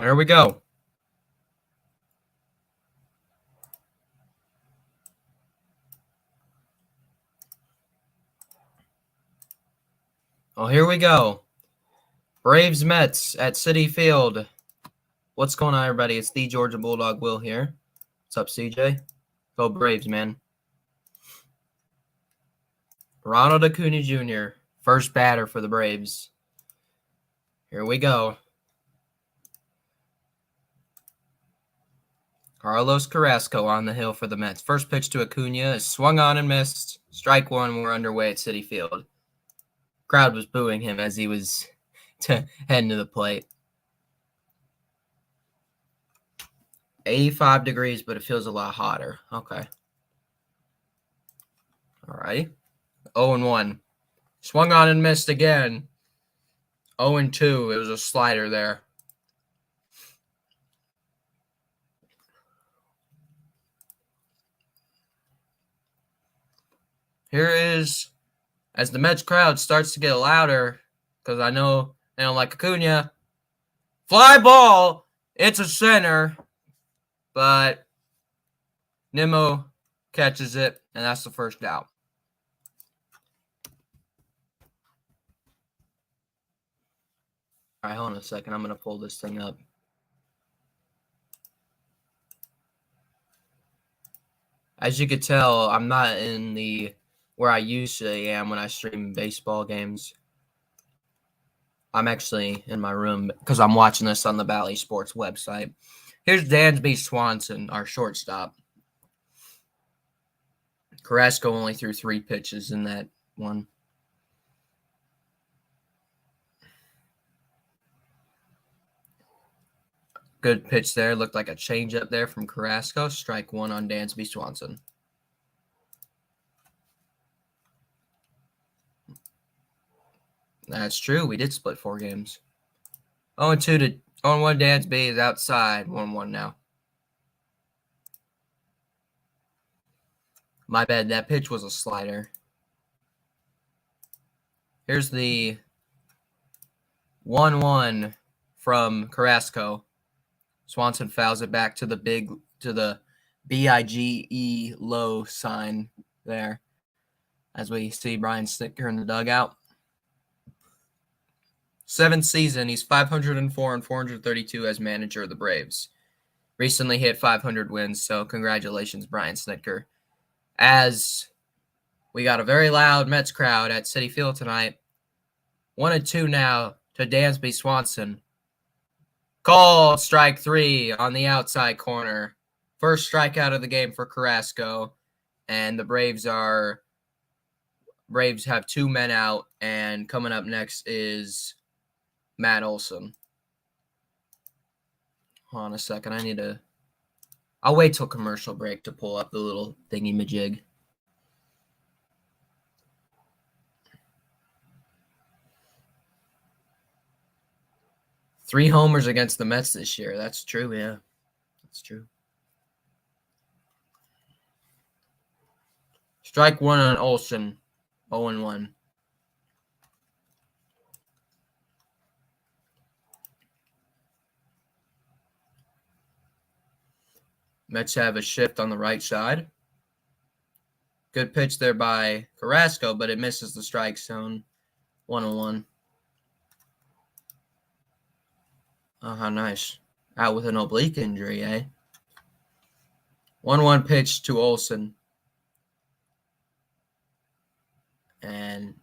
Here we go. Well, here we go. Braves Mets at Citi Field. What's going on, everybody? It's the Georgia Bulldog Will here. What's up, CJ? Go Braves, man. Ronald Acuna Jr., first batter for the Braves. Here we go. Carlos Carrasco on the hill for the Mets. First pitch to Acuna is swung on and missed. Strike one. We're underway at Citi Field. Crowd was booing him as he was heading to the plate. 85 degrees, but it feels a lot hotter. Okay. All right. 0-1. Swung on and missed again. 0-2. It was a slider there. Here is, as the Mets crowd starts to get louder, because I know they don't like Acuna. Fly ball. It's a center, but Nimmo catches it, and that's the first out. All right, hold on a second. I'm going to pull this thing up. As you could tell, I'm not in the where I usually am when I stream baseball games. I'm actually in my room because I'm watching this on the Valley Sports website. Here's Dansby Swanson, our shortstop. Carrasco only threw 3 pitches in that one. Good pitch there. Looked like a changeup there from Carrasco. Strike one on Dansby Swanson. That's true. We did split 4 games. 0-2 to 0-1. Dansby is outside. 1-1 now. My bad. That pitch was a slider. Here's the 1-1 from Carrasco. Swanson fouls it back to the BIGE low sign there. As we see Brian Snitker in the dugout. 7th season, he's 504 and 432 as manager of the Braves. Recently hit 500 wins, so congratulations, Brian Snitker. As we got a very loud Mets crowd at Citi Field tonight. 1-2 now to Dansby Swanson. Called strike 3 on the outside corner. First strikeout of the game for Carrasco. And the Braves have 2 men out. And coming up next is Matt Olson. Hold on a second. I'll wait till commercial break to pull up the little thingy-majig. Three homers against the Mets this year. That's true, yeah. That's true. Strike one on Olson. 0-1. Mets have a shift on the right side. Good pitch there by Carrasco, but it misses the strike zone. 1-1. Oh, how nice. Out with an oblique injury, eh? 1-1 pitch to Olson. And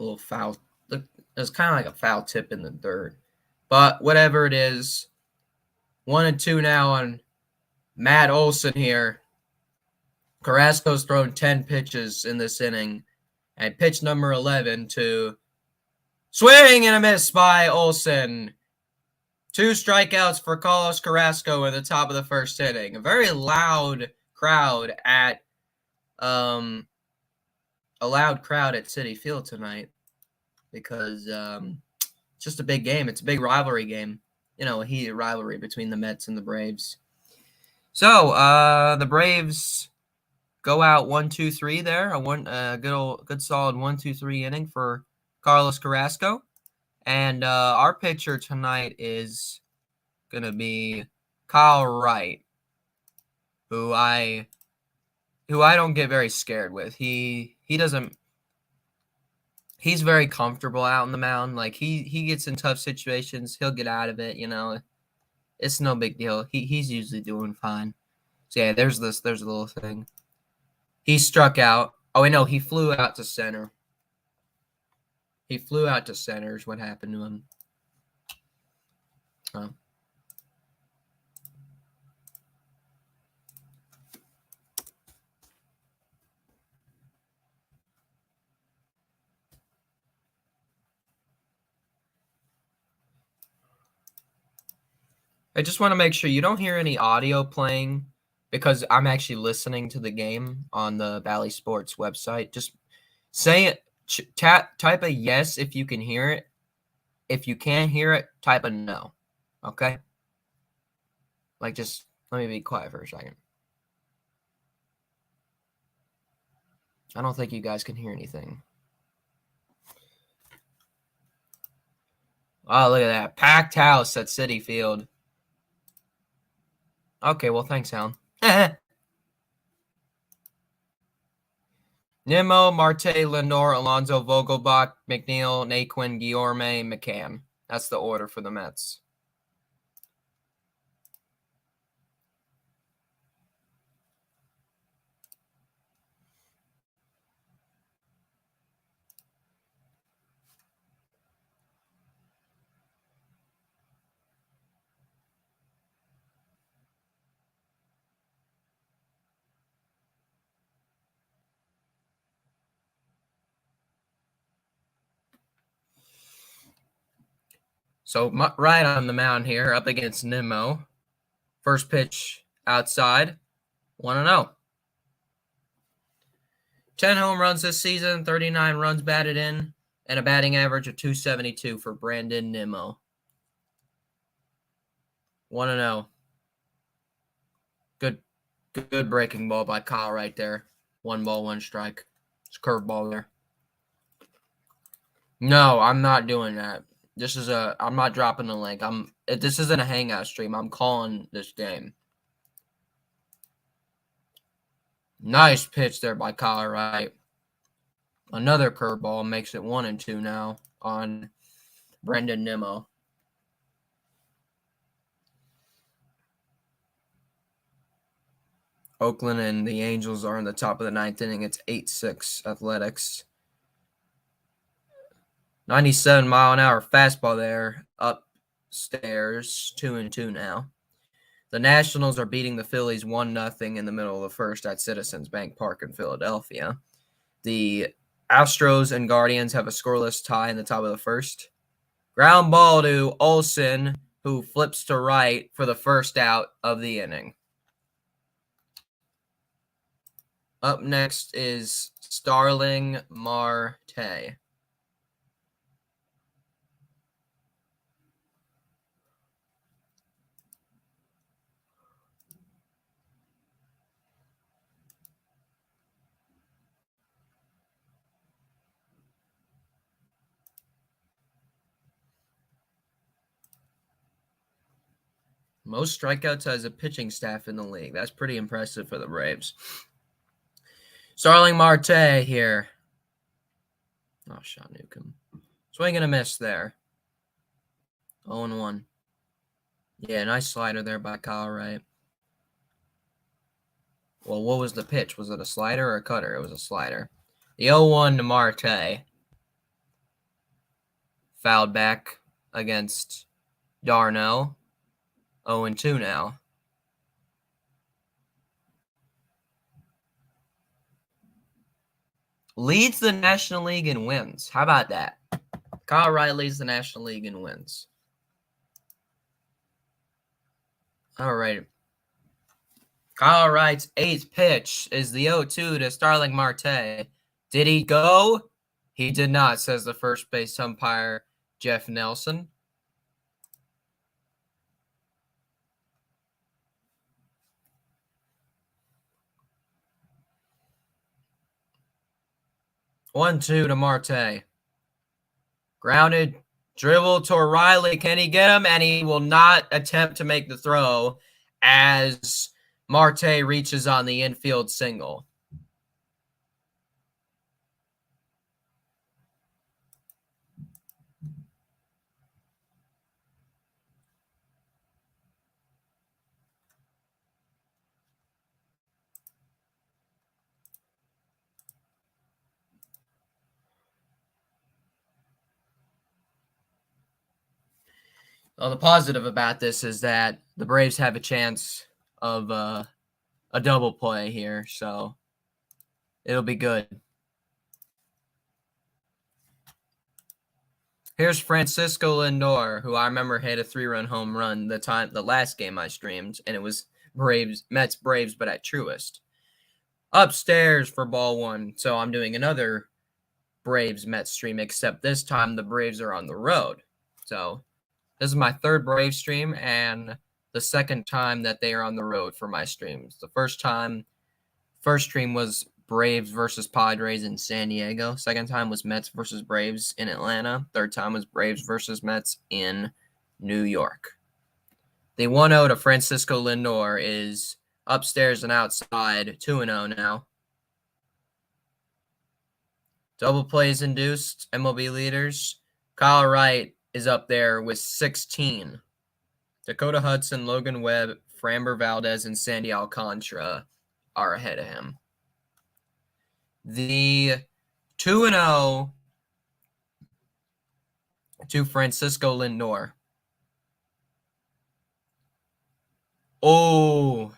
a little foul. It was kind of like a foul tip in the dirt. But whatever it is, 1-2 now on Matt Olson here. Carrasco's thrown 10 pitches in this inning. And pitch number 11 to swing and a miss by Olson. 2 strikeouts for Carlos Carrasco in the top of the first inning. A very loud crowd at Citi Field tonight because it's just a big game. It's a big rivalry game. You know, a heated rivalry between the Mets and the Braves. So the Braves go out 1-2-3 there. A good solid 1-2-3 inning for Carlos Carrasco. And our pitcher tonight is going to be Kyle Wright, who I don't get very scared with. He doesn't. He's very comfortable out on the mound. Like he gets in tough situations, he'll get out of it. It's no big deal. He's usually doing fine. So yeah, there's a little thing. He struck out. Oh wait, no, he flew out to center. He flew out to center is what happened to him. Oh. I just want to make sure you don't hear any audio playing because I'm actually listening to the game on the Bally Sports website. Just say it. Type a yes if you can hear it. If you can't hear it, type a no. Okay? Like, just let me be quiet for a second. I don't think you guys can hear anything. Oh, look at that. Packed house at Citi Field. Okay, well, thanks, Hound. Nimmo, Marte, Lindor, Alonso, Vogelbach, McNeil, Naquin, Guillorme, McCann. That's the order for the Mets. So right on the mound here, up against Nimmo. First pitch outside, 1-0. 10 home runs this season, 39 runs batted in, and a batting average of .272 for Brandon Nimmo. 1-0. Good breaking ball by Kyle right there. 1 ball, 1 strike. It's a curveball there. No, I'm not doing that. I'm not dropping the link. This isn't a hangout stream. I'm calling this game. Nice pitch there by Kyle Wright. Another curveball makes it 1-2 now on Brendan Nimmo. Oakland and the Angels are in the top of the 9th inning. It's 8-6 Athletics. 97-mile-an-hour fastball there, upstairs, 2-2 now. The Nationals are beating the Phillies 1-0 in the middle of the first at Citizens Bank Park in Philadelphia. The Astros and Guardians have a scoreless tie in the top of the first. Ground ball to Olsen, who flips to right for the first out of the inning. Up next is Starling Marte. Most strikeouts as a pitching staff in the league. That's pretty impressive for the Braves. Starling Marte here. Oh, Sean Newcomb. Swing and a miss there. 0-1. Yeah, nice slider there by Kyle Wright. Well, what was the pitch? Was it a slider or a cutter? It was a slider. The 0-1 to Marte. Fouled back against Darno. 0-2 now. Leads the National League in wins. How about that? Kyle Wright leads the National League in wins. All right. Kyle Wright's 8th pitch is the 0-2 to Starling Marte. Did he go? He did not, says the first base umpire, Jeff Nelson. One, 2 to Marte. Grounded Dribble to Riley. Can he get him? And he will not attempt to make the throw as Marte reaches on the infield single. Well, the positive about this is that the Braves have a chance of a double play here, so it'll be good. Here's Francisco Lindor, who I remember hit a 3-run home run the last game I streamed, and it was Mets Braves, but at Truist. Upstairs for ball one, so I'm doing another Braves Mets stream, except this time the Braves are on the road. So this is my third Braves stream and the second time that they are on the road for my streams. The first stream was Braves versus Padres in San Diego. Second time was Mets versus Braves in Atlanta. Third time was Braves versus Mets in New York. The 1-0 to Francisco Lindor is upstairs and outside, 2-0 now. Double plays induced, MLB leaders. Kyle Wright is up there with 16. Dakota Hudson, Logan Webb, Framber Valdez, and Sandy Alcantara are ahead of him. The 2-0 to Francisco Lindor. Oh,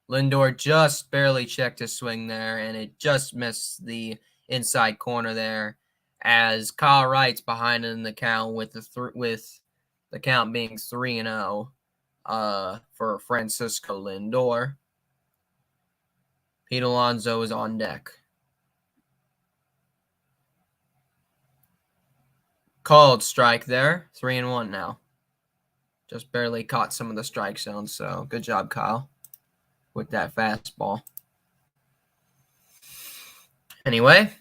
Lindor just barely checked his swing there, and it just missed the inside corner there as Kyle Wright's behind in the count with the count being 3-0 for Francisco Lindor. Pete Alonso is on deck. Called strike there. 3-1 now. Just barely caught some of the strike zones, so good job, Kyle, with that fastball. Anyway,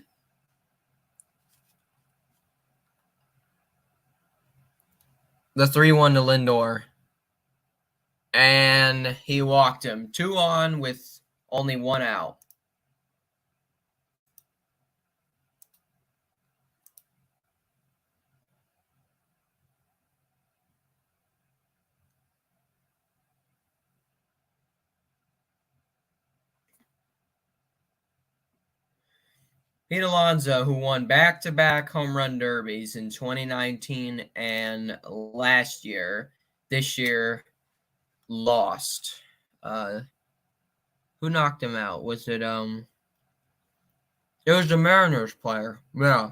the 3-1 to Lindor, and he walked him. 2 on with only 1 out. Pete Alonso, who won back-to-back home run derbies in 2019 and last year, this year lost. Who knocked him out? Was it it was the Mariners player. Yeah.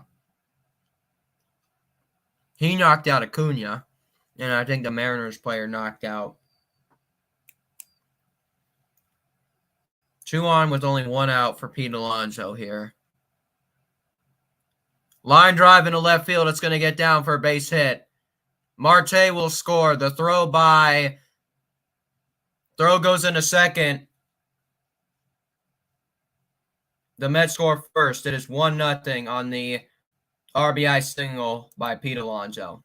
He knocked out Acuna, and I think the Mariners player knocked out 2 on with only 1 out for Pete Alonso here. Line drive into left field. It's going to get down for a base hit. Marte will score. The throw goes into second. The Mets score first. It is 1-0 on the RBI single by Pete Alonso.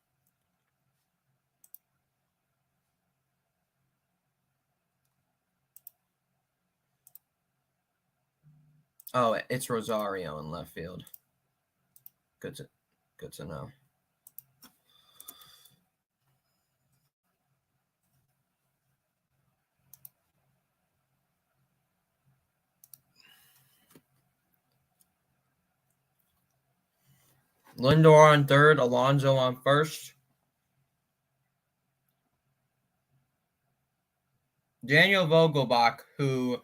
Oh, it's Rosario in left field. Good to know. Lindor on third, Alonso on first. Daniel Vogelbach, who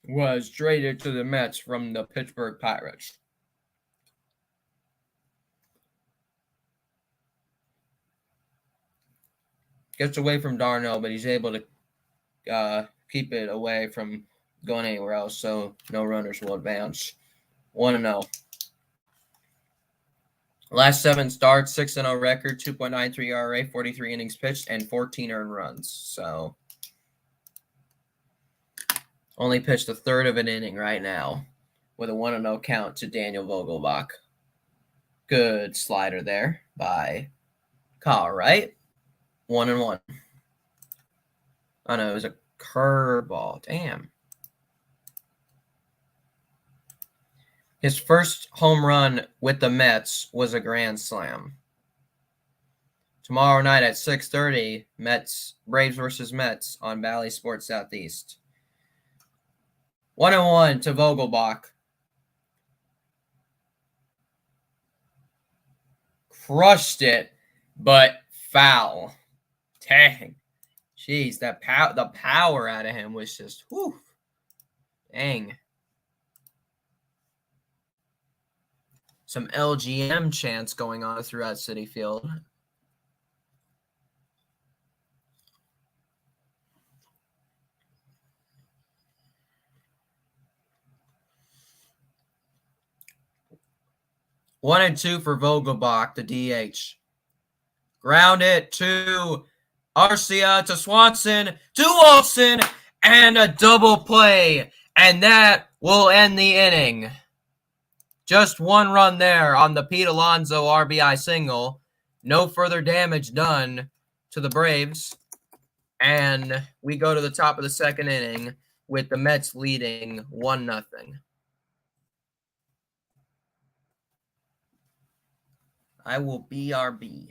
was traded to the Mets from the Pittsburgh Pirates. Gets away from Darnell, but he's able to keep it away from going anywhere else, so no runners will advance. 1-0. Last 7 starts, 6-0 record, 2.93 ERA, 43 innings pitched, and 14 earned runs. So only pitched a third of an inning right now with a 1-0 count to Daniel Vogelbach. Good slider there by Call, right? 1-1. Oh no, it was a curveball. Damn. His first home run with the Mets was a grand slam. Tomorrow night at 6:30, Braves versus Mets on Bally Sports Southeast. 1-1 to Vogelbach. Crushed it, but foul. Dang. Jeez, the power out of him was just, whew. Dang. Some LGM chants going on throughout Citi Field. One and two for Vogelbach, the DH. Ground it to Arcia, to Swanson, to Olsen, and a double play. And that will end the inning. Just one run there on the Pete Alonso RBI single. No further damage done to the Braves. And we go to the top of the second inning with the Mets leading 1-0. I will BRB.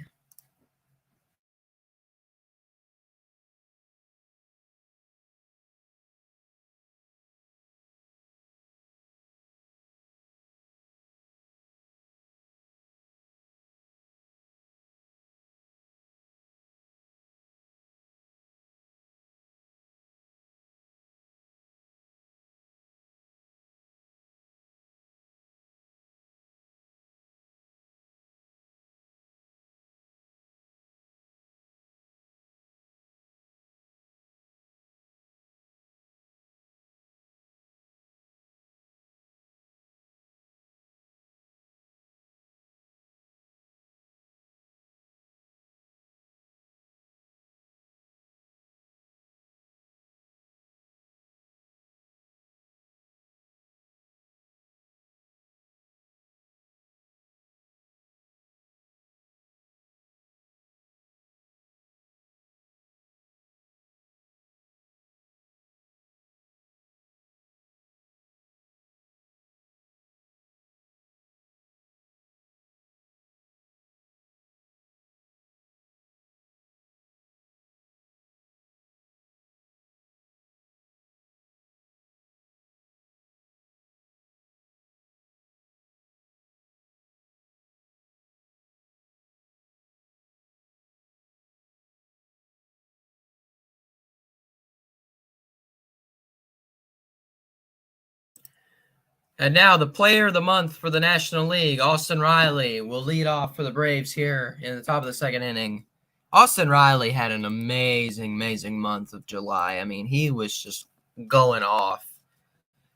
And now the player of the month for the National League, Austin Riley, will lead off for the Braves here in the top of the second inning. Austin Riley had an amazing, amazing month of July. I mean, he was just going off.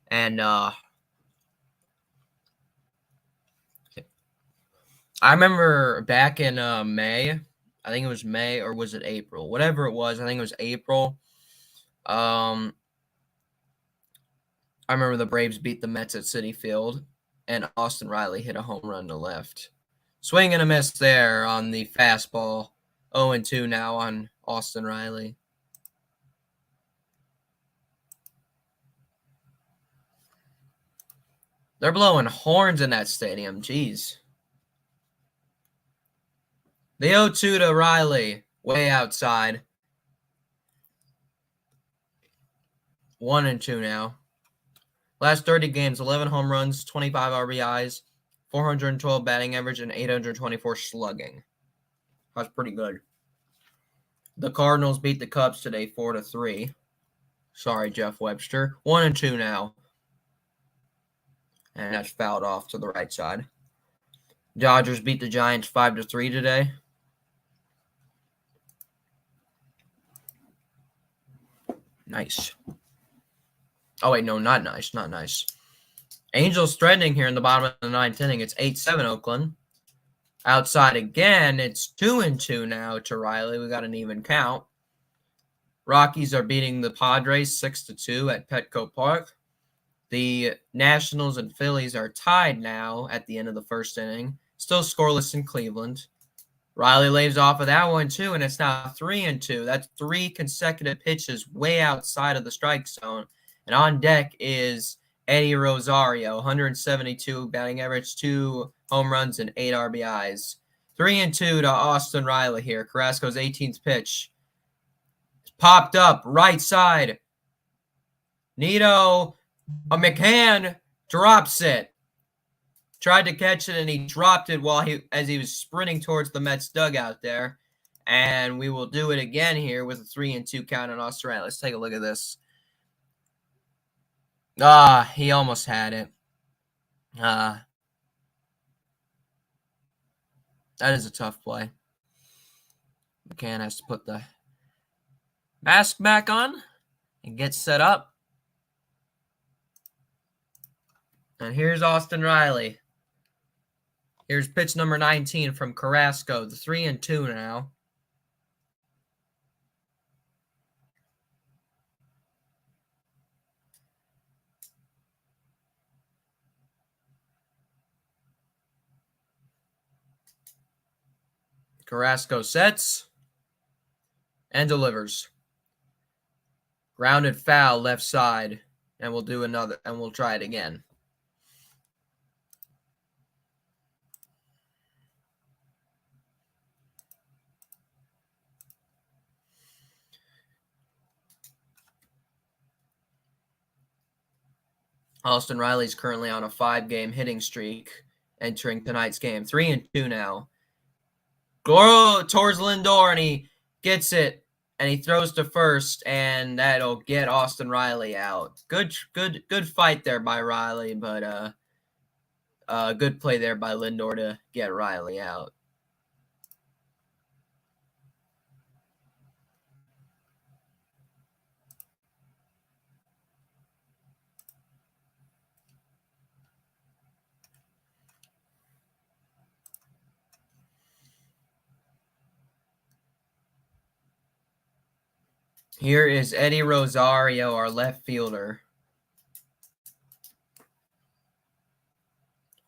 And I remember back in May, I think it was May, or was it April? Whatever it was, I think it was April. I remember the Braves beat the Mets at Citi Field, and Austin Riley hit a home run to left. Swing and a miss there on the fastball. 0-2 now on Austin Riley. They're blowing horns in that stadium. Jeez. The 0-2 to Riley, way outside. 1-2 now. Last 30 games, 11 home runs, 25 RBIs, 412 batting average, and 824 slugging. That's pretty good. The Cardinals beat the Cubs today 4-3. Sorry, Jeff Webster. 1-2 now. And that's fouled off to the right side. Dodgers beat the Giants 5-3 today. Nice. Oh, wait, no, not nice. Not nice. Angels threatening here in the bottom of the ninth inning. It's 8-7 Oakland. Outside again, it's 2-2 now to Riley. We got an even count. Rockies are beating the Padres 6-2 at Petco Park. The Nationals and Phillies are tied now at the end of the first inning. Still scoreless in Cleveland. Riley lays off of that one too, and it's now 3-2. That's 3 consecutive pitches way outside of the strike zone. And on deck is Eddie Rosario, 172 batting average, 2 home runs, and 8 RBIs. 3-2 to Austin Riley here. Carrasco's 18th pitch. Popped up, right side. Nito, McCann drops it. Tried to catch it, and he dropped it as he was sprinting towards the Mets dugout there. And we will do it again here with a 3-2 count on Austin Riley. Let's take a look at this. He almost had it. That is a tough play. McCann has to put the mask back on and get set up. And here's Austin Riley. Here's pitch number 19 from Carrasco. The 3-2 now. Carrasco sets and delivers. Grounded foul left side, and we'll do another, and we'll try it again. Austin Riley's currently on a 5-game hitting streak entering tonight's game. 3-2 now. Go towards Lindor, and he gets it, and he throws to first, and that'll get Austin Riley out. Good fight there by Riley, but good play there by Lindor to get Riley out. Here is Eddie Rosario, our left fielder.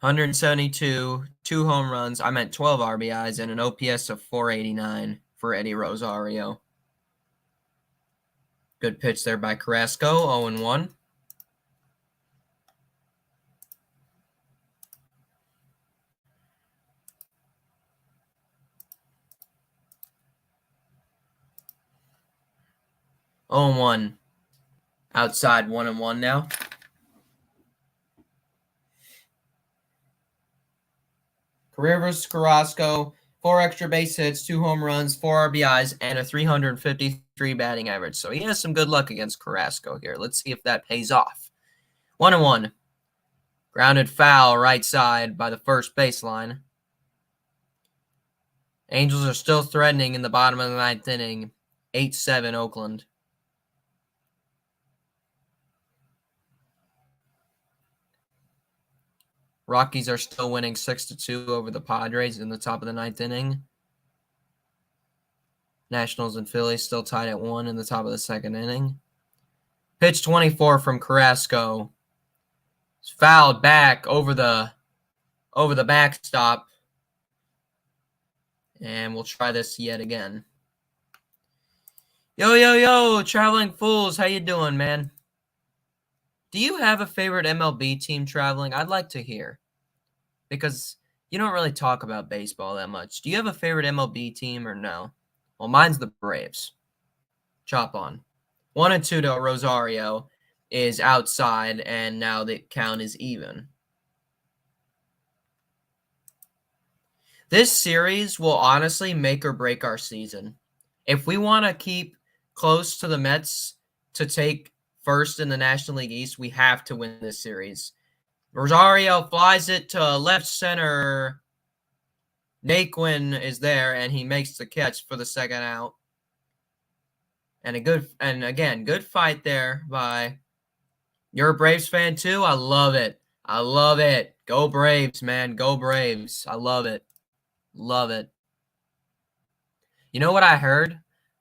172, 2 home runs. I meant 12 RBIs and an OPS of 489 for Eddie Rosario. Good pitch there by Carrasco, 0-1. One. Outside 1-1 now. Career versus Carrasco, 4 extra base hits, 2 home runs, 4 RBIs, and a 353 batting average. So he has some good luck against Carrasco here. Let's see if that pays off. 1-1. Grounded foul right side by the first baseline. Angels are still threatening in the bottom of the 9th inning. 8-7 Oakland. Rockies are still winning 6-2 over the Padres in the top of the 9th inning. Nationals and Phillies still tied at 1 in the top of the 2nd inning. Pitch 24 from Carrasco. It's fouled back over the backstop. And we'll try this yet again. Yo, Traveling Fools, how you doing, man? Do you have a favorite MLB team traveling? I'd like to hear. Because you don't really talk about baseball that much. Do you have a favorite MLB team or no? Well, mine's the Braves. Chop on. 1-2 to Rosario is outside, and now the count is even. This series will honestly make or break our season. If we want to keep close to the Mets to take first in the National League East, we have to win this series. Rosario flies it to left center. Naquin is there, and he makes the catch for the second out. And good fight there by. You're a Braves fan too? I love it. Go Braves, man. Go Braves. I love it. Love it. You know what I heard?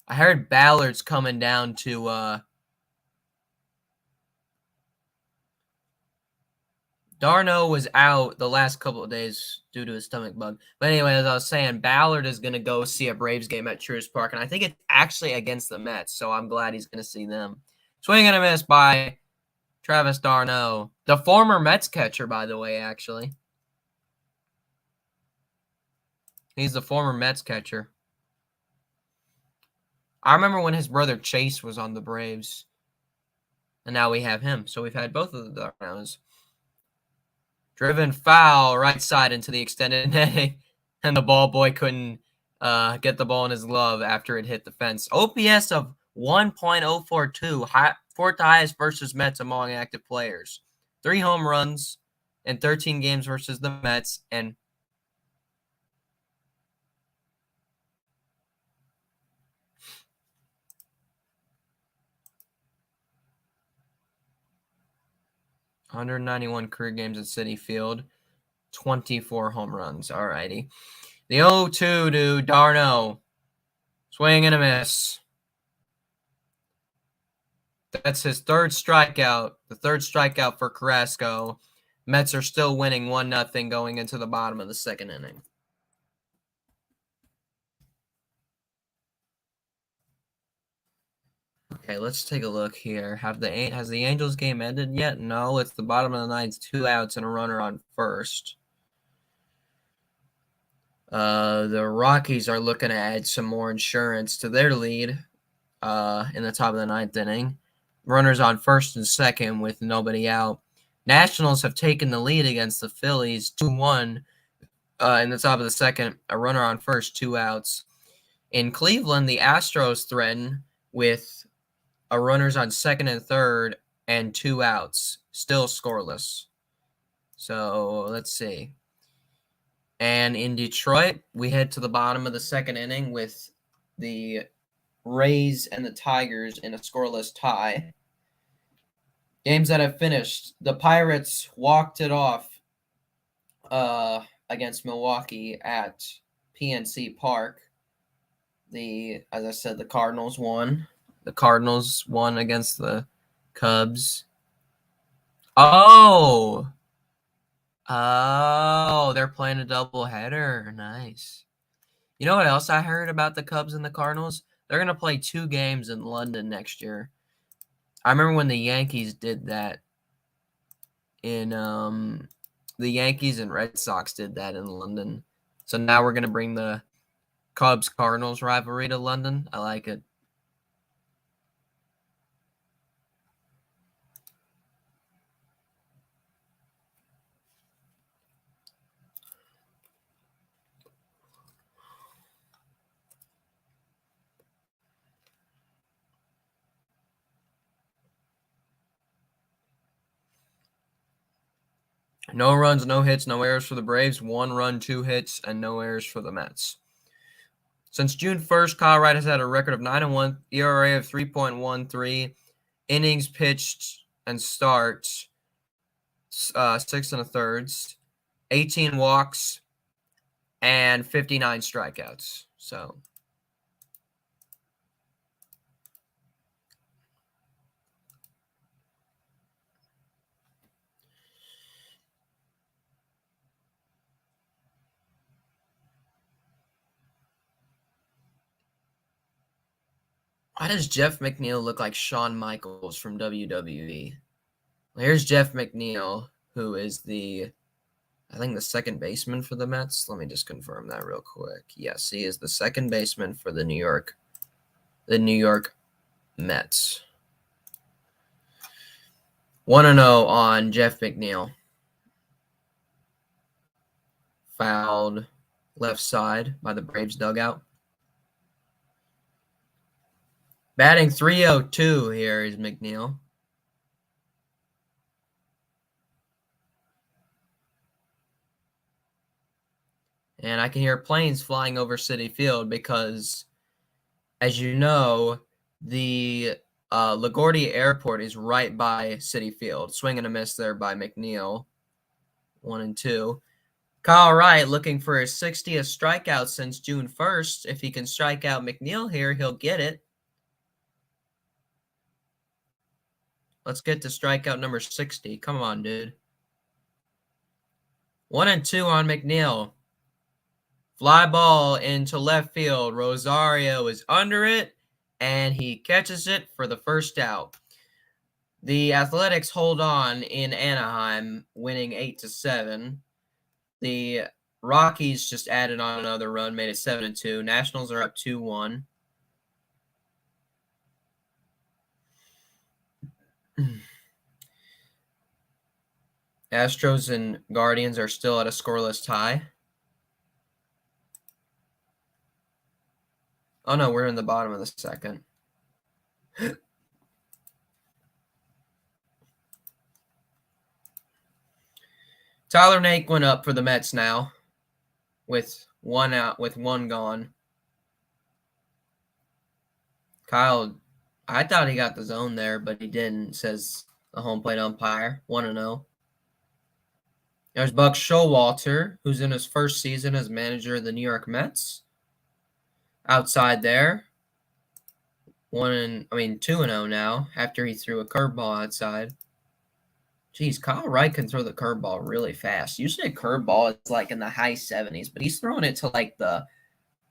I heard Ballard's coming down to Darno was out the last couple of days due to his stomach bug. But anyway, as I was saying, Ballard is going to go see a Braves game at Truist Park, and I think it's actually against the Mets, so I'm glad he's going to see them. Swing and a miss by Travis d'Arnaud, the former Mets catcher, by the way, actually. He's the former Mets catcher. I remember when his brother Chase was on the Braves, and now we have him. So we've had both of the d'Arnauds. Driven foul right side into the extended netting, and the ball boy couldn't get the ball in his glove after it hit the fence. OPS of 1.042, fourth highest versus Mets among active players. 3 home runs in 13 games versus the Mets, and (191) career games at Citi Field, 24 home runs. Alrighty. The 0-2 to d'Arnaud. Swing and a miss. That's his third strikeout. The third strikeout for Carrasco. Mets are still winning 1-0 going into the bottom of the second inning. Okay, let's take a look here. Has the Angels game ended yet? No, it's the bottom of the ninth, 2 outs and a runner on first. The Rockies are looking to add some more insurance to their lead in the top of the ninth inning. Runners on first and second with nobody out. Nationals have taken the lead against the Phillies 2-1 in the top of the second. A runner on first, 2 outs. In Cleveland, the Astros threaten with a runners on second and third and 2 outs, still scoreless. So let's see. And in Detroit, we head to the bottom of the second inning with the Rays and the Tigers in a scoreless tie. Games that have finished. The Pirates walked it off against Milwaukee at PNC Park. As I said, the Cardinals won. The Cardinals won against the Cubs. Oh, they're playing a doubleheader. Nice. You know what else I heard about the Cubs and the Cardinals? They're going to play 2 games in London next year. I remember when the Yankees did that the Yankees and Red Sox did that in London. So now we're going to bring the Cubs-Cardinals rivalry to London. I like it. No runs, no hits, no errors for the Braves. 1 run, 2 hits, and no errors for the Mets. Since June 1st, Colorado has had a record of 9-1, ERA of 3.13, innings pitched and starts 6 1/3, 18 walks, and 59 strikeouts. So why does Jeff McNeil look like Shawn Michaels from WWE? Here's Jeff McNeil, who is I think the second baseman for the Mets. Let me just confirm that real quick. Yes, he is the second baseman for the New York Mets. 1-0 on Jeff McNeil. Fouled left side by the Braves dugout. Batting .302 here is McNeil. And I can hear planes flying over Citi Field because, as you know, the LaGuardia Airport is right by Citi Field. Swing and a miss there by McNeil. 1-2. Kyle Wright looking for his 60th strikeout since June 1st. If he can strike out McNeil here, he'll get it. Let's get to strikeout number 60. Come on, dude. 1-2 on McNeil. Fly ball into left field. Rosario is under it, and he catches it for the first out. The Athletics hold on in Anaheim, winning 8-7. The Rockies just added on another run, made it 7-2. Nationals are up 2-1. Astros and Guardians are still at a scoreless tie. Oh no, we're in the bottom of the second. Tyler Naquin up for the Mets now, with one out, with one gone. Kyle, I thought he got the zone there, but he didn't, says the home plate umpire. 1-0. There's Buck Showalter, who's in his first season as manager of the New York Mets. Outside there. 2-0 now, after he threw a curveball outside. Geez, Kyle Wright can throw the curveball really fast. Usually a curveball is like in the high 70s, but he's throwing it to like the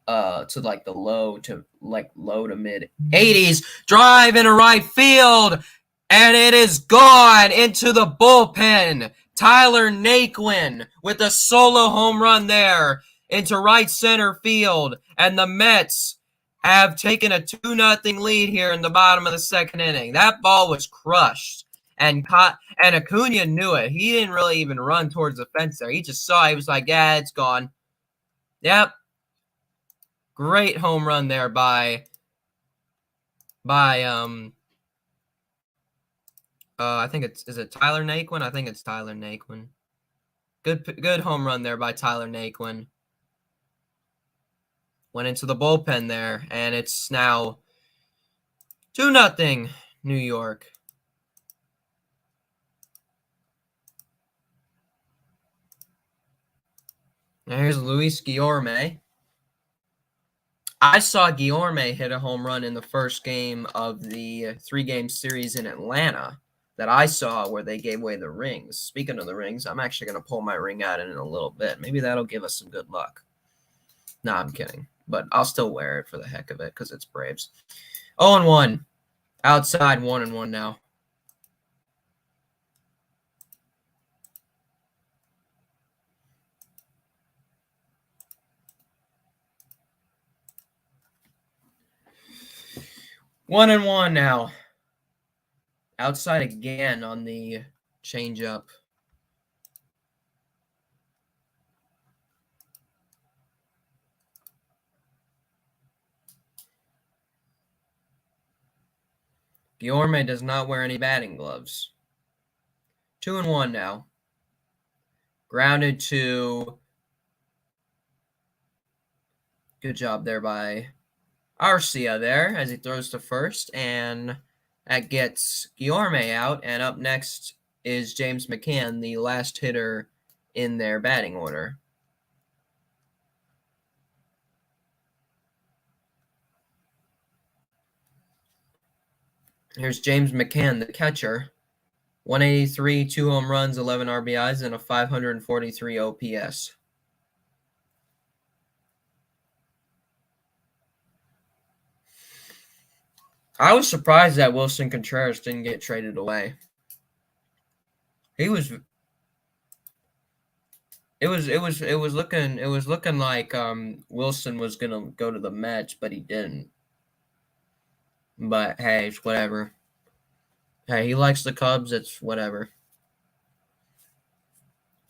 low to mid 80s. Drive into right field, and it is gone into the bullpen. Tyler Naquin with a solo home run there into right center field, and the Mets have taken a 2-0 lead here in the bottom of the second inning. That ball was crushed, and Acuna knew it. He didn't really even run towards the fence there. He just saw it. He was like, yeah, it's gone. Yep. Great home run there by I think is it Tyler Naquin? I think it's Tyler Naquin. Good home run there by Tyler Naquin. Went into the bullpen there, and it's now 2-0 New York. Now here's Luis Guillorme. I saw Guillorme hit a home run in the first game of the 3-game series in Atlanta that I saw where they gave away the rings. Speaking of the rings, I'm actually going to pull my ring out in a little bit. Maybe that'll give us some good luck. No, I'm kidding. But I'll still wear it for the heck of it because it's Braves. 0-1. Outside, 1-1 now. One and one now. Outside again on the changeup. Guillorme does not wear any batting gloves. 2-1 now. Grounded to. Good job there by Arcia there as he throws to first, and that gets Guillorme out. And up next is James McCann, the last hitter in their batting order. Here's James McCann, the catcher. 183, 2 home runs, 11 RBIs, and a 543 OPS. I was surprised that Wilson Contreras didn't get traded away. It was looking like Wilson was gonna go to the Mets, but he didn't. But hey, it's whatever. Hey, he likes the Cubs. It's whatever.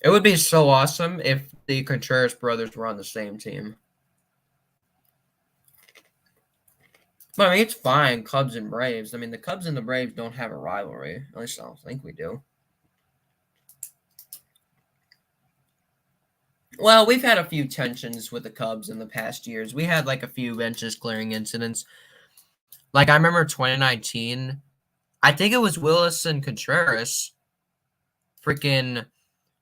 It would be so awesome if the Contreras brothers were on the same team. But I mean, it's fine, Cubs and Braves. I mean, the Cubs and the Braves don't have a rivalry. At least I don't think we do. Well, we've had a few tensions with the Cubs in the past years. We had like a few benches clearing incidents. Like I remember 2019, I think it was Wilson Contreras freaking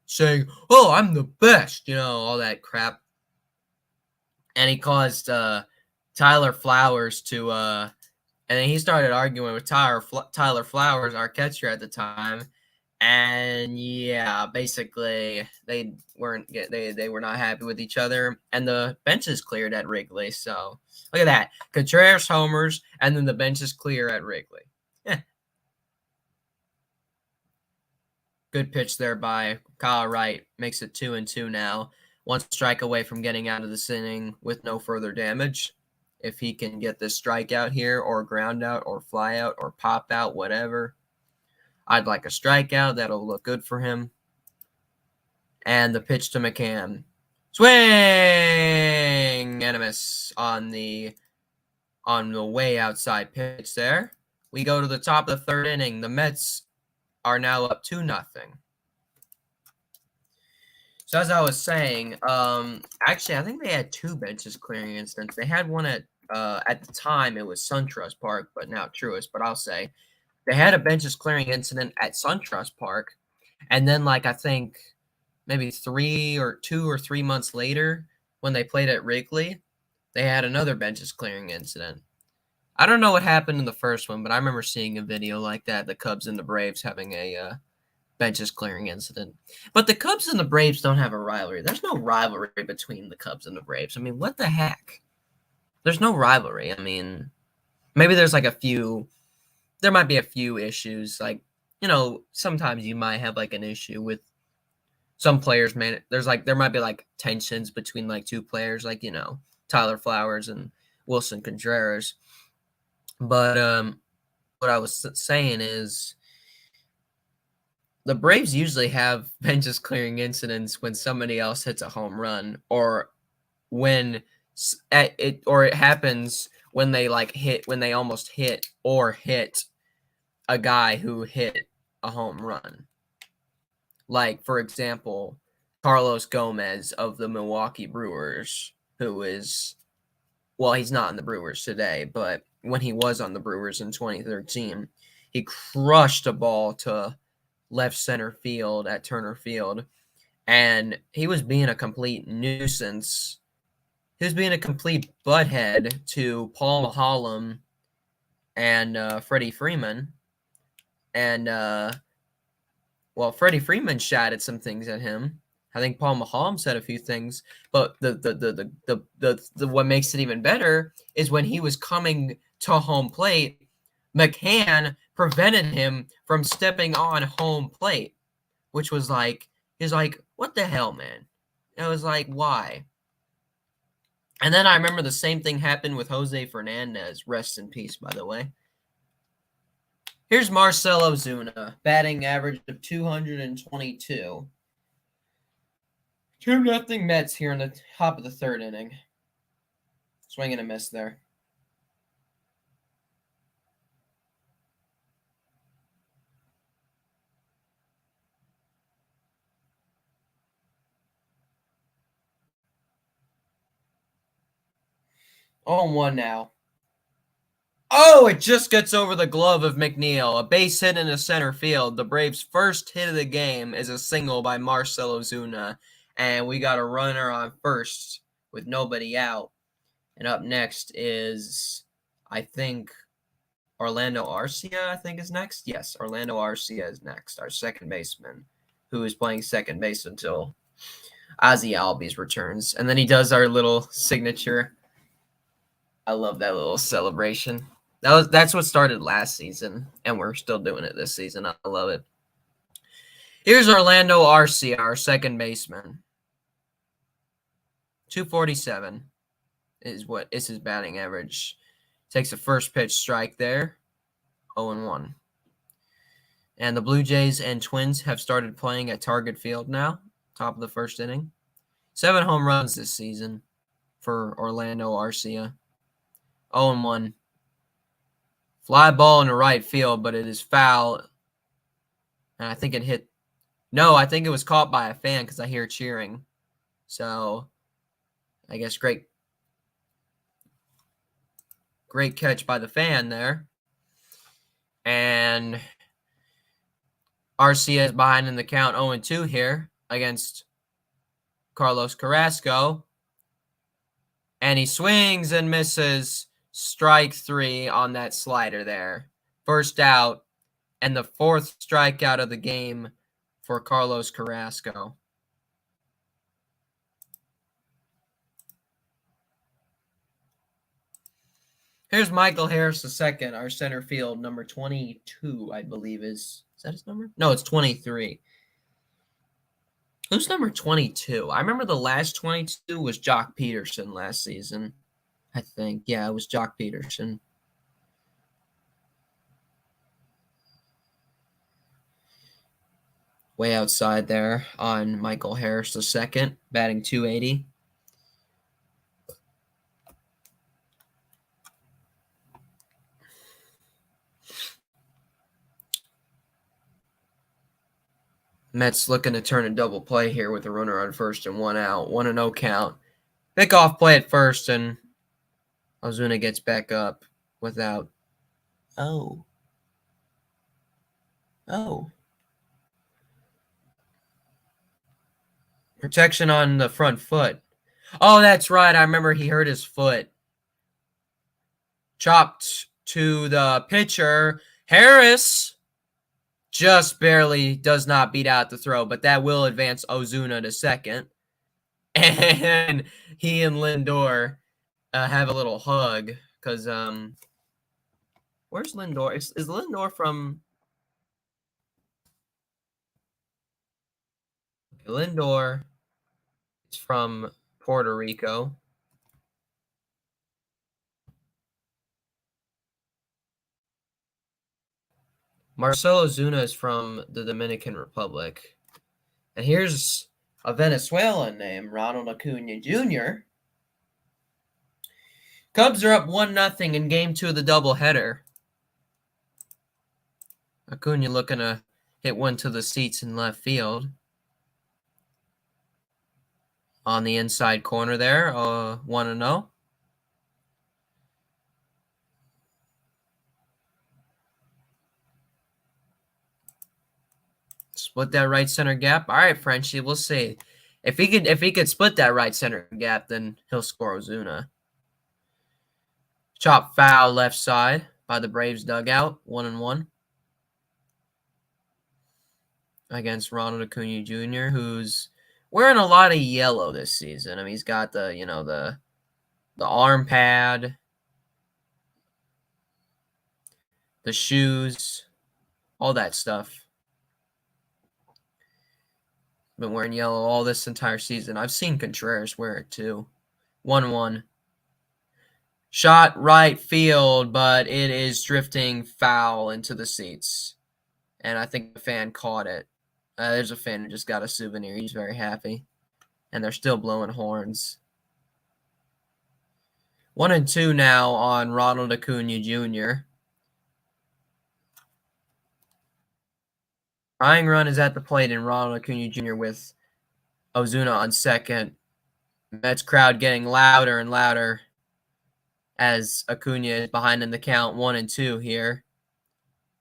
saying, "Oh, I'm the best," all that crap. And he caused Tyler Flowers to and then he started arguing with Tyler Flowers, our catcher at the time. And yeah, basically they were not happy with each other, and the bench is cleared at Wrigley. So look at that, Contreras homers, and then the bench is clear at Wrigley. Good pitch there by Kyle Wright, makes it 2-2 now. One strike away from getting out of this inning with no further damage. If he can get this strikeout here, or ground out, or fly out, or pop out, whatever. I'd like a strikeout. That'll look good for him. And the pitch to McCann. Swing and a miss on the way outside pitch there. We go to the top of the third inning. The Mets are now up 2-0. So as I was saying, actually I think they had two benches clearing incidents. They had one at the time it was SunTrust Park, but now Truist. But I'll say they had a benches clearing incident at SunTrust Park, and then I think maybe 2 or 3 months later, when they played at Wrigley, they had another benches clearing incident. I don't know what happened in the first one, but I remember seeing a video like that, the Cubs and the Braves having a benches clearing incident. But the Cubs and the Braves don't have a rivalry. There's no rivalry between the Cubs and the Braves. I mean, what the heck? There's no rivalry. I mean, maybe there's there might be a few issues. Sometimes you might have an issue with some players, man. There might be tensions between two players, Tyler Flowers and Wilson Contreras. But what I was saying is the Braves usually have benches clearing incidents when somebody else hits a home run, or when it happens when they almost hit a guy who hit a home run. Like, for example, Carlos Gomez of the Milwaukee Brewers, who is, well, he's not in the Brewers today, but when he was on the Brewers in 2013, he crushed a ball to left center field at Turner Field, and he was being a complete nuisance. He was being a complete butthead to Paul Maholm and Freddie Freeman. And, Freddie Freeman shot at some things at him. I think Paul Maholm said a few things, but the what makes it even better is when he was coming to home plate, McCann prevented him from stepping on home plate, which was he's like, what the hell, man? I was like, why? And then I remember the same thing happened with Jose Fernandez. Rest in peace, by the way. Here's Marcell Ozuna, batting average of 222. 2-0 Mets here in the top of the third inning. Swing and a miss there. On 1 now. Oh, it just gets over the glove of McNeil. A base hit in the center field. The Braves' first hit of the game is a single by Marcell Ozuna. And we got a runner on first with nobody out. And up next is, I think, Orlando Arcia, I think, is next. Yes, Orlando Arcia is next, our second baseman, who is playing second base until Ozzie Albies returns. And then he does our little signature. I love that little celebration. That's what started last season, and we're still doing it this season. I love it. Here's Orlando Arcia, our second baseman. 247 is his batting average. Takes a first pitch strike there. 0-1. And the Blue Jays and Twins have started playing at Target Field now, top of the first inning. 7 home runs this season for Orlando Arcia. 0-1. Fly ball in the right field, but it is foul. And I think it hit. No, I think it was caught by a fan because I hear cheering. So, I guess great catch by the fan there. And Arcia is behind in the count 0-2 here against Carlos Carrasco. And he swings and misses. Strike 3 on that slider there. First out. and the 4th strikeout of the game for Carlos Carrasco. Here's Michael Harris II, our center field, number 22, I believe is that his number? No, it's 23. Who's number 22? I remember the last 22 was Jock Peterson last season, I think. Yeah, it was Jock Peterson. Way outside there on Michael Harris II, batting 280. Mets looking to turn a double play here with a runner on first and 1 out. 1-0 count. Pick off play at first, and Ozuna gets back up without. Oh. Protection on the front foot. Oh, that's right. I remember he hurt his foot. Chopped to the pitcher. Harris just barely does not beat out the throw, but that will advance Ozuna to second. And he and Lindor have a little hug because where's Lindor? Is Lindor from? Lindor is from Puerto Rico. Marcelo Ozuna is from the Dominican Republic. And here's a Venezuelan name, Ronald Acuna Jr. Cubs are up 1-0 in Game 2 of the doubleheader. Acuna looking to hit one to the seats in left field. On the inside corner there, 1-0. Split that right center gap. All right, Frenchie, we'll see. If he could split that right center gap, then he'll score Ozuna. Chop foul left side by the Braves dugout, 1-1. Against Ronald Acuna Jr., who's wearing a lot of yellow this season. I mean, he's got the arm pad, the shoes, all that stuff. Been wearing yellow all this entire season. I've seen Contreras wear it too. 1-1. Shot right field, but it is drifting foul into the seats. And I think the fan caught it. There's a fan who just got a souvenir. He's very happy. And they're still blowing horns. 1-2 now on Ronald Acuna Jr. Tying run is at the plate, and Ronald Acuna Jr. with Ozuna on second. Mets crowd getting louder and louder as Acuna is behind in the count, 1-2 here.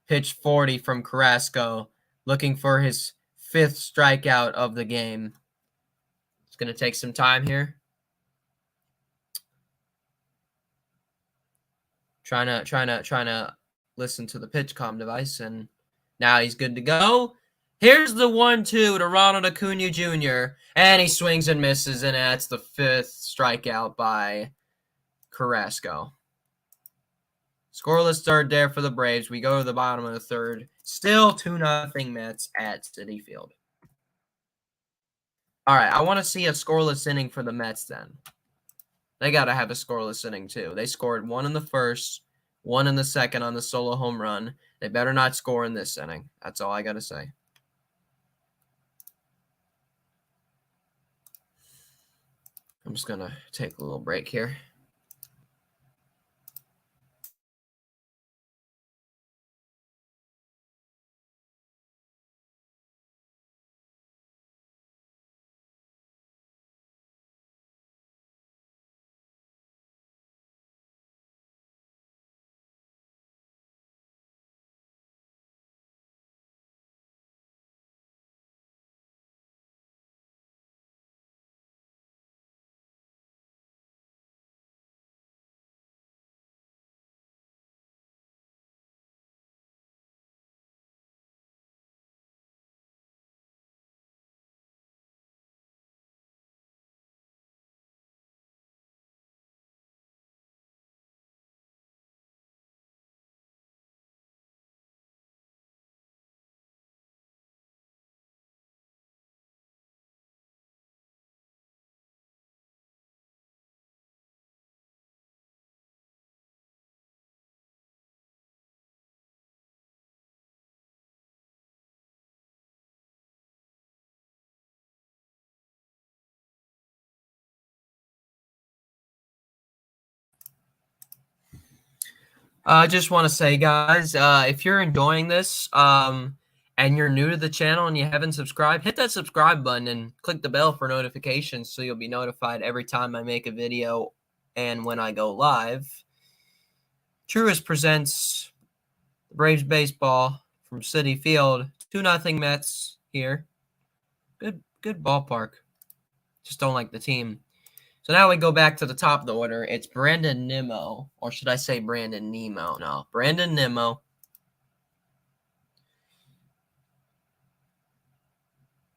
Pitch 40 from Carrasco, looking for his 5th strikeout of the game. It's going to take some time here. Trying to listen to the pitch comm device, and now he's good to go. Here's the 1-2 to Ronald Acuna Jr., and he swings and misses, and that's the 5th strikeout by Carrasco. Scoreless third there for the Braves. We go to the bottom of the third. Still 2-0 Mets at Citi Field. All right, I want to see a scoreless inning for the Mets then. They got to have a scoreless inning too. They scored 1 in the first, 1 in the second on the solo home run. They better not score in this inning. That's all I got to say. I'm just going to take a little break here. I just want to say, guys, if you're enjoying this, and you're new to the channel and you haven't subscribed, hit that subscribe button and click the bell for notifications so you'll be notified every time I make a video and when I go live. Truist presents Braves baseball from Citi Field. 2-0 Mets here. Good ballpark. Just don't like the team. So now we go back to the top of the order. It's Brandon Nimmo, or should I say Brandon Nemo? No, Brandon Nimmo.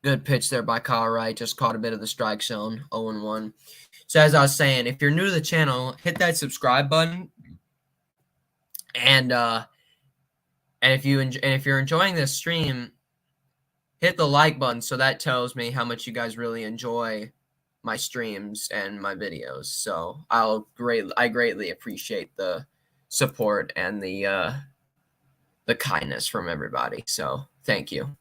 Good pitch there by Kyle Wright. Just caught a bit of the strike zone. 0-1. So as I was saying, if you're new to the channel, hit that subscribe button. And if you're enjoying this stream, hit the like button so that tells me how much you guys really enjoy my streams and my videos. So I greatly appreciate the support and the kindness from everybody. So thank you.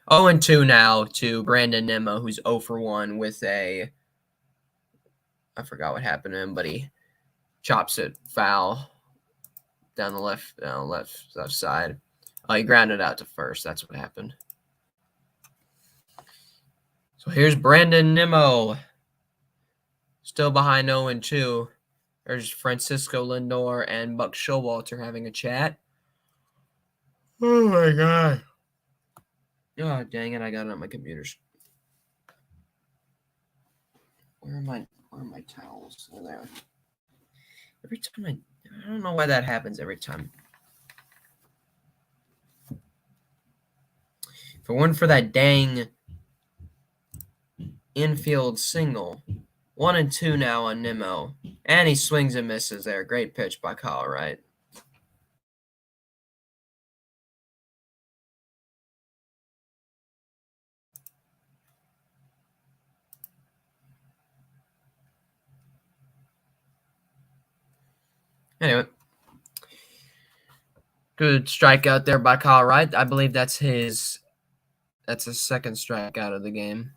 0-2 now to Brandon Nimmo, who's 0 for 1 with I forgot what happened to him, but he chops it foul down the left side. Oh, he grounded out to first. That's what happened. So here's Brandon Nimmo. Still behind 0-2. There's Francisco Lindor and Buck Showalter having a chat. Oh my god. Oh, dang it, I got it on my computer. Where are my towels? Oh, there. Every time I don't know why that happens every time. If it weren't for that dang infield single. 1-2 now on Nimmo. And he swings and misses there. Great pitch by Kyle Wright. Anyway. Good strikeout there by Kyle Wright. I believe that's his second strikeout of the game.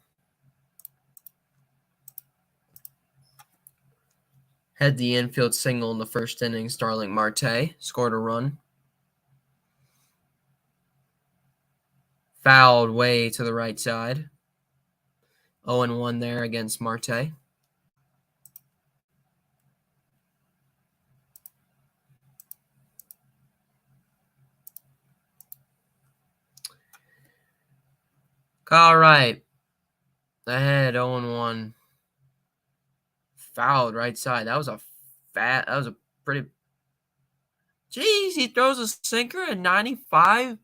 Had the infield single in the first inning. Starling Marte scored a run. Fouled way to the right side. 0-1 there against Marte. Kyle Wright ahead 0-1. Fouled right side. That was a pretty. Jeez, he throws a sinker at 95.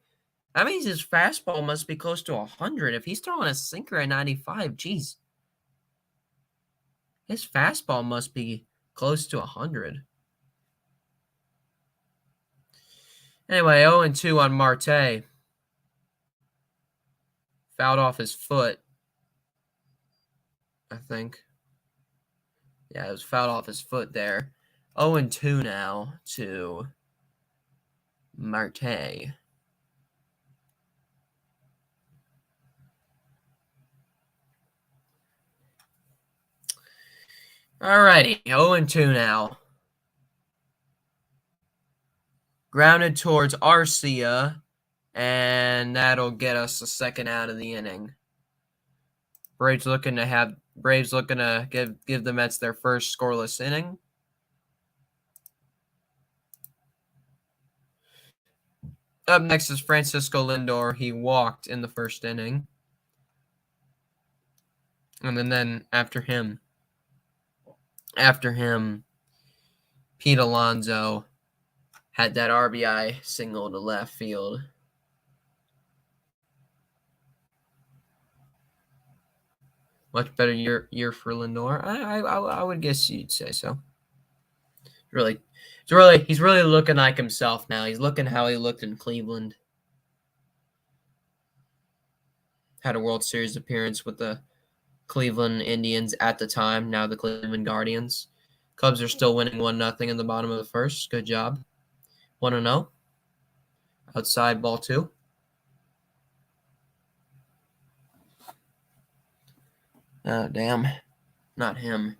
That means his fastball must be close to 100. If he's throwing a sinker at 95, geez. His fastball must be close to 100. Anyway, 0-2 on Marte. Fouled off his foot, I think. Yeah, it was fouled off his foot there. 0-2 now to Marte. Alrighty, 0-2 now. Grounded towards Arcia, and that'll get us a second out of the inning. Braves looking to give the Mets their first scoreless inning. Up next is Francisco Lindor. He walked in the first inning. And then after him, Pete Alonso had that RBI single to left field. Much better year for Lindor. I would guess you'd say so. He's really looking like himself now. He's looking how he looked in Cleveland. Had a World Series appearance with the Cleveland Indians at the time, now the Cleveland Guardians. Cubs are still winning 1-0 in the bottom of the first. Good job. 1-0. Outside ball 2. Oh, damn. Not him.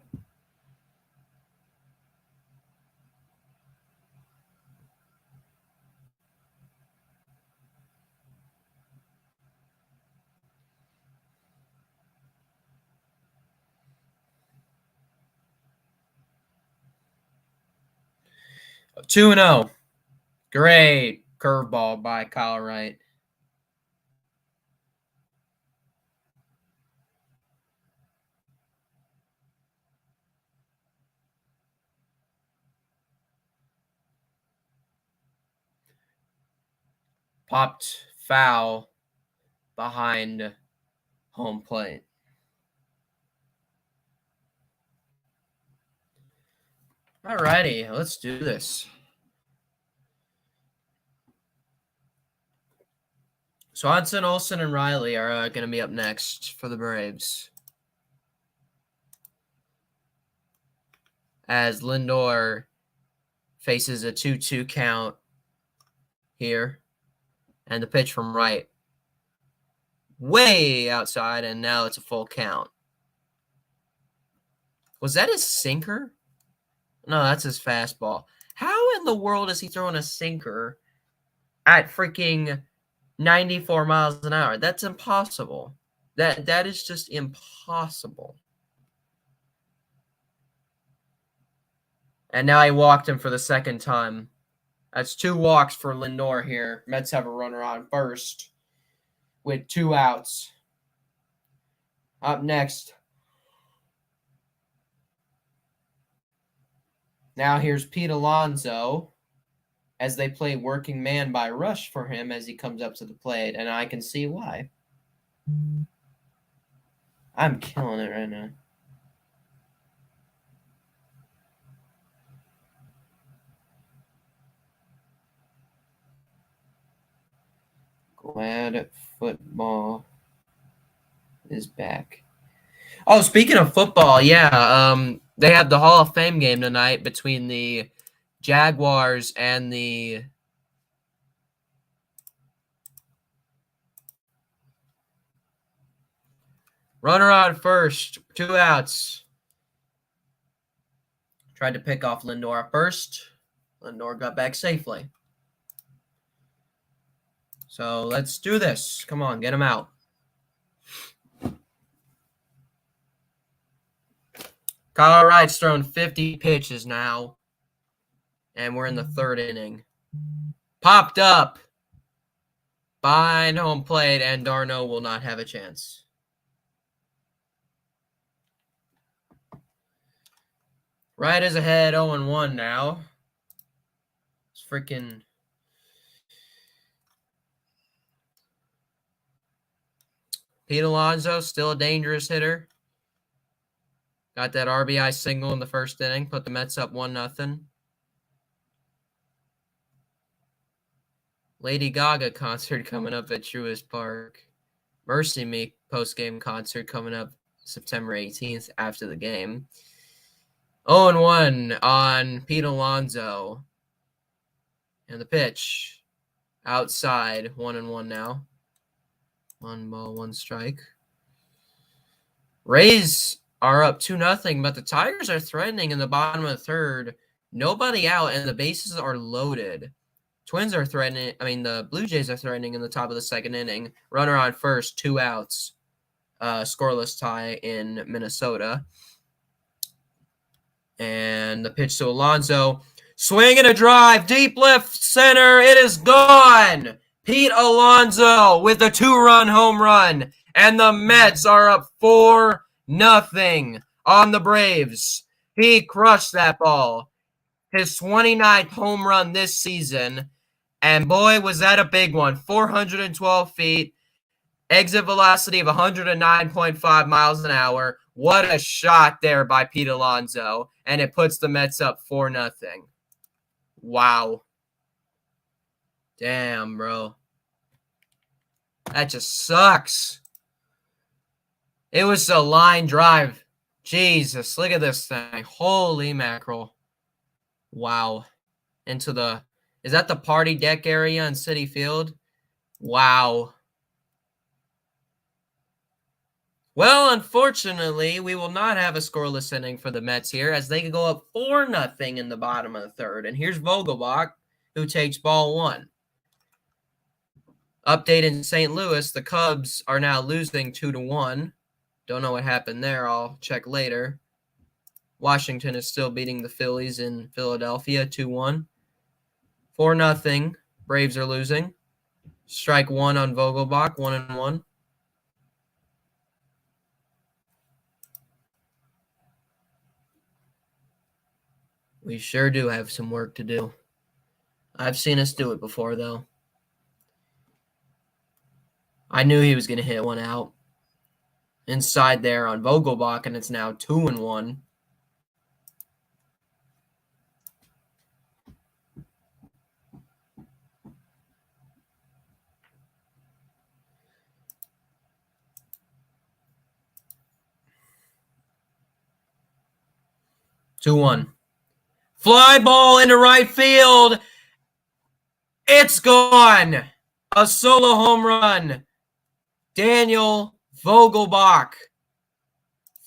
2-0. Great curveball by Kyle Wright. Popped foul behind home plate. Alrighty, let's do this. So Hudson, Olsen, and Riley are going to be up next for the Braves. As Lindor faces a 2-2 count here. And the pitch from Wright way outside, and now it's a full count. Was that his sinker? No, that's his fastball. How in the world is he throwing a sinker at freaking 94 miles an hour? That's impossible. That is just impossible. And now he walked him for the second time. That's 2 walks for Lindor here. Mets have a runner on first with 2 outs. Up next. Now here's Pete Alonso as they play working man by Rush for him as he comes up to the plate, and I can see why. I'm killing it right now. Glad football is back. Oh, speaking of football, yeah, they have the Hall of Fame game tonight between the Jaguars and the runner on first, 2 outs. Tried to pick off Lindor at first. Lindor got back safely. So let's do this. Come on, get him out. Kyle Wright's thrown 50 pitches now. And we're in the 3rd inning. Popped up behind home plate, and Darno will not have a chance. Wright is ahead 0-1 now. It's freaking... Pete Alonso, still a dangerous hitter. Got that RBI single in the 1st inning. Put the Mets up 1-0. Lady Gaga concert coming up at Truist Park. Mercy Me post-game concert coming up September 18th after the game. 0-1 on Pete Alonso. And the pitch. Outside. 1-1 now. 1 ball, 1 strike. Rays are up 2-0, but the Tigers are threatening in the bottom of the 3rd. Nobody out, and the bases are loaded. Twins are threatening. The Blue Jays are threatening in the top of the 2nd inning. Runner on first, 2 outs. Scoreless tie in Minnesota. And the pitch to Alonso. Swing and a drive. Deep left center. It is gone. Pete Alonso with a 2-run home run. And the Mets are up 4-0 on the Braves. He crushed that ball. His 29th home run this season. And boy, was that a big one. 412 feet. Exit velocity of 109.5 miles an hour. What a shot there by Pete Alonso. And it puts the Mets up 4-0. Wow. Damn, bro. That just sucks. It was a line drive. Jesus, look at this thing. Holy mackerel. Wow. Into the... Is that the party deck area in Citi Field? Wow. Well, unfortunately, we will not have a scoreless inning for the Mets here as they could go up 4-0 in the bottom of the 3rd. And here's Vogelbach, who takes ball 1. Update in St. Louis, the Cubs are now losing 2-1. Don't know what happened there. I'll check later. Washington is still beating the Phillies in Philadelphia 2-1. 4-0. Braves are losing. Strike one on Vogelbach, 1-1. We sure do have some work to do. I've seen us do it before, though. I knew he was going to hit one out. Inside there on Vogelbach, and it's now 2-1. Fly ball into right field. It's gone. A solo home run. Daniel Vogelbach.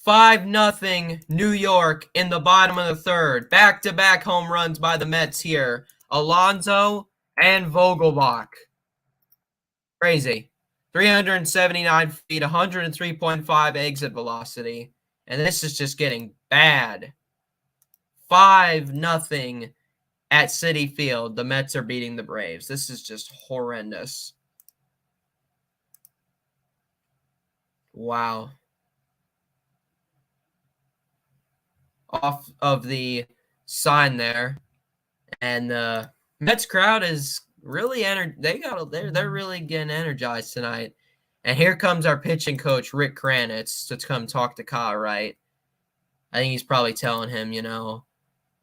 5-0 New York in the bottom of the third. Back-to-back home runs by the Mets here. Alonso and Vogelbach. Crazy. 379 feet, 103.5 exit velocity. And this is just getting bad. 5-0 at Citi Field. The Mets are beating the Braves. This is just horrendous. Wow. Off of the sign there. And the Mets crowd is really they're really getting energized tonight. And here comes our pitching coach, Rick Kranitz, to come talk to Kyle Wright. I think he's probably telling him,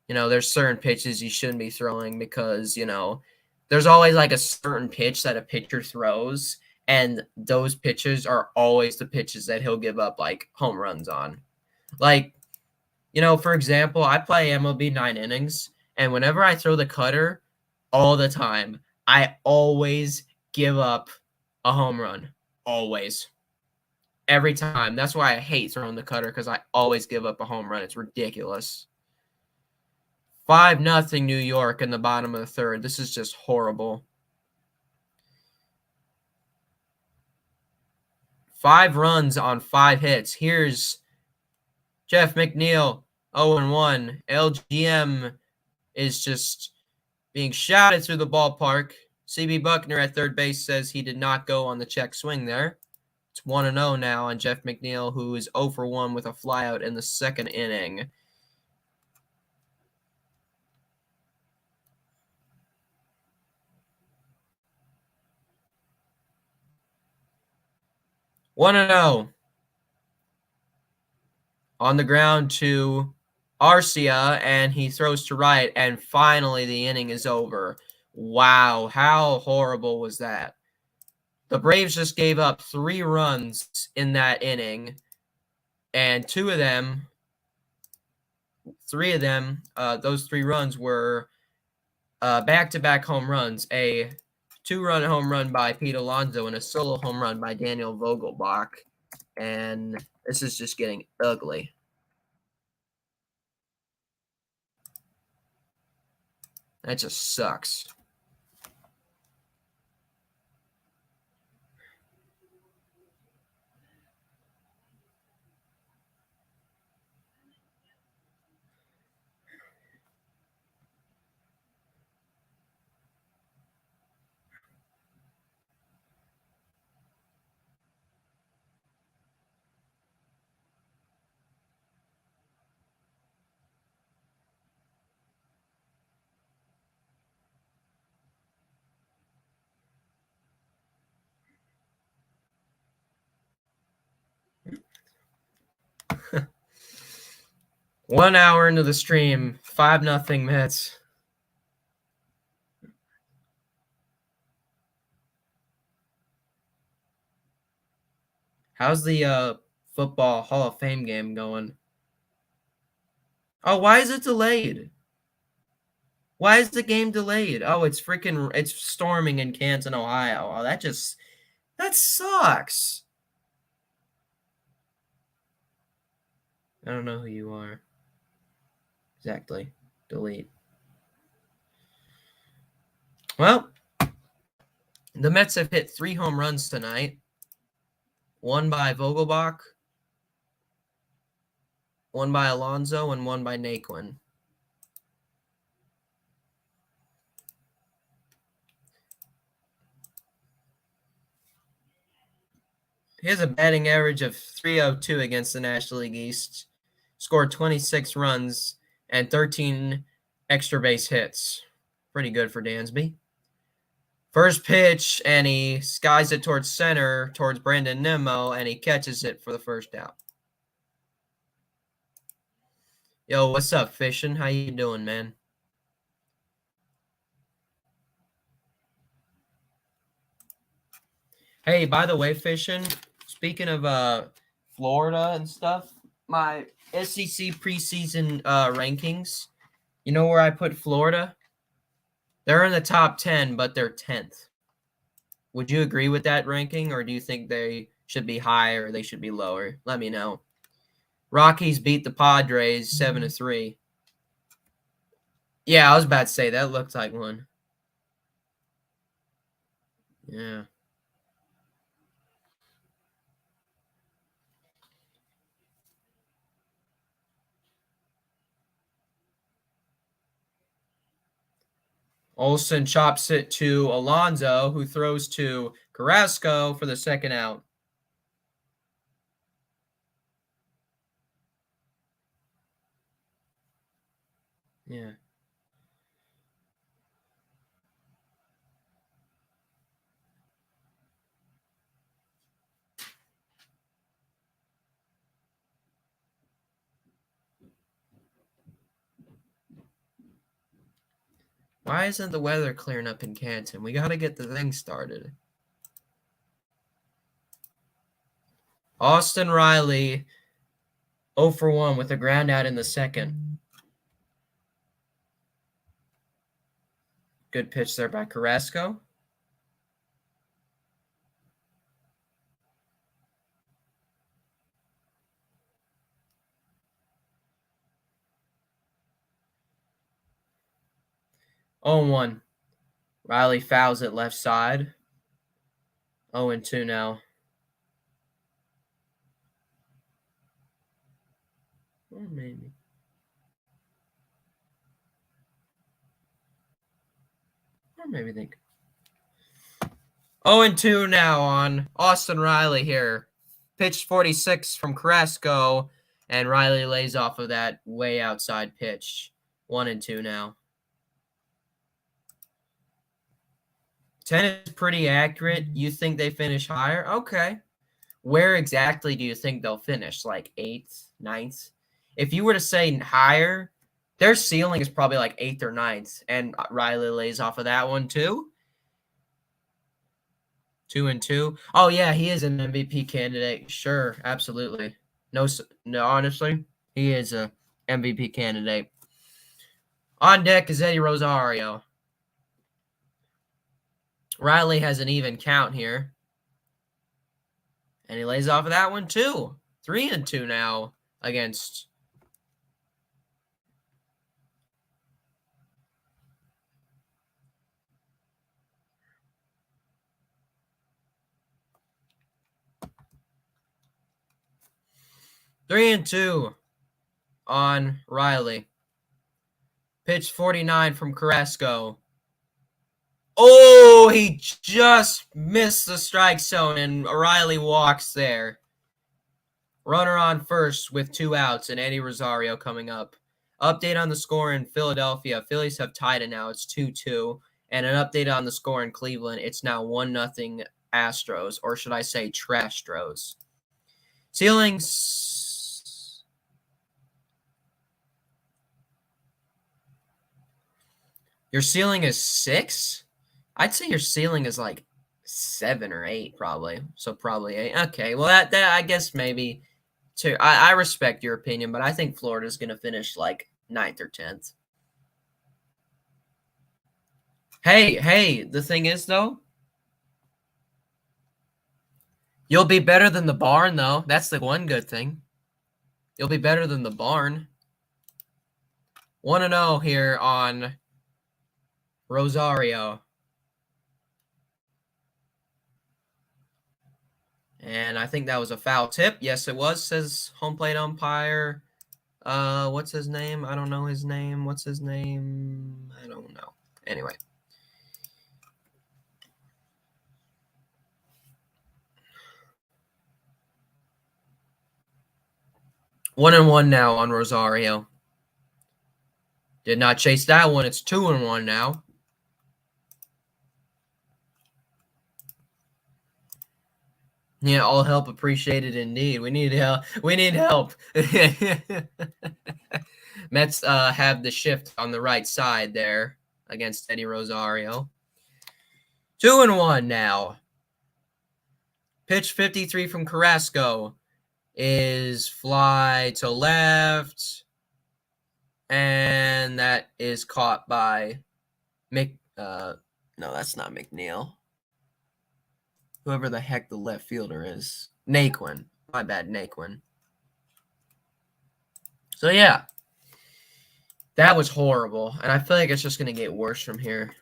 there's certain pitches you shouldn't be throwing because, there's always like a certain pitch that a pitcher throws, and those pitches are always the pitches that he'll give up like home runs on. Like, for example, I play MLB 9 innings, and whenever I throw the cutter all the time, I always give up a home run. Always. Every time. That's why I hate throwing the cutter, because I always give up a home run. It's ridiculous. 5-0 New York in the bottom of the third. This is just horrible. 5 runs on 5 hits. Here's Jeff McNeil, 0-1. LGM is just being shouted through the ballpark. CB Buckner at third base says he did not go on the check swing there. It's 1-0 now on Jeff McNeil, who is 0-1 with a flyout in the second inning. One and 0 on the ground to Arcia, and he throws to right, and finally the inning is over. Wow, how horrible was that? The Braves just gave up 3 runs in that inning, and 3 of them, those 3 runs were back-to-back home runs, a 2-run home run by Pete Alonso and a solo home run by Daniel Vogelbach, and this is just getting ugly. That just sucks. One hour into the stream, 5-0 Mets. How's the football Hall of Fame game going? Oh, why is it delayed? Why is the game delayed? Oh, it's storming in Canton, Ohio. Oh, that sucks. I don't know who you are. Exactly. Delete. Well, the Mets have hit 3 home runs tonight. One by Vogelbach, one by Alonso, and one by Naquin. He has a batting average of .302 against the National League East. Scored 26 runs and 13 extra base hits. Pretty good for Dansby. First pitch, and he skies it towards center, towards Brandon Nimmo, and he catches it for the first out. Yo, what's up, Fishin'? How you doing, man? Hey, by the way, Fishin', speaking of Florida and stuff, my SEC preseason rankings, you know where I put Florida? They're in the top 10, but they're 10th. Would you agree with that ranking, or do you think they should be higher or they should be lower? Let me know. Rockies beat the Padres 7-3. Yeah, I was about to say that looked like one. Yeah. Olsen chops it to Alonso, who throws to Carrasco for the second out. Yeah. Why isn't the weather clearing up in Canton? We got to get the thing started. Austin Riley 0 for 1 with a ground out in the second. Good pitch there by Carrasco. Oh 1. Riley fouls it left side. 0-2 now. Or maybe. Or maybe think. 0-2 now on Austin Riley here. Pitch 46 from Carrasco, and Riley lays off of that way outside pitch. 1-2 now. 10 is pretty accurate. You think they finish higher? Okay. Where exactly do you think they'll finish? Like 8th, 9th? If you were to say higher, their ceiling is probably like 8th or 9th, and Riley lays off of that one too. 2-2. Oh yeah, he is an MVP candidate. Sure, absolutely. No, honestly, he is a MVP candidate. On deck is Eddie Rosario. Riley has an even count here, and he lays off of that one too. 3-2 now against. Three and two on Riley. Pitch 49 from Carrasco. Oh, he just missed the strike zone, and Riley walks there. Runner on first with 2 outs, and Eddie Rosario coming up. Update on the score in Philadelphia. Phillies have tied it now. It's 2-2. And an update on the score in Cleveland. It's now 1-0 Astros, or should I say Trastros. Ceilings. Your ceiling is 6? I'd say your ceiling is like 7 or 8 probably. So probably 8. Okay, well that I guess maybe two. I respect your opinion, but I think Florida's going to finish like 9th or 10th. Hey, the thing is though, you'll be better than the barn though. That's the one good thing. You'll be better than the barn. 1-0 here on Rosario. And I think that was a foul tip. Yes, it was, says home plate umpire. What's his name? I don't know his name. What's his name? I don't know. Anyway. 1-1 now on Rosario. Did not chase that one. It's 2-1 now. Yeah, all help appreciated indeed. We need help. We need help. Mets have the shift on the right side there against Eddie Rosario. 2-1 now. Pitch 53 from Carrasco is fly to left, and that is caught by no, that's not McNeil. Whoever the heck the left fielder is. Naquin. My bad, Naquin. So, yeah. That was horrible. And I feel like it's just going to get worse from here.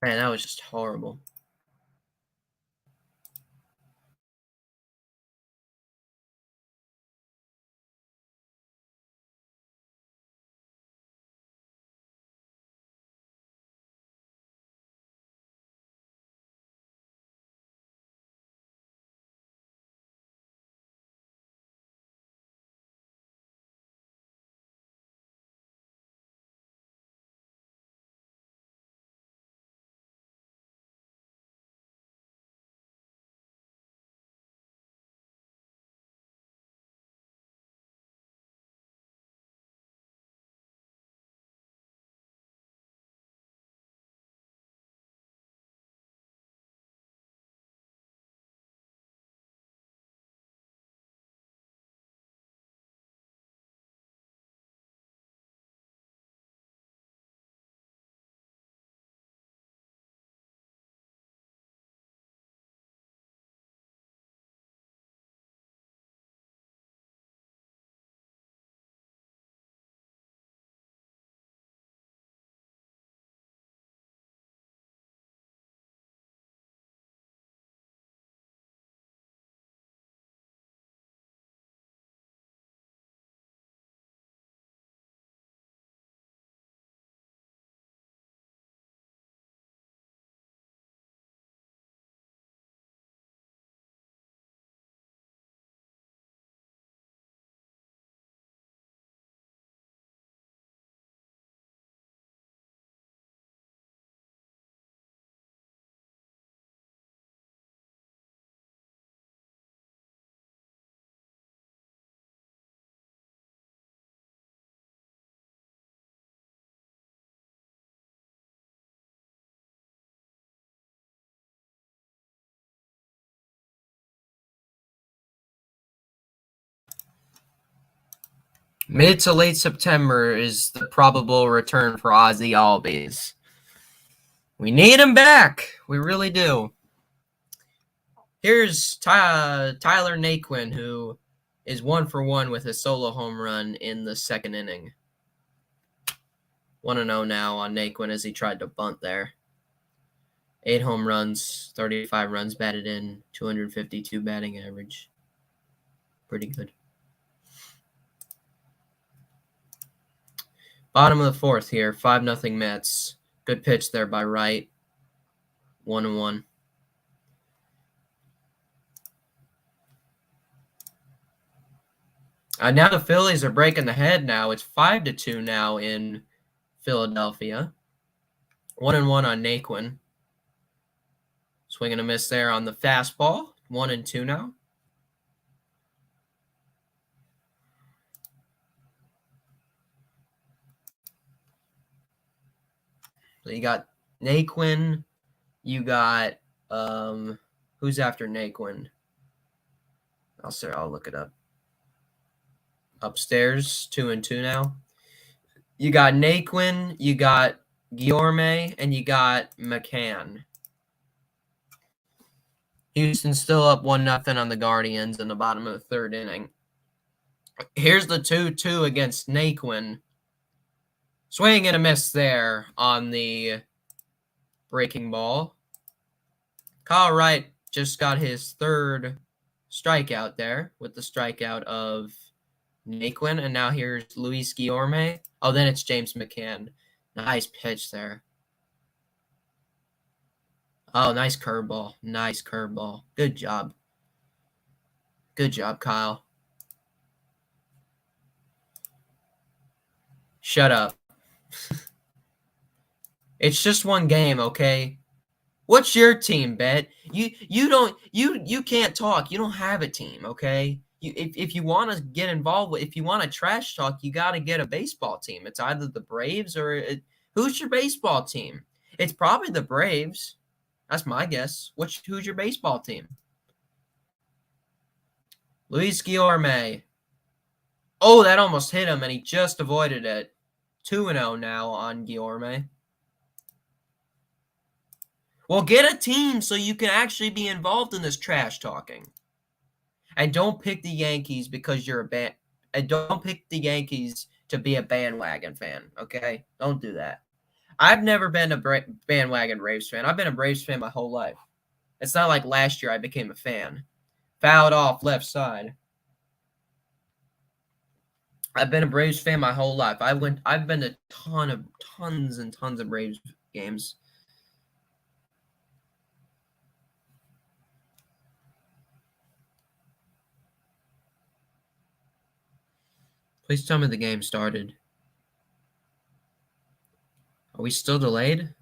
Man, that was just horrible. Mid to late September is the probable return for Ozzy Albies. We need him back. We really do. Here's Tyler Naquin, who is 1-for-1 with a solo home run in the second inning. 1-0 now on Naquin as he tried to bunt there. 8 home runs, 35 runs batted in, 252 batting average. Pretty good. Bottom of the fourth here, 5-0 Mets. Good pitch there by Wright. 1-1. Now the Phillies are breaking the head now. It's 5-2 now in Philadelphia. 1-1 on Naquin. Swing and a miss there on the fastball. 1-2 now. So you got Naquin. You got who's after Naquin? I'll look it up. Upstairs, 2-2 now. You got Naquin, you got Guillorme, and you got McCann. Houston still up 1-0 on the Guardians in the bottom of the third inning. Here's the 2-2 against Naquin. Swing and a miss there on the breaking ball. Kyle Wright just got his third strikeout there with the strikeout of Naquin, and now here's Luis Guillorme. Oh, then it's James McCann. Nice pitch there. Oh, nice curveball. Nice curveball. Good job. Good job, Kyle. Shut up. It's just one game, okay? What's your team, Bet? You can't talk. You don't have a team, okay? If you want to get involved with, if you want to trash talk, you got to get a baseball team. It's either the Braves or who's your baseball team? It's probably the Braves. That's my guess. Who's your baseball team? Luis Guillorme. Oh, that almost hit him, and he just avoided it. 2-0 now on Guillorme. Well, get a team so you can actually be involved in this trash talking. And don't pick the Yankees because you're a band. And don't pick the Yankees to be a bandwagon fan, okay? Don't do that. I've never been a bandwagon Braves fan. I've been a Braves fan my whole life. It's not like last year I became a fan. Fouled off left side. I've been a Braves fan my whole life. I've been to tons and tons of Braves games. Please tell me the game started. Are we still delayed?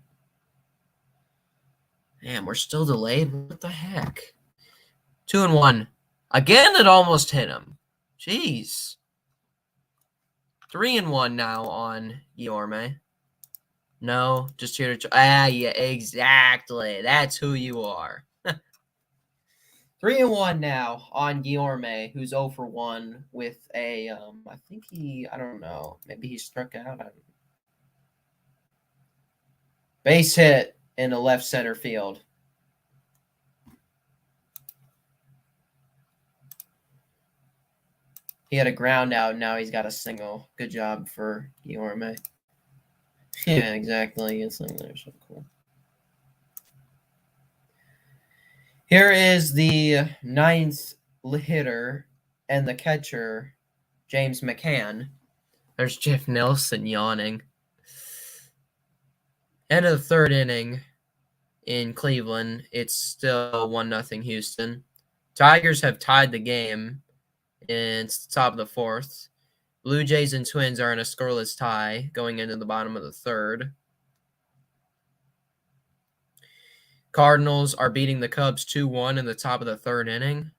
Damn, we're still delayed? What the heck? 2-1. Again, it almost hit him. Jeez. 3-1 now on Guillorme. No, just here to... yeah, exactly. That's who you are. 3-1 now on Guillorme, who's 0 for 1 with a, I think I don't know, maybe he struck out. Base hit in the left center field. He had a ground out, and now he's got a single. Good job for Guillorme. Yeah, exactly. It's like they're so cool. Here is the 9th hitter and the catcher, James McCann. There's Jeff Nelson yawning. End of the 3rd inning in Cleveland. It's still 1-0 Houston. Tigers have tied the game. It's the top of the 4th. Blue Jays and Twins are in a scoreless tie going into the bottom of the 3rd. Cardinals are beating the Cubs 2-1 in the top of the 3rd inning.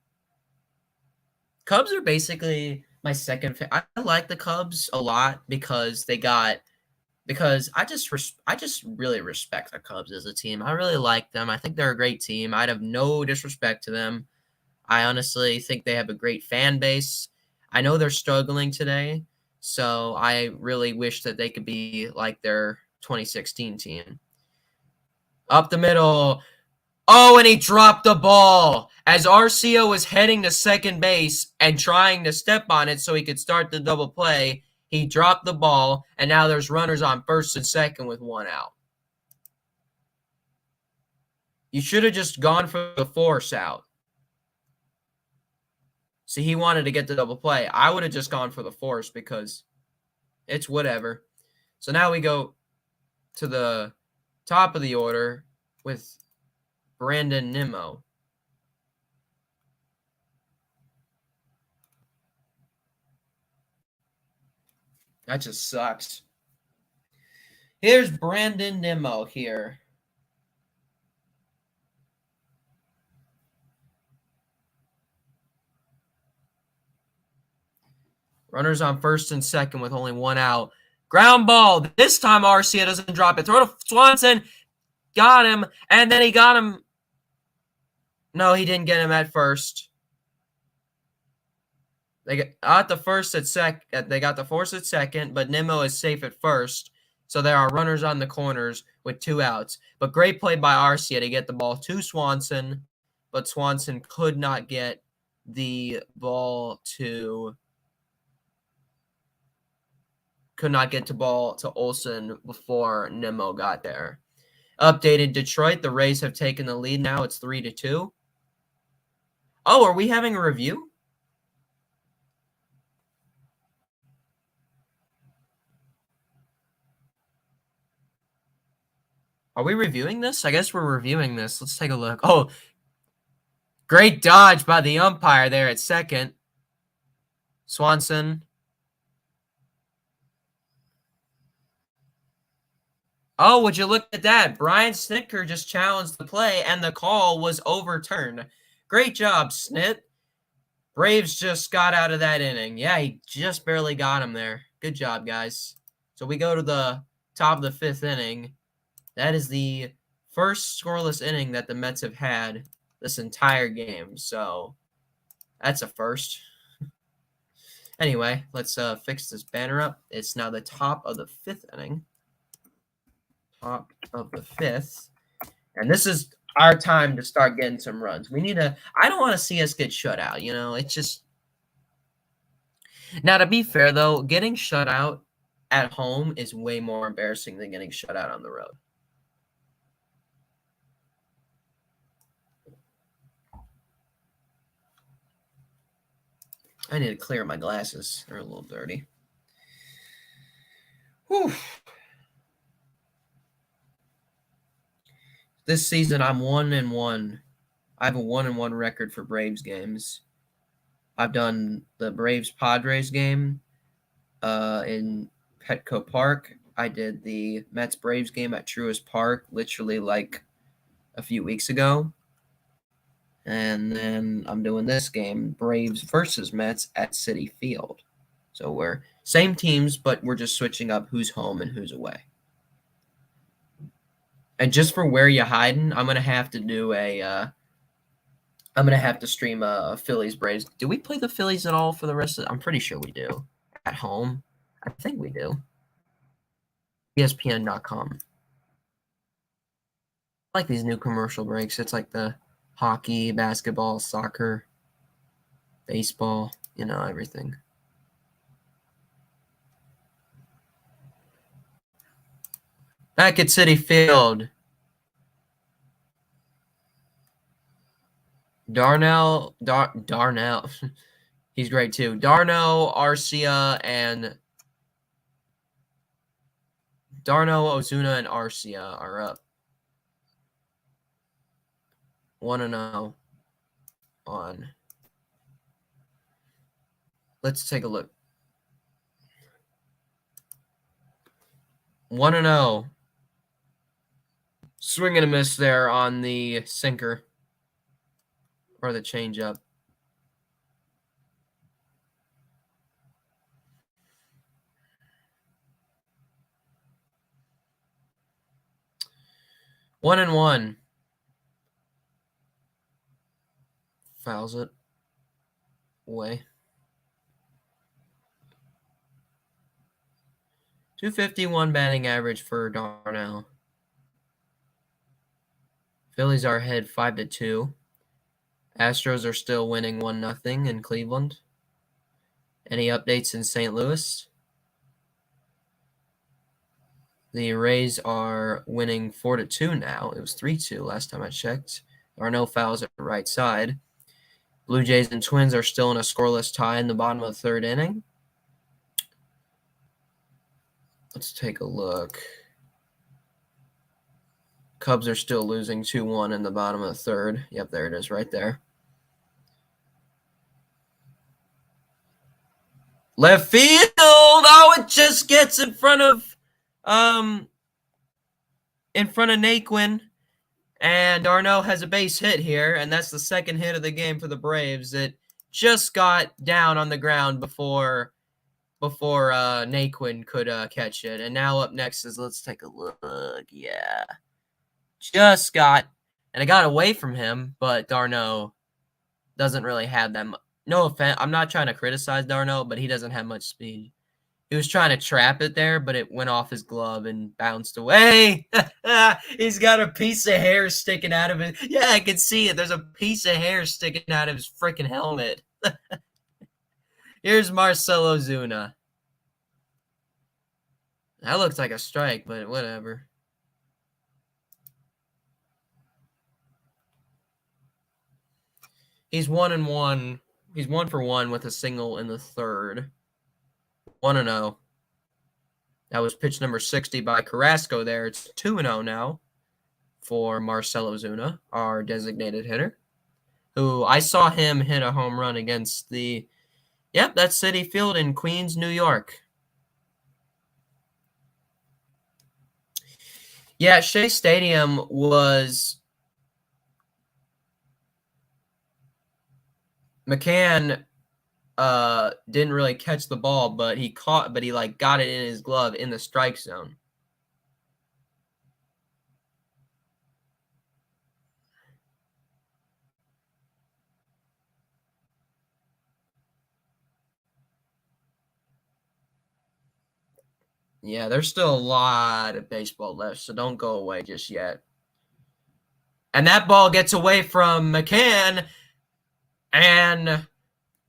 Cubs are basically my second I like the Cubs a lot because I just really respect the Cubs as a team. I really like them. I think they're a great team. I'd have no disrespect to them. I honestly think they have a great fan base. I know they're struggling today, so I really wish that they could be like their 2016 team. Up the middle. Oh, and he dropped the ball as Arcia was heading to second base and trying to step on it so he could start the double play. He dropped the ball, and now there's runners on first and second with 1 out. You should have just gone for the force out. See, he wanted to get the double play. I would have just gone for the force because it's whatever. So now we go to the top of the order with Brandon Nimmo. That just sucks. Here's Brandon Nimmo here. Runners on first and second with only 1 out. Ground ball. This time Arcia doesn't drop it. Throw to Swanson. Got him. And then he got him. No, he didn't get him at first. They got the force at second, but Nimmo is safe at first. So there are runners on the corners with 2 outs. But great play by Arcia to get the ball to Swanson. But Swanson could not get the ball to Olsen before Nimmo got there. Updated Detroit. The Rays have taken the lead now. It's 3-2. Oh, are we having a review? Are we reviewing this? I guess we're reviewing this. Let's take a look. Oh, Great dodge by the umpire there at second. Swanson. Oh, would you look at that? Brian Snitker just challenged the play, and the call was overturned. Great job, Snit. Braves just got out of that inning. Yeah, he just barely got him there. Good job, guys. So we go to the top of the fifth inning. That is the first scoreless inning that the Mets have had this entire game. So that's a first. Anyway, let's fix this banner up. It's now the top of the fifth inning. Top of the fifth. And this is our time to start getting some runs. We need to – I don't want to see us get shut out, you know. It's just – now, to be fair, though, getting shut out at home is way more embarrassing than getting shut out on the road. I need to clear my glasses. They're a little dirty. Whew. This season, I'm 1-1. I have a 1-1 record for Braves games. I've done the Braves-Padres game in Petco Park. I did the Mets-Braves game at Truist Park literally like a few weeks ago. And then I'm doing this game, Braves versus Mets at Citi Field. So we're same teams, but we're just switching up who's home and who's away. And just for where you hiding, I'm gonna have to do I'm gonna have to stream a Phillies Braves. Do we play the Phillies at all for the rest of? I'm pretty sure we do at home. I think we do. ESPN.com. I like these new commercial breaks. It's like the hockey, basketball, soccer, baseball, you know, everything. Back at Citi Field. Darnell. He's great too. Darno, Arcia, and Darno, Ozuna, and Arcia are up 1-0 on. Let's take a look. 1-0. Swing and a miss there on the sinker or the changeup. One and one. Fouls it away. 251 batting average for Darnell. Phillies are ahead 5-2. Astros are still winning 1-0 in Cleveland. Any updates in St. Louis? The Rays are winning 4-2 now. It was 3-2 last time I checked. There are no fouls at the right side. Blue Jays and Twins are still in a scoreless tie in the bottom of the third inning. Let's take a look. Cubs are still losing 2-1 in the bottom of the third. Yep, there it is right there. Left field. Oh, it just gets in front of Naquin. And Darno has a base hit here, and that's the second hit of the game for the Braves. It just got down on the ground before Naquin could catch it. And now up next is, let's take a look. Yeah. Just got, and it got away from him, but Darno doesn't really have that much. No offense, I'm not trying to criticize Darno, but he doesn't have much speed. He was trying to trap it there, but it went off his glove and bounced away. He's got a piece of hair sticking out of it. Yeah, I can see it. There's a piece of hair sticking out of his freaking helmet. Here's Marcell Ozuna. That looks like a strike, but whatever. He's 1-1. He's 1-for-1 with a single in the third. 1-0. That was pitch number 60 by Carrasco there. It's 2-0 now for Marcell Ozuna, our designated hitter, who I saw him hit a home run against that's Citi Field in Queens, New York. Yeah, Shea Stadium was McCann didn't really catch the ball, but he like got it in his glove in the strike zone. Yeah, there's still a lot of baseball left, so don't go away just yet. And that ball gets away from McCann, and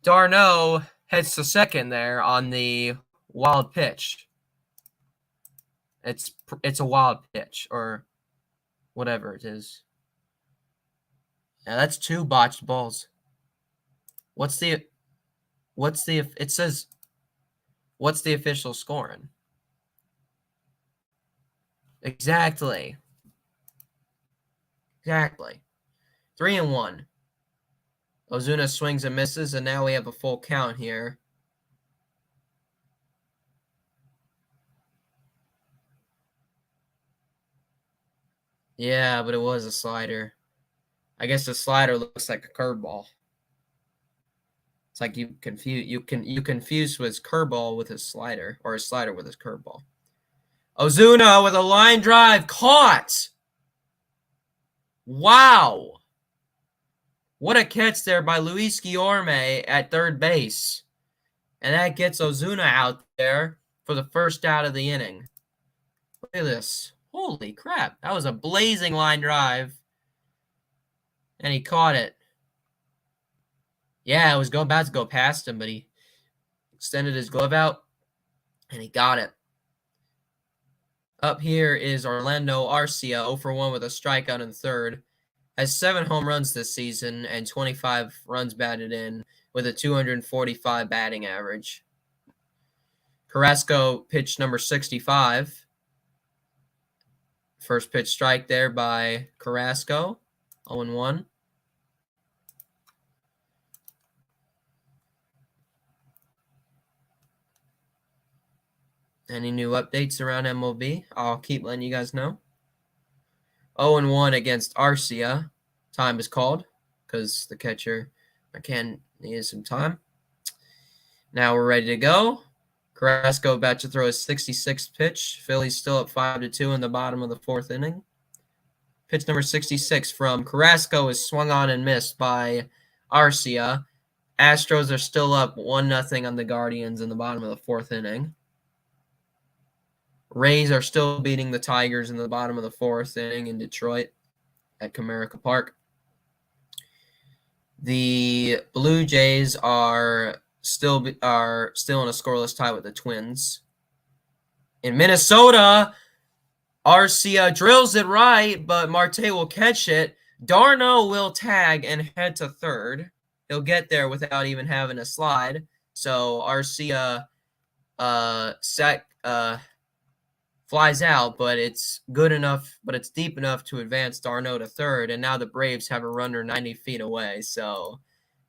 d'Arnaud hits the second there on the wild pitch. It's a wild pitch, or whatever it is. Yeah, that's 2 botched balls. It says, what's the official scoring? Exactly. 3-1. Ozuna swings and misses, and now we have a full count here. Yeah, but it was a slider. I guess the slider looks like a curveball. It's like you confuse his curveball with his slider, or his slider with his curveball. Ozuna with a line drive, caught. Wow. What a catch there by Luis Guillorme at third base. And that gets Ozuna out there for the first out of the inning. Look at this. Holy crap. That was a blazing line drive. And he caught it. Yeah, it was about to go past him, but he extended his glove out, and he got it. Up here is Orlando Arcia, 0 for 1 with a strikeout in third. Has 7 home runs this season and 25 runs batted in with a 245 batting average. Carrasco pitched number 65. First pitch strike there by Carrasco, 0-1. Any new updates around MLB? I'll keep letting you guys know. 0-1 against Arcia. Time is called because the catcher McCann needed some time. Now we're ready to go. Carrasco about to throw his 66th pitch. Phillies still up 5-2 in the bottom of the 4th inning. Pitch number 66 from Carrasco is swung on and missed by Arcia. Astros are still up 1-0 on the Guardians in the bottom of the 4th inning. Rays are still beating the Tigers in the bottom of the 4th inning in Detroit at Comerica Park. The Blue Jays are still in a scoreless tie with the Twins. In Minnesota, Arcia drills it right, but Marte will catch it. d'Arnaud will tag and head to third. He'll get there without even having a slide. So Arcia flies out, but it's good enough, but it's deep enough to advance d'Arnaud to third, and now the Braves have a runner 90 feet away, so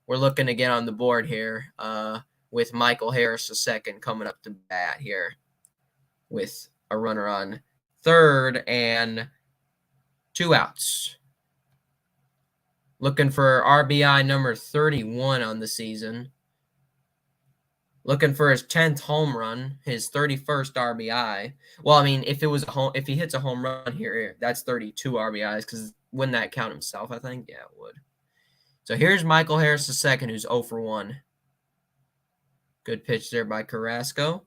we're looking to get on the board here with Michael Harris II coming up to bat here with a runner on third and 2 outs. Looking for RBI number 31 on the season. Looking for his 10th home run, his 31st RBI. Well, I mean, if he hits a home run here, that's 32 RBIs, because wouldn't that count himself, I think? Yeah, it would. So here's Michael Harris II, who's 0 for 1. Good pitch there by Carrasco.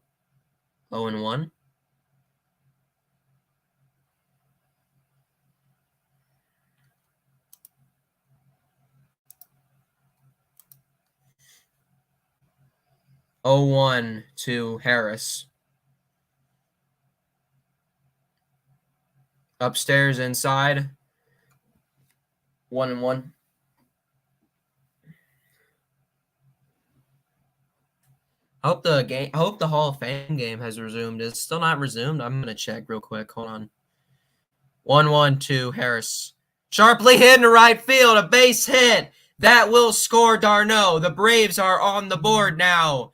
0-1. To Harris. Upstairs inside. 1-1. I hope the Hall of Fame game has resumed. It's still not resumed. I'm gonna check real quick. Hold on. 1-1 to Harris. Sharply hit into right field. A base hit. That will score d'Arnaud. The Braves are on the board now.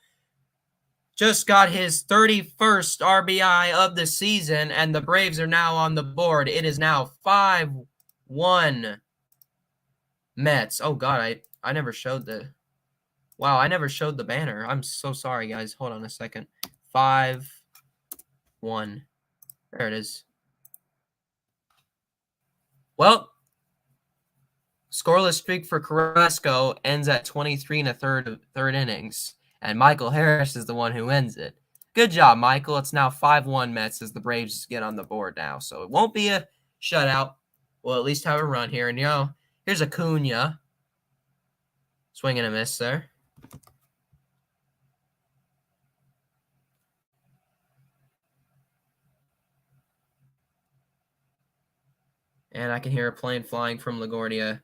Just got his 31st RBI of the season, and the Braves are now on the board. It is now 5-1 Mets. Oh, God, I never showed the... Wow, I never showed the banner. I'm so sorry, guys. Hold on a second. 5-1. There it is. Well, scoreless streak for Carrasco ends at 23 and a third innings, and Michael Harris is the one who ends it. Good job, Michael. It's now 5-1 Mets as the Braves get on the board now, so it won't be a shutout. We'll at least have a run here, and here's Acuna. Swing and a miss there. And I can hear a plane flying from LaGuardia.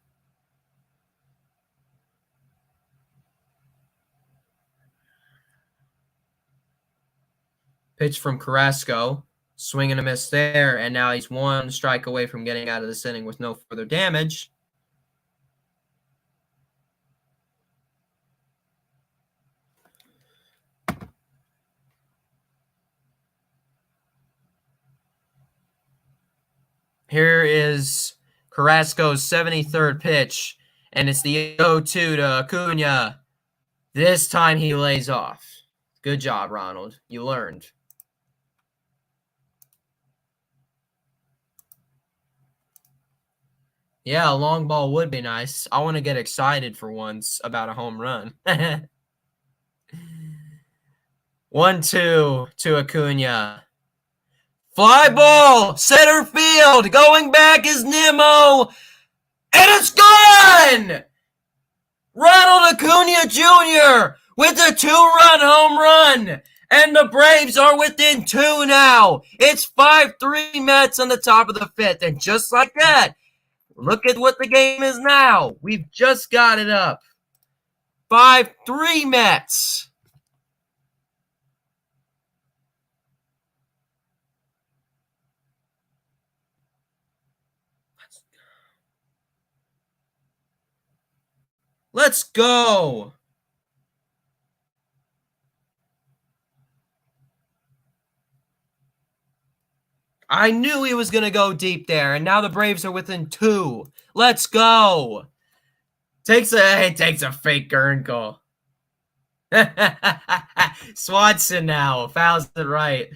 Pitch from Carrasco. Swing and a miss there, and now he's one strike away from getting out of this inning with no further damage. Here is Carrasco's 73rd pitch, and it's the 0-2 to Acuna. This time he lays off. Good job, Ronald. You learned. Yeah, a long ball would be nice. I want to get excited for once about a home run. 1-2 to Acuna. Fly ball, center field, going back is Nimmo, and it's gone! Ronald Acuna Jr. with a 2-run home run, and the Braves are within 2 now. It's 5-3 Mets on the top of the 5th, and just like that, look at what the game is now. We've just got it up. 5-3 Mets. Let's go. I knew he was going to go deep there, and now the Braves are within 2. Let's go. Takes a fake Gurnkel. Swanson now fouls it right.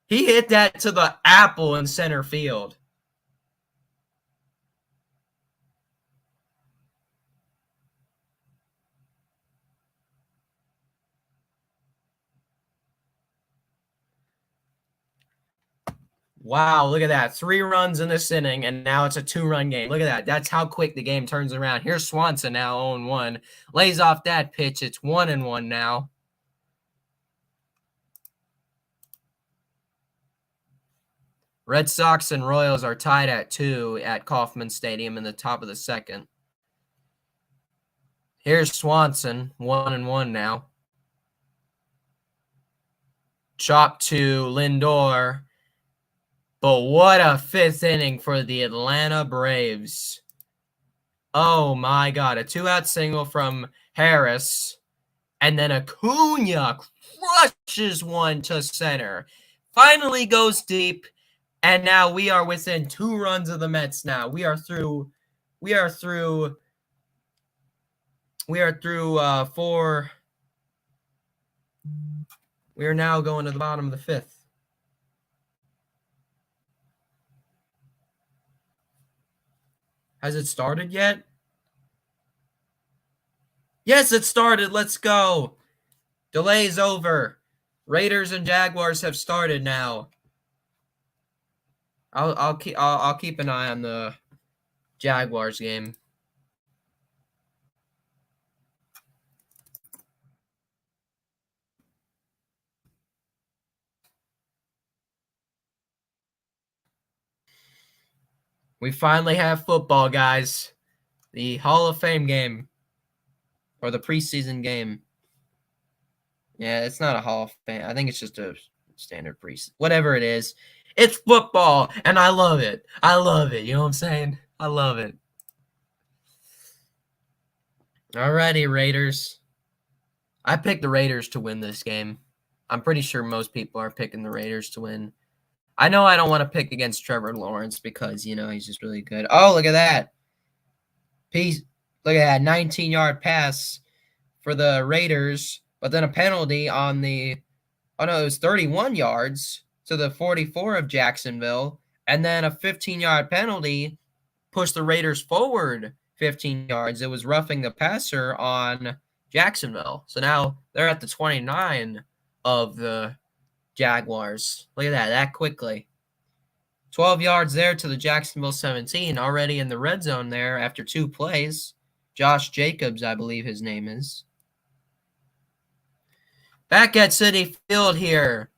He hit that to the apple in center field. Wow, look at that. 3 runs in this inning, and now it's a 2-run game. Look at that. That's how quick the game turns around. Here's Swanson now 0-1. Lays off that pitch. It's 1-1 now. Red Sox and Royals are tied at 2 at Kauffman Stadium in the top of the 2nd. Here's Swanson, 1-1 now. Chop to Lindor. But what a 5th inning for the Atlanta Braves. Oh my God, a 2-out single from Harris. And then Acuna crushes one to center. Finally goes deep. And now we are within 2 runs of the Mets now. We are through 4. We are now going to the bottom of the 5th. Has it started yet? Yes, it started. Let's go. Delay's over. Raiders and Jaguars have started now. I'll keep an eye on the Jaguars game. We finally have football, guys. The Hall of Fame game. Or the preseason game. Yeah, it's not a Hall of Fame. I think it's just a standard preseason. Whatever it is. It's football, and I love it. I love it. You know what I'm saying? I love it. Alrighty, Raiders. I picked the Raiders to win this game. I'm pretty sure most people are picking the Raiders to win. I know I don't want to pick against Trevor Lawrence because, he's just really good. Oh, look at that. Look at that 19-yard pass for the Raiders, but then a penalty on the oh no, it was 31 yards to the 44 of Jacksonville, and then a 15-yard penalty pushed the Raiders forward 15 yards. It was roughing the passer on Jacksonville. So now they're at the 29 of the Jaguars. Look at that quickly. 12 yards there to the Jacksonville 17, already in the red zone there after 2 plays. Josh Jacobs, I believe his name is. Back at Citi Field here.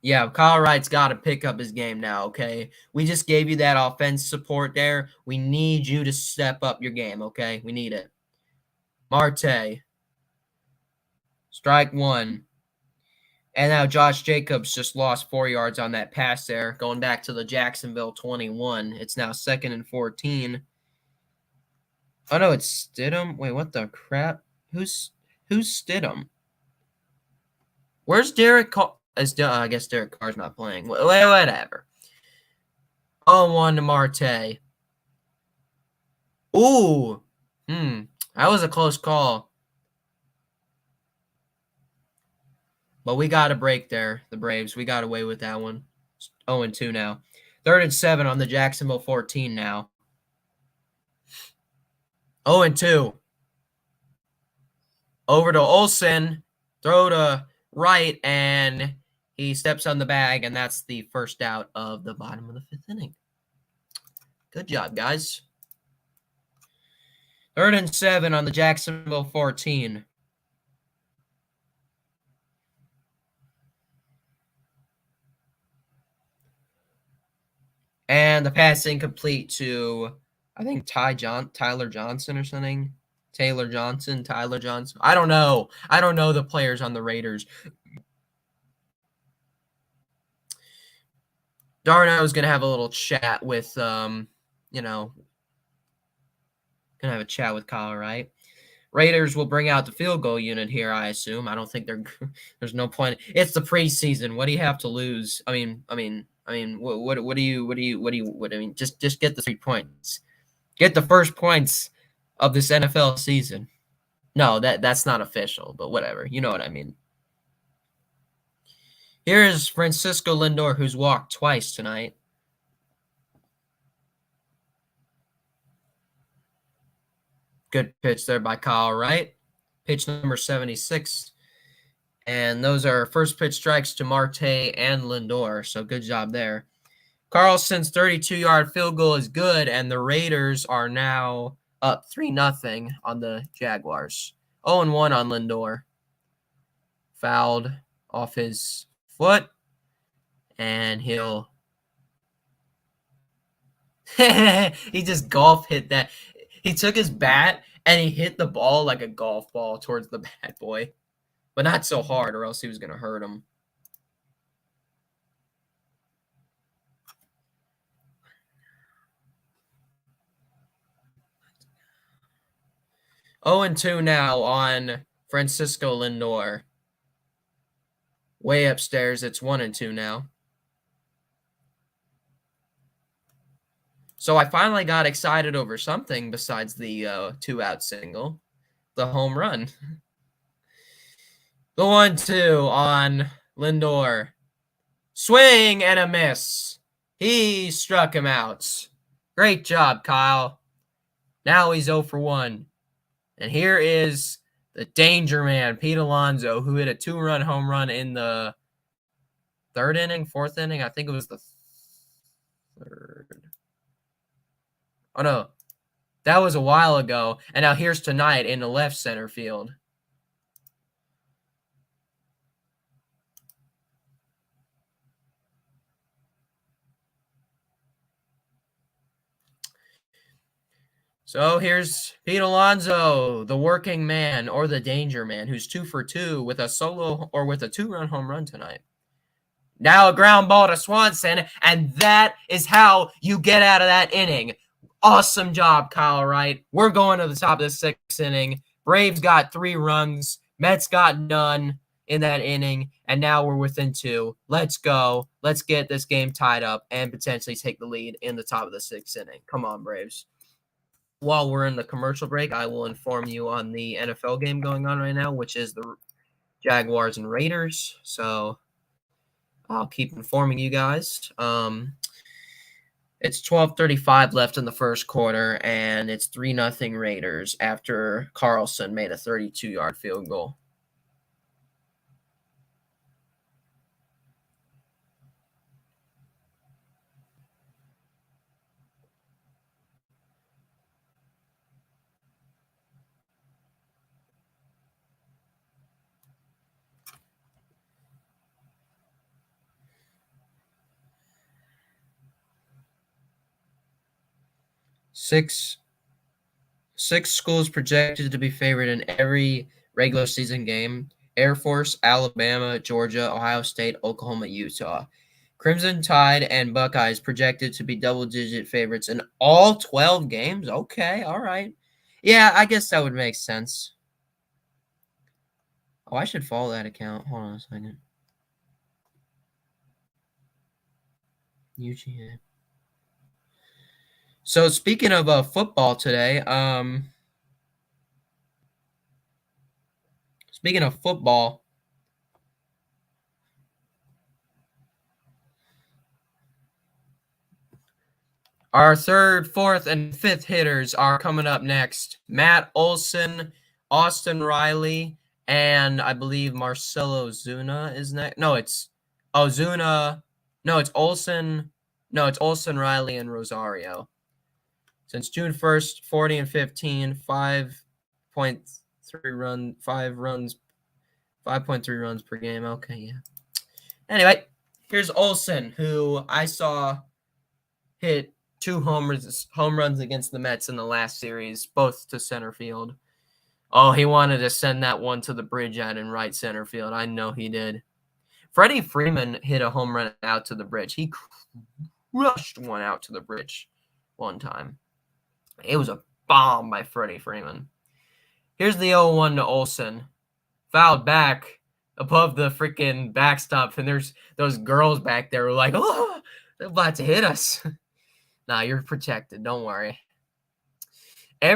Yeah, Kyle Wright's got to pick up his game now, okay? We just gave you that offense support there. We need you to step up your game, okay? We need it. Marte. Strike 1. And now Josh Jacobs just lost 4 yards on that pass there, going back to the Jacksonville 21. It's now 2nd and 14. Oh, no, it's Stidham. Wait, what the crap? Who's Stidham? Where's Derek Carr? I guess Derek Carr's not playing. Whatever. 0-1 to Marte. Ooh. That was a close call. But we got a break there, the Braves. We got away with that one. 0-2 now. 3rd and 7 on the Jacksonville 14 now. 0-2. Over to Olsen. Throw to Wright, and he steps on the bag, and that's the first out of the bottom of the 5th inning. Good job, guys. 3rd and 7 on the Jacksonville 14. And the pass incomplete to, I think, Tyler Johnson or something. Tyler Johnson. I don't know. I don't know the players on the Raiders. Darno's going to have a little chat with, going to have a chat with Kyle, right? Raiders will bring out the field goal unit here, I assume. I don't think there's no point. It's the preseason. What do you have to lose? I mean, what do you just get the 3 points. Get the first points of this NFL season. No, that's not official, but whatever. You know what I mean. Here is Francisco Lindor, who's walked twice tonight. Good pitch there by Kyle Wright. Pitch number 76. And those are first pitch strikes to Marte and Lindor, so good job there. Carlson's 32-yard field goal is good, and the Raiders are now up 3-0 on the Jaguars. 0-1 on Lindor. Fouled off his foot, and he'll he just golf hit that. He took his bat and he hit the ball like a golf ball towards the bad boy, but not so hard or else he was going to hurt him. Oh, and 2 now on Francisco Lindor. Way upstairs, it's 1-2 now. So I finally got excited over something besides the 2-out single, the home run. The 1-2 on Lindor. Swing and a miss. He struck him out. Great job, Kyle. Now he's 0-1. And here is the danger man, Pete Alonso, who hit a 2-run home run in the 3rd inning, 4th inning. I think it was the 3rd. Oh, no. That was a while ago. And now here's tonight in the left center field. So here's Pete Alonso, the working man or the danger man, who's 2 for 2 with a solo or with a 2-run home run tonight. Now a ground ball to Swanson, and that is how you get out of that inning. Awesome job, Kyle Wright. We're going to the top of the 6th inning. Braves got 3 runs. Mets got none in that inning, and now we're within 2. Let's go. Let's get this game tied up and potentially take the lead in the top of the 6th inning. Come on, Braves. While we're in the commercial break, I will inform you on the NFL game going on right now, which is the Jaguars and Raiders. So I'll keep informing you guys. It's 12:35 left in the first quarter, and it's 3-0 Raiders after Carlson made a 32-yard field goal. Six schools projected to be favored in every regular season game: Air Force, Alabama, Georgia, Ohio State, Oklahoma, Utah. Crimson Tide and Buckeyes projected to be double-digit favorites in all 12 games. Okay, all right. Yeah, I guess that would make sense. Oh, I should follow that account. Hold on a second. UGA. So speaking of football today, speaking of football, our 3rd, 4th, and 5th hitters are coming up next. Matt Olson, Austin Riley, and I believe Marcelo Zuna is next. No, it's Zuna. No, it's Olson. No, it's Olson, Riley, and Rosario. Since June 1st, 40 and 15, 5.3 runs, 5.3 runs per game. Okay, yeah. Anyway, here's Olson, who I saw hit 2 home runs against the Mets in the last series, both to center field. Oh, he wanted to send that one to the bridge out in right center field. I know he did. Freddie Freeman hit a home run out to the bridge. He crushed one out to the bridge one time. It was a bomb by Freddie Freeman. Here's the 0-1 to Olson. Fouled back above the freaking backstop, and there's those girls back there who are like, oh, they're about to hit us. Nah, you're protected. Don't worry. I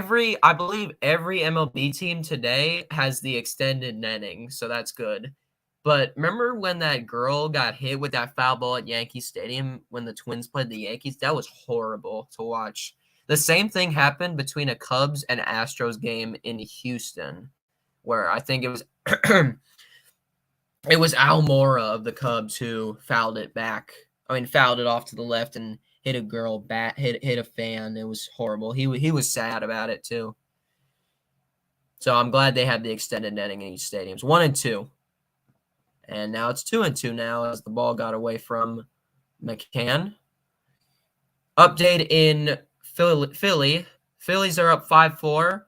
believe every MLB team today has the extended netting, so that's good. But remember when that girl got hit with that foul ball at Yankee Stadium when the Twins played the Yankees? That was horrible to watch. The same thing happened between a Cubs and Astros game in Houston, where I think it was it was Almora of the Cubs who fouled it back. I mean, fouled it off to the left and hit a girl hit a fan. It was horrible. He was sad about it too. So I'm glad they had the extended netting in each stadiums. 1-2. And now it's 2-2 now as the ball got away from McCann. Update in Philly. Phillies are up 5-4.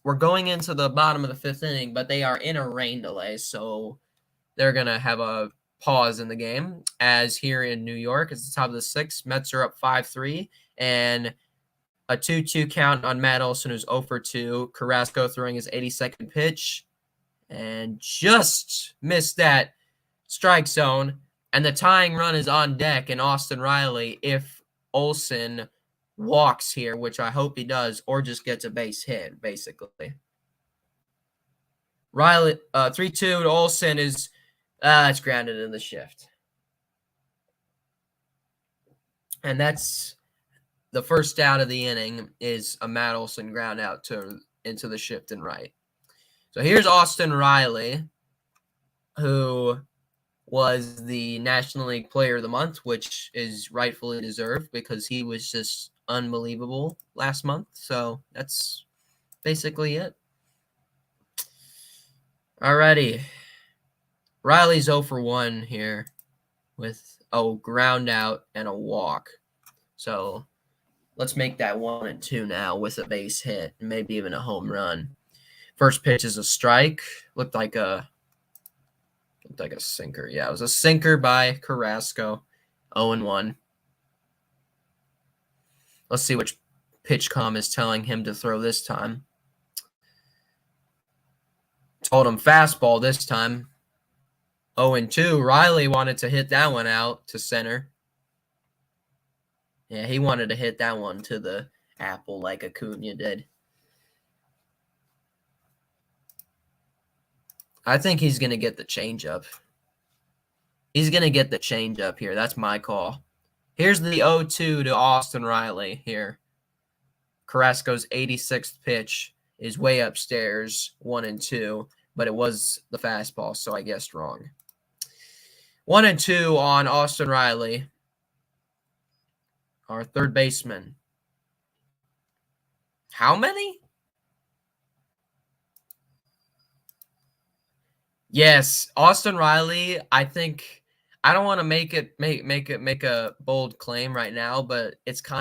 We're going into the bottom of the 5th inning, but they are in a rain delay, so they're going to have a pause in the game. As here in New York, it's the top of the 6th. Mets are up 5-3, and a 2-2 count on Matt Olson, who's 0-2. Carrasco throwing his 82nd pitch and just missed that strike zone. And the tying run is on deck in Austin Riley if Olson walks here, which I hope he does, or just gets a base hit, basically. Riley, 3-2 to Olson is it's grounded in the shift. And that's the first out of the inning is a Matt Olson ground out into the shift and right. So here's Austin Riley, who was the National League Player of the Month, which is rightfully deserved because he was just unbelievable last month. So that's basically it. Alrighty. Riley's 0-1 here with a ground out and a walk. So let's make that 1-2 now with a base hit and maybe even a home run. First pitch is a strike. Looked like a Looked like a sinker. Yeah, it was a sinker by Carrasco. 0-1. Let's see which PitchCom is telling him to throw this time. Told him fastball this time. 0-2. Riley wanted to hit that one out to center. Yeah, he wanted to hit that one to the apple like Acuna did. I think he's going to get the changeup. He's going to get the changeup here. That's my call. Here's the 0-2 to Austin Riley here. Carrasco's 86th pitch is way upstairs, 1-2, but it was the fastball, so I guessed wrong. 1-2 on Austin Riley, our third baseman. How many? Yes, Austin Riley. I think I don't want to make a bold claim right now, but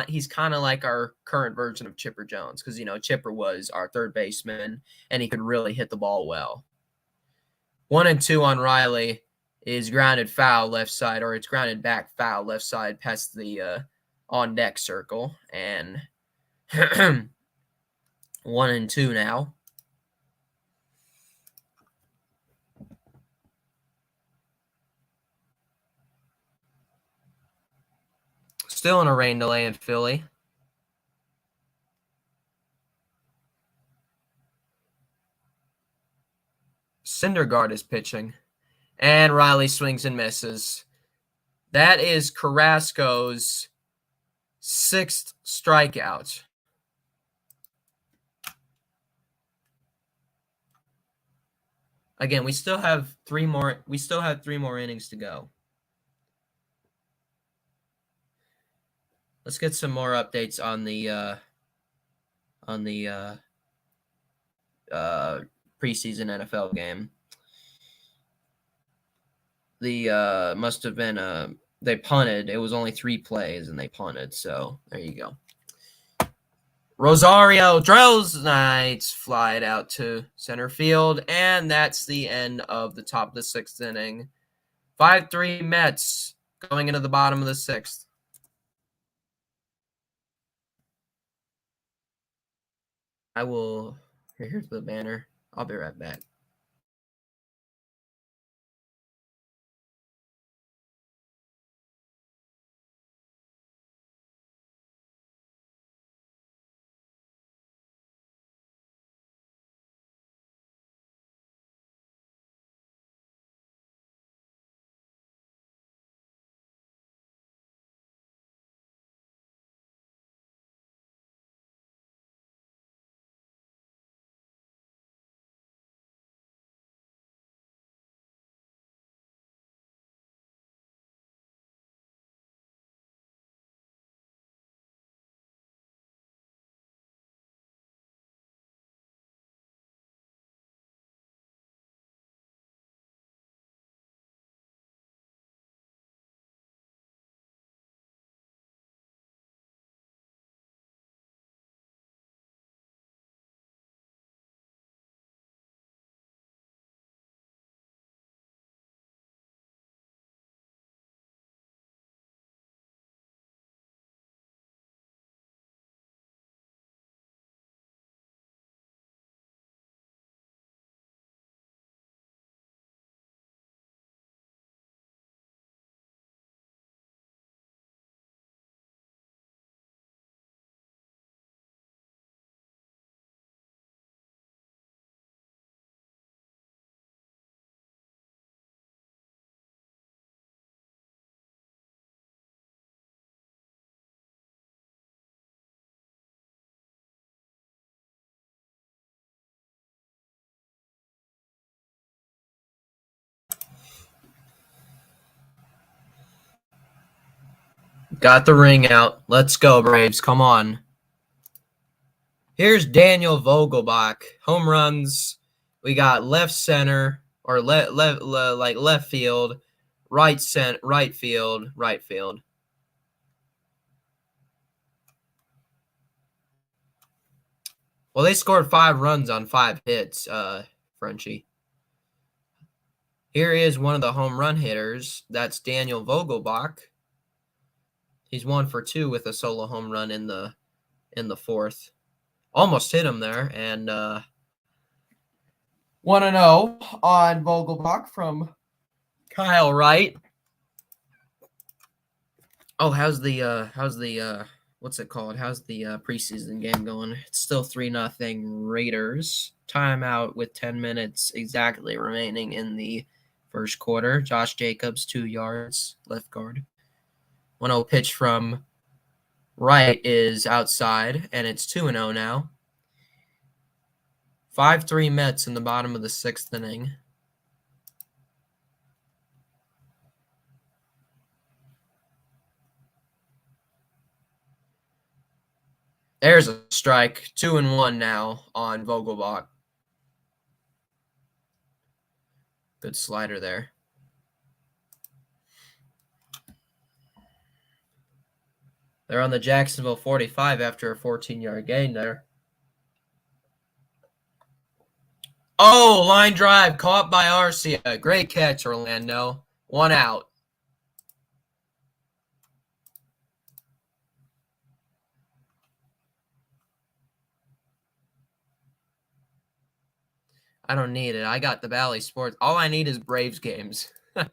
he's kind of like our current version of Chipper Jones, because Chipper was our third baseman and he could really hit the ball well. 1-2 on Riley is grounded foul left side, or it's grounded back foul left side past the on deck circle, and 1-2 now. Still in a rain delay in Philly. Syndergaard is pitching, and Riley swings and misses. That is Carrasco's 6th strikeout. Again, we still have three more innings to go. Let's get some more updates on the preseason NFL game. The must have been they punted. It was only 3 plays and they punted. So there you go. Rosario drills nights, fly it out to center field, and that's the end of the top of the 6th inning. 5-3 Mets going into the bottom of the 6th. I will. Here's the banner. I'll be right back. Got the ring out. Let's go, Braves. Come on. Here's Daniel Vogelbach. Home runs. We got left center, or left field, right field, right field. Well, they scored 5 runs on 5 hits, Frenchie. Here is one of the home run hitters. That's Daniel Vogelbach. He's 1 for 2 with a solo home run in the fourth. Almost hit him there, and 1-0 on Vogelbach from Kyle Wright. Oh, how's the what's it called? How's the preseason game going? It's still 3-0 Raiders. Timeout with 10 minutes exactly remaining in the first quarter. Josh Jacobs, 2 yards, left guard. 1-0 pitch from Wright is outside, and it's 2-0 now. 5-3 Mets in the bottom of the 6th inning. There's a strike. 2-1 now on Vogelbach. Good slider there. They're on the Jacksonville 45 after a 14-yard gain there. Oh, line drive caught by Arcia. Great catch, Orlando. 1 out. I don't need it. I got the Valley Sports. All I need is Braves games. That's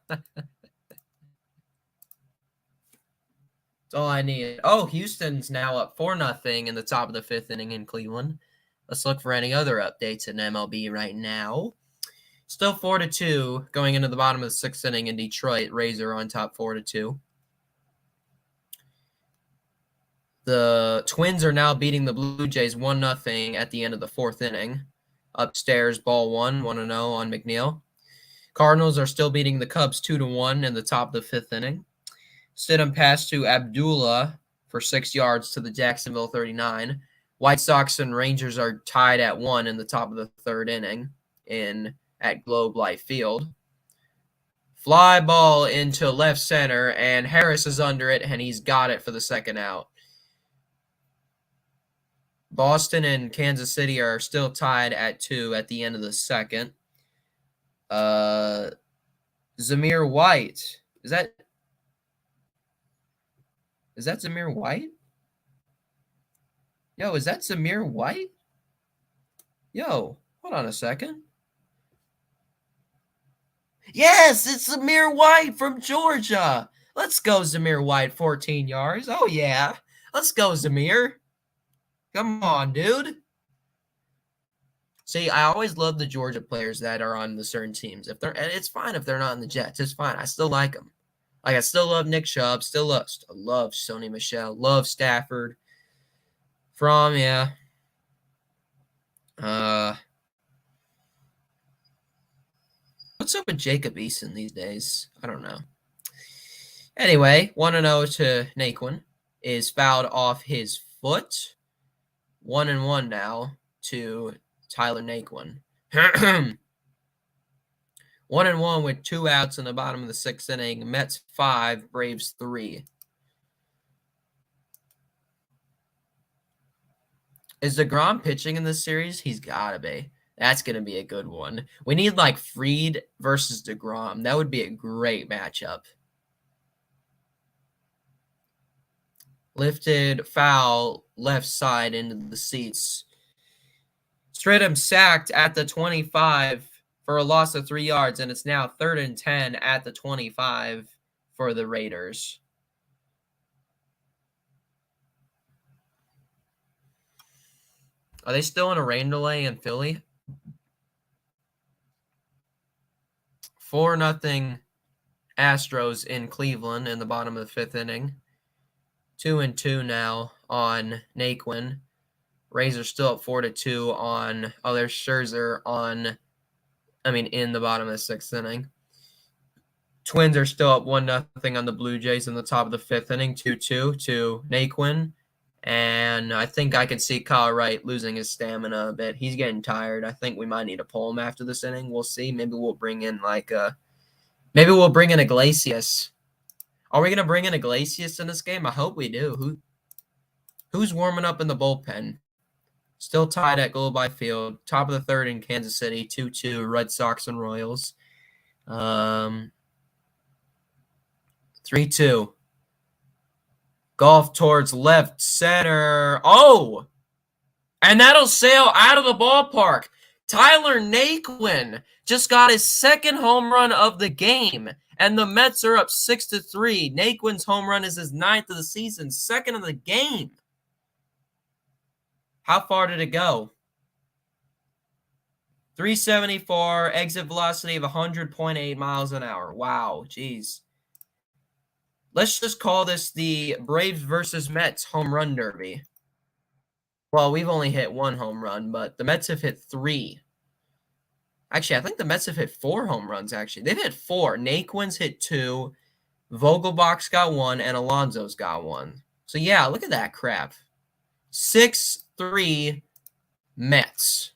all I need. Oh, Houston's now up 4-0 in the top of the 5th inning in Cleveland. Let's look for any other updates in MLB right now. Still 4-2 going into the bottom of the 6th inning in Detroit. Rays are on top 4-2. The Twins are now beating the Blue Jays 1-0 at the end of the 4th inning. Upstairs, ball 1-0 on McNeil. Cardinals are still beating the Cubs 2-1 in the top of the 5th inning. Stidham passed to Abdullah for 6 yards to the Jacksonville 39. White Sox and Rangers are tied at 1 in the top of the 3rd inning at Globe Life Field. Fly ball into left center, and Harris is under it, and he's got it for the 2nd out. Boston and Kansas City are still tied at 2 at the end of the 2nd. Zamir White. Is that Zamir White? Yo, is that Zamir White? Yo, hold on a second. Yes, it's Zamir White from Georgia. Let's go, Zamir White, 14 yards. Oh, yeah. Let's go, Zamir. Come on, dude. See, I always love the Georgia players that are on the certain teams. And it's fine if they're not in the Jets. It's fine. I still like them. Like, I still love Nick Chubb. I love Sony Michel. Love Stafford. What's up with Jacob Eason these days? I don't know. Anyway, 1-0 to Naquin is fouled off his foot. 1-1 now to Tyler Naquin. 1-1 with 2 outs in the bottom of the 6th inning. Mets 5, Braves 3. Is DeGrom pitching in this series? He's got to be. That's going to be a good one. We need like Fried versus DeGrom. That would be a great matchup. Lifted foul left side into the seats. Stridham sacked at the 25 for a loss of 3 yards, and it's now 3rd and 10 at the 25 for the Raiders. Are they still in a rain delay in Philly? 4-0 Astros in Cleveland in the bottom of the 5th inning. 2-2 now on Naquin. Rays are still up 4-2 on. Oh, there's Scherzer in the bottom of the 6th inning. Twins are still up 1-0 on the Blue Jays in the top of the 5th inning. 2-2 to Naquin. And I think I can see Kyle Wright losing his stamina a bit. He's getting tired. I think we might need to pull him after this inning. We'll see. Maybe we'll bring in Iglesias. Are we going to bring in Iglesias in this game? I hope we do. Who's warming up in the bullpen? Still tied at Globe Life Field. Top of the 3rd in Kansas City. 2-2 Red Sox and Royals. Um, 3-2. Golf towards left center. Oh! And that'll sail out of the ballpark. Tyler Naquin just got his second home run of the game, and the Mets are up 6-3. Naquin's home run is his 9th of the season, second of the game. How far did it go? 374, exit velocity of 100.8 miles an hour. Wow, jeez. Let's just call this the Braves versus Mets home run derby. Well, we've only hit one home run, but the Mets have hit 3. Actually, I think the Mets have hit 4 home runs, actually. They've hit 4. Naquin's hit 2, Vogelbach's got 1, and Alonso's got 1. So, yeah, look at that crap. 6-3 Mets.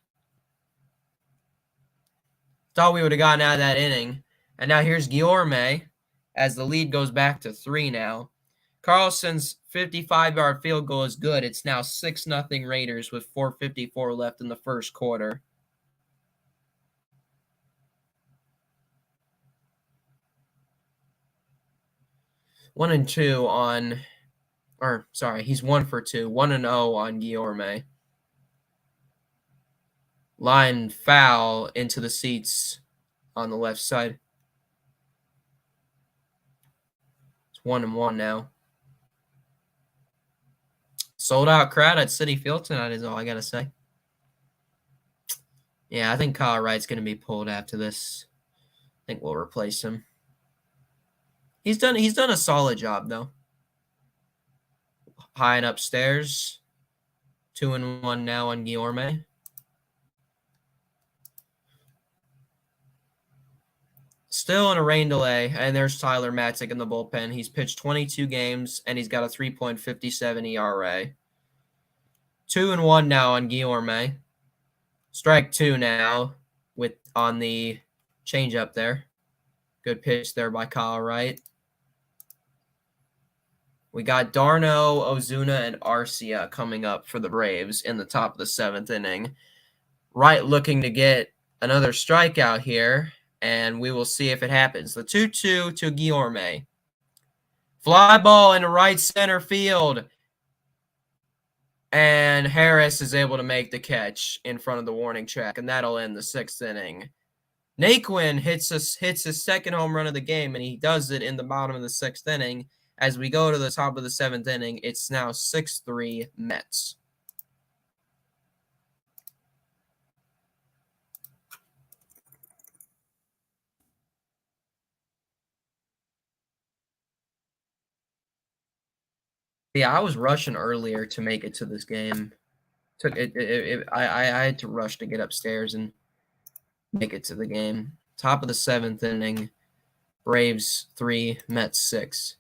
Thought we would have gotten out of that inning. And now here's Guillorme as the lead goes back to 3 now. Carlson's 55-yard field goal is good. It's now 6-0 Raiders with 4:54 left in the first quarter. He's 1-2 on Guillorme. Line foul into the seats on the left side. It's 1-1 now. Sold out crowd at Citi Field tonight is all I gotta say. Yeah, I think Kyle Wright's gonna be pulled after this. I think we'll replace him. He's done a solid job though. High and upstairs. 2-1 now on Guillorme. Still in a rain delay, and there's Tyler Matzik in the bullpen. He's pitched 22 games, and he's got a 3.57 ERA. 2-1 now on Guillorme. Strike 2 now on the changeup there. Good pitch there by Kyle Wright. We got Darno, Ozuna, and Arcia coming up for the Braves in the top of the 7th inning. Wright looking to get another strikeout here, and we will see if it happens. The 2-2 to Guillorme. Fly ball into right center field. And Harris is able to make the catch in front of the warning track, and that'll end the 6th inning. Naquin hits his second home run of the game, and he does it in the bottom of the 6th inning. As we go to the top of the 7th inning, it's now 6-3 Mets. Yeah, I was rushing earlier to make it to this game. I had to rush to get upstairs and make it to the game. Top of the 7th inning, Braves 3, Mets 6.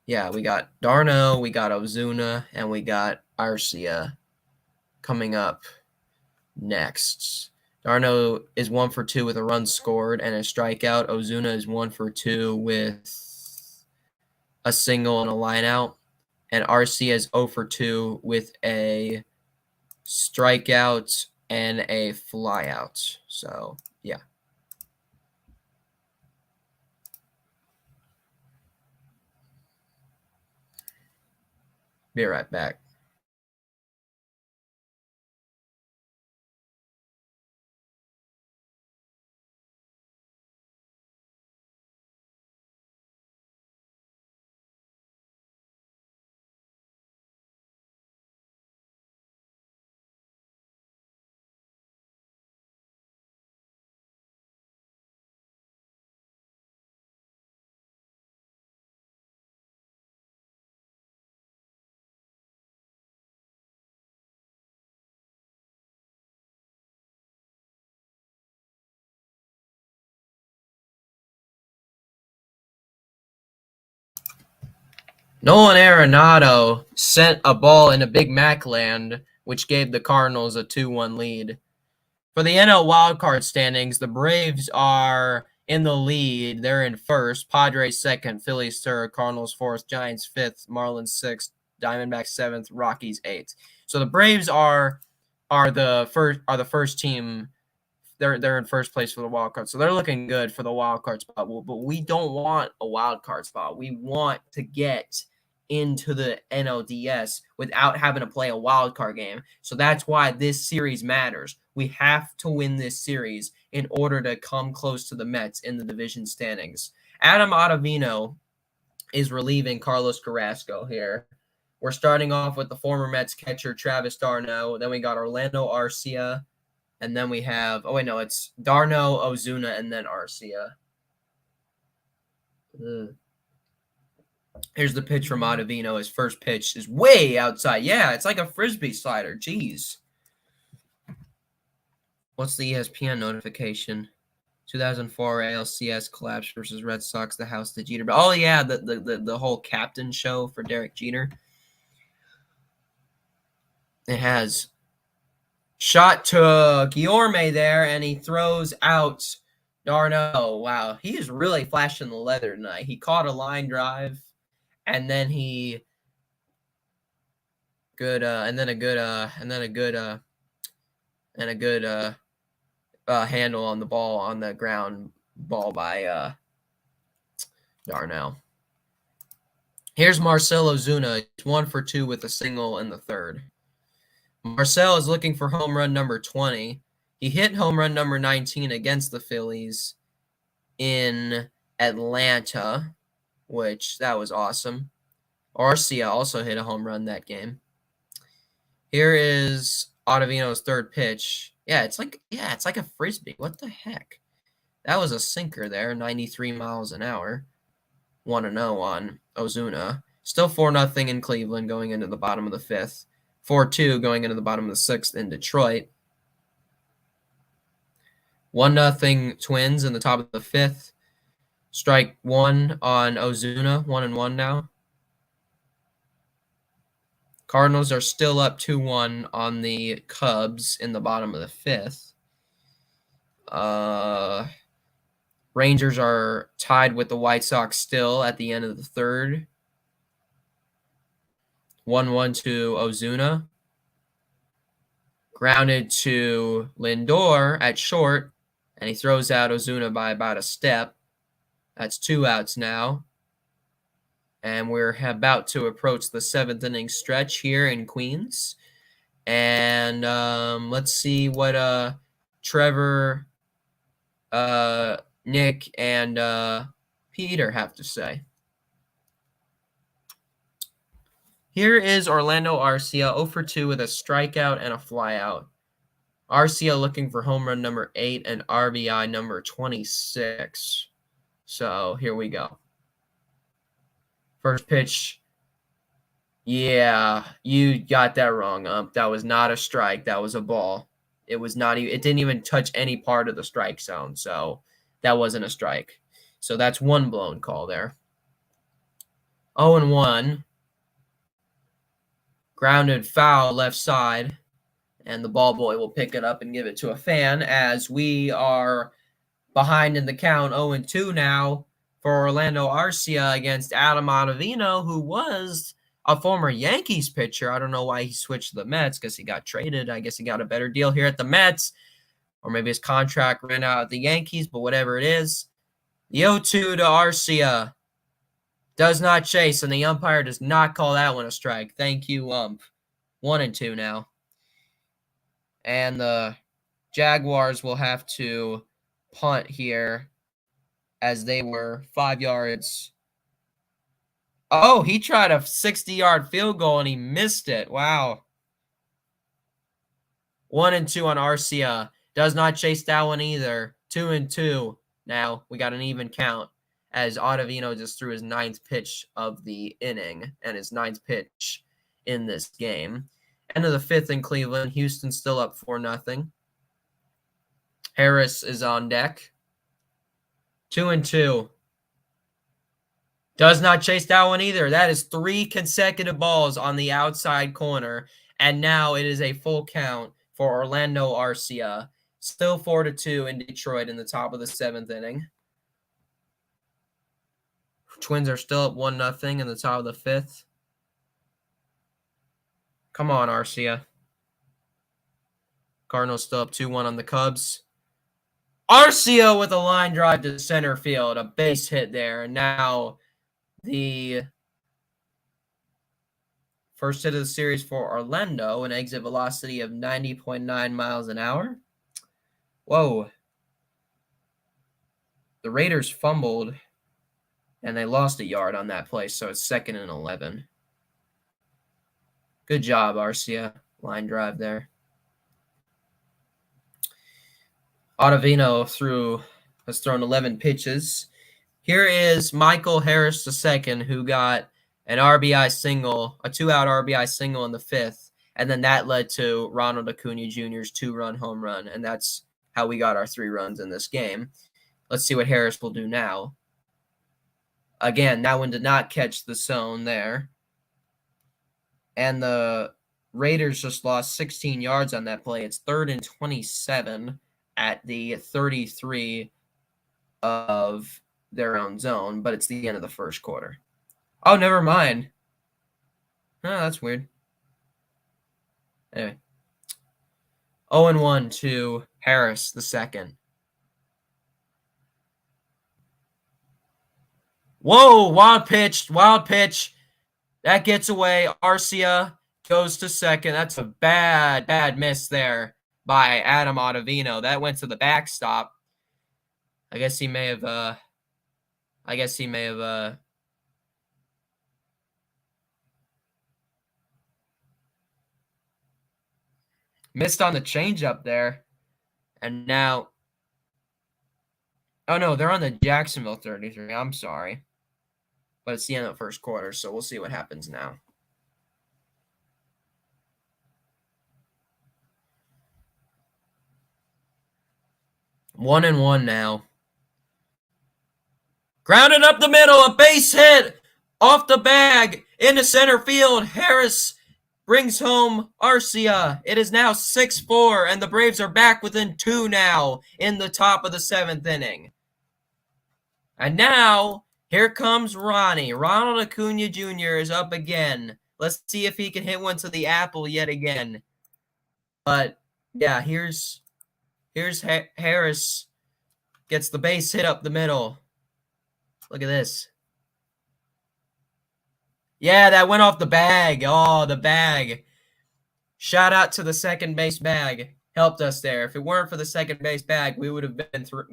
Yeah, we got Darno, we got Ozuna, and we got Arcia coming up next. Darno is 1 for 2 with a run scored and a strikeout. Ozuna is 1 for 2 with a single and a lineout. And Arcia is 0 for 2 with a strikeout and a flyout. So, yeah. Be right back. Nolan Arenado sent a ball into Big Mac land, which gave the Cardinals a 2-1 lead. For the NL wildcard standings, the Braves are in the lead. They're in first. Padres second. Phillies third. Cardinals fourth. Giants fifth. Marlins sixth. Diamondbacks seventh. Rockies eighth. So the Braves are the first team they're in first place for the wild card, so they're looking good for the wild card spot. But we don't want a wild card spot. We want to get into the NLDS without having to play a wild card game. So that's why this series matters. We have to win this series in order to come close to the Mets in the division standings. Adam Ottavino is relieving Carlos Carrasco here. We're starting off with the former Mets catcher Travis d'Arnaud. Then we got Orlando Arcia. And then we have, it's d'Arnaud, Ozuna, and then Arcia. Here's the pitch from Ottavino. His first pitch is way outside. Yeah, it's like a Frisbee slider. Jeez. What's the ESPN notification? 2004 ALCS collapse versus Red Sox, the house to Jeter. Oh, yeah, the whole captain show for Derek Jeter. It has shot to Guillorme there, and he throws out d'Arnaud. Wow, he is really flashing the leather tonight. He caught a line drive, and then a good handle on the ball on the ground ball by d'Arnaud. Here's Marcell Ozuna. It's 1 for 2 with a single in the third. Marcell is looking for home run number 20. He hit home run number 19 against the Phillies in Atlanta, which that was awesome. Arcia also hit a home run that game. Here is Ottavino's third pitch. It's like a Frisbee. What the heck? That was a sinker there, 93 miles an hour. 1-0 on Ozuna. Still 4-0 in Cleveland going into the bottom of the fifth. 4-2 going into the bottom of the sixth in Detroit. 1-0 Twins in the top of the fifth. Strike one on Ozuna, 1-1 now. Cardinals are still up 2-1 on the Cubs in the bottom of the fifth. Rangers are tied with the White Sox still at the end of the third. 1-1 to Ozuna. Grounded to Lindor at short, and he throws out Ozuna by about a step. That's 2 outs now. And we're about to approach the seventh inning stretch here in Queens. And let's see what Trevor, Nick, and Peter have to say. Here is Orlando Arcia, 0 for 2 with a strikeout and a flyout. Arcia looking for home run number 8 and RBI number 26. So here we go. First pitch. Yeah, you got that wrong, Ump. That was not a strike. That was a ball. It was not even. It didn't even touch any part of the strike zone. So that wasn't a strike. So that's one blown call there. 0-1. Grounded foul left side. And the ball boy will pick it up and give it to a fan as we are behind in the count 0-2 now for Orlando Arcia against Adam Ottavino, who was a former Yankees pitcher. I don't know why he switched to the Mets because he got traded. I guess he got a better deal here at the Mets, or maybe his contract ran out at the Yankees, but whatever it is. The 0-2 to Arcia does not chase, and the umpire does not call that one a strike. Thank you, ump. 1-2 now. And the Jaguars will have to punt here as they were 5 yards. Oh, he tried a 60-yard field goal and he missed it. Wow. 1-2 on Arcia. Does not chase that one either. 2-2. Now we got an even count as Ottavino just threw his 9th pitch of the inning and his 9th pitch in this game. End of the 5th in Cleveland. Houston still up 4-0. Harris is on deck. 2-2. Does not chase that one either. That is 3 consecutive balls on the outside corner. And now it is a full count for Orlando Arcia. Still 4-2 in Detroit in the top of the 7th inning. Twins are still up 1-0 in the top of the 5th. Come on, Arcia. Cardinals still up 2-1 on the Cubs. Arcia with a line drive to center field, a base hit there. And now the first hit of the series for Orlando, an exit velocity of 90.9 miles an hour. Whoa. The Raiders fumbled, and they lost a yard on that play, so it's 2nd and 11. Good job, Arcia. Line drive there. Ottavino has thrown 11 pitches. Here is Michael Harris II, who got an RBI single, a 2-out RBI single in the 5th, and then that led to Ronald Acuna Jr.'s 2-run home run, and that's how we got our 3 runs in this game. Let's see what Harris will do now. Again, that one did not catch the zone there. And the Raiders just lost 16 yards on that play. It's 3rd and 27 at the 33 of their own zone, but it's the end of the first quarter. Oh, never mind. Oh, that's weird. Anyway. 0-1 to Harris II. Whoa, wild pitch. That gets away. Arcia goes to second. That's a bad miss there by Adam Ottavino. That went to the backstop. I guess he may have missed on the changeup there. And now, oh no, they're on the Jacksonville 33. I'm sorry. But it's the end of the first quarter, so we'll see what happens now. One and one now. Grounded up the middle, a base hit off the bag into center field. Harris brings home Arcia. It is now 6-4, and the Braves are back within 2 now in the top of the 7th inning. And now, here comes Ronnie. Ronald Acuna Jr. is up again. Let's see if he can hit one to the apple yet again. But, yeah, here's Harris. Gets the base hit up the middle. Look at this. Yeah, that went off the bag. Oh, the bag. Shout out to the second base bag. Helped us there. If it weren't for the second base bag, we would have been through.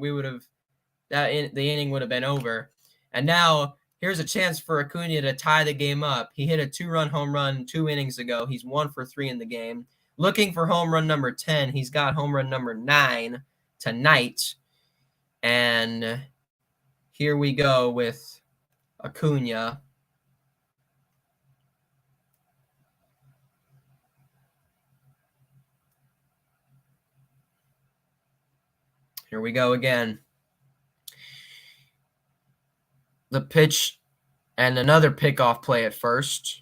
The inning would have been over. And now here's a chance for Acuna to tie the game up. He hit a 2-run home run 2 innings ago. He's 1 for 3 in the game. Looking for home run number 10. He's got home run number 9 tonight. And here we go with Acuna. Here we go again. The pitch and another pickoff play at first.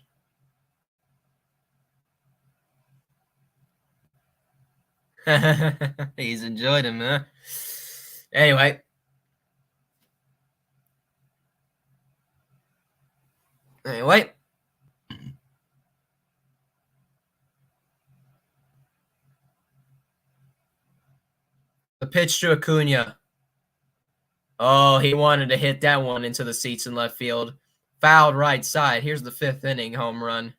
He's enjoyed him, huh? Anyway. The pitch to Acuna. Oh, he wanted to hit that one into the seats in left field. Fouled right side. Here's the 5th inning home run.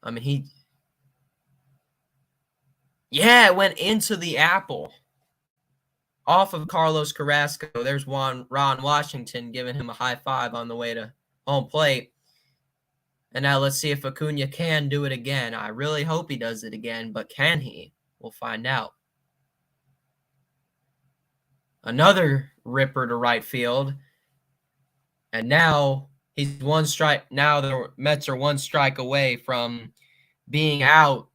I mean, it went into the apple. Off of Carlos Carrasco. There's Ron Washington giving him a high five on the way to home plate. And now let's see if Acuna can do it again. I really hope he does it again, but can he? We'll find out. Another ripper to right field. And now he's 1 strike. Now the Mets are 1 strike away from being out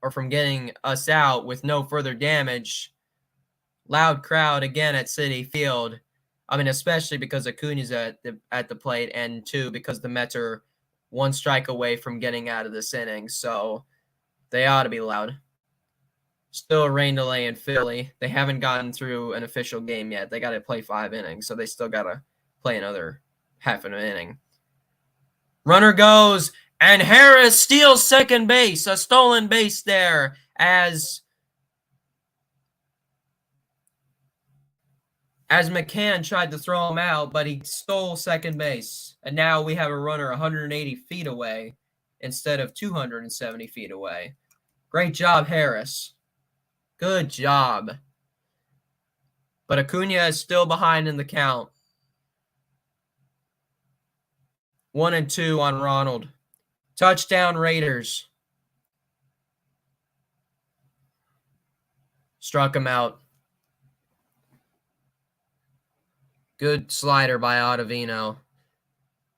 or from getting us out with no further damage. Loud crowd again at Citi Field. I mean, especially because Acuna's at the plate, and 2, because the Mets are 1 strike away from getting out of this inning. So they ought to be loud. Still a rain delay in Philly. They haven't gotten through an official game yet. They got to play 5 innings, so they still got to play another half an inning. Runner goes, and Harris steals second base. A stolen base there as as McCann tried to throw him out, but he stole second base. And now we have a runner 180 feet away instead of 270 feet away. Great job, Harris. Good job. But Acuna is still behind in the count. 1-2 on Ronald. Touchdown, Raiders. Struck him out. Good slider by Ottavino.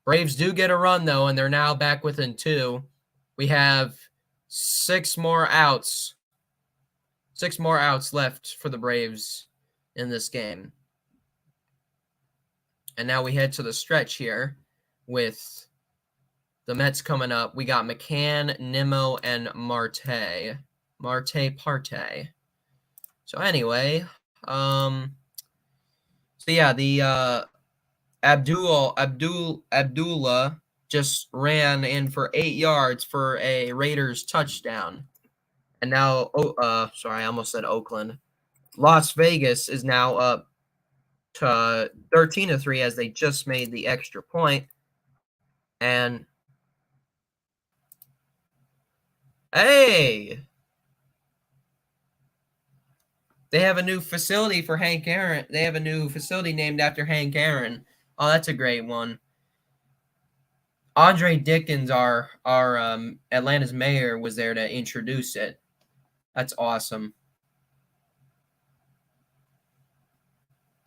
Braves do get a run, though, and they're now back within 2. We have 6 more outs. 6 more outs left for the Braves in this game. And now we head to the stretch here with the Mets coming up. We got McCann, Nimmo, and Marte. Parte. So anyway, so yeah, the Abdullah just ran in for 8 yards for a Raiders touchdown. And now, sorry, I almost said Oakland. Las Vegas is now up to 13-3 as they just made the extra point. And hey, they have a new facility for Hank Aaron. They have a new facility named after Hank Aaron. Oh, that's a great one. Andre Dickens, our Atlanta's mayor, was there to introduce it. That's awesome.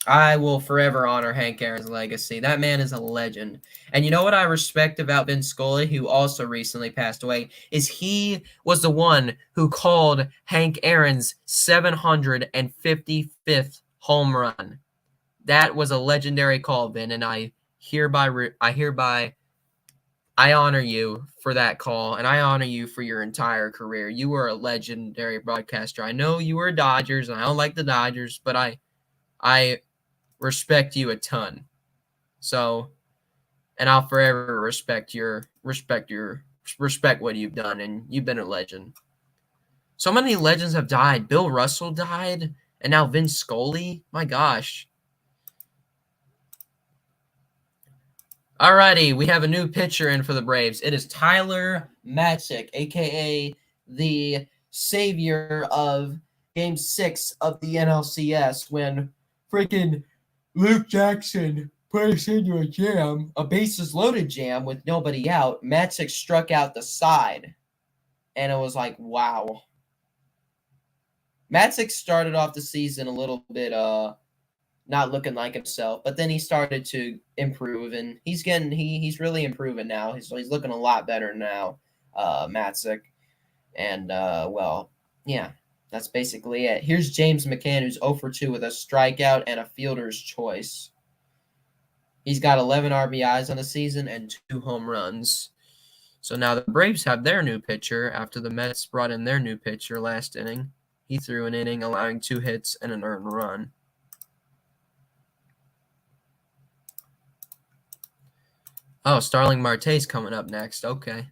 I will forever honor Hank Aaron's legacy. That man is a legend. And you know what I respect about Vince Scully, who also recently passed away, is he was the one who called Hank Aaron's 755th home run. That was a legendary call, Vin, and I honor you for that call, and I honor you for your entire career. You were a legendary broadcaster. I know you were Dodgers, and I don't like the Dodgers, but I respect you a ton. So, and I'll forever respect what you've done, and you've been a legend. So many legends have died. Bill Russell died, and now Vince Scully. My gosh. Alrighty, we have a new pitcher in for the Braves. It is Tyler Matzek, a.k.a. the savior of Game 6 of the NLCS when freaking Luke Jackson put us into a jam, a bases-loaded jam with nobody out. Matzek struck out the side, and it was like, wow. Matzek started off the season a little bit not looking like himself, but then he started to improve, and he's really improving now. He's looking a lot better now, Matzek. And well, yeah, that's basically it. Here's James McCann, who's 0 for 2 with a strikeout and a fielder's choice. He's got 11 RBIs on the season and 2 home runs. So now the Braves have their new pitcher after the Mets brought in their new pitcher last inning. He threw an inning, allowing 2 hits and an earned run. Oh, Starling Marte's coming up next. Okay.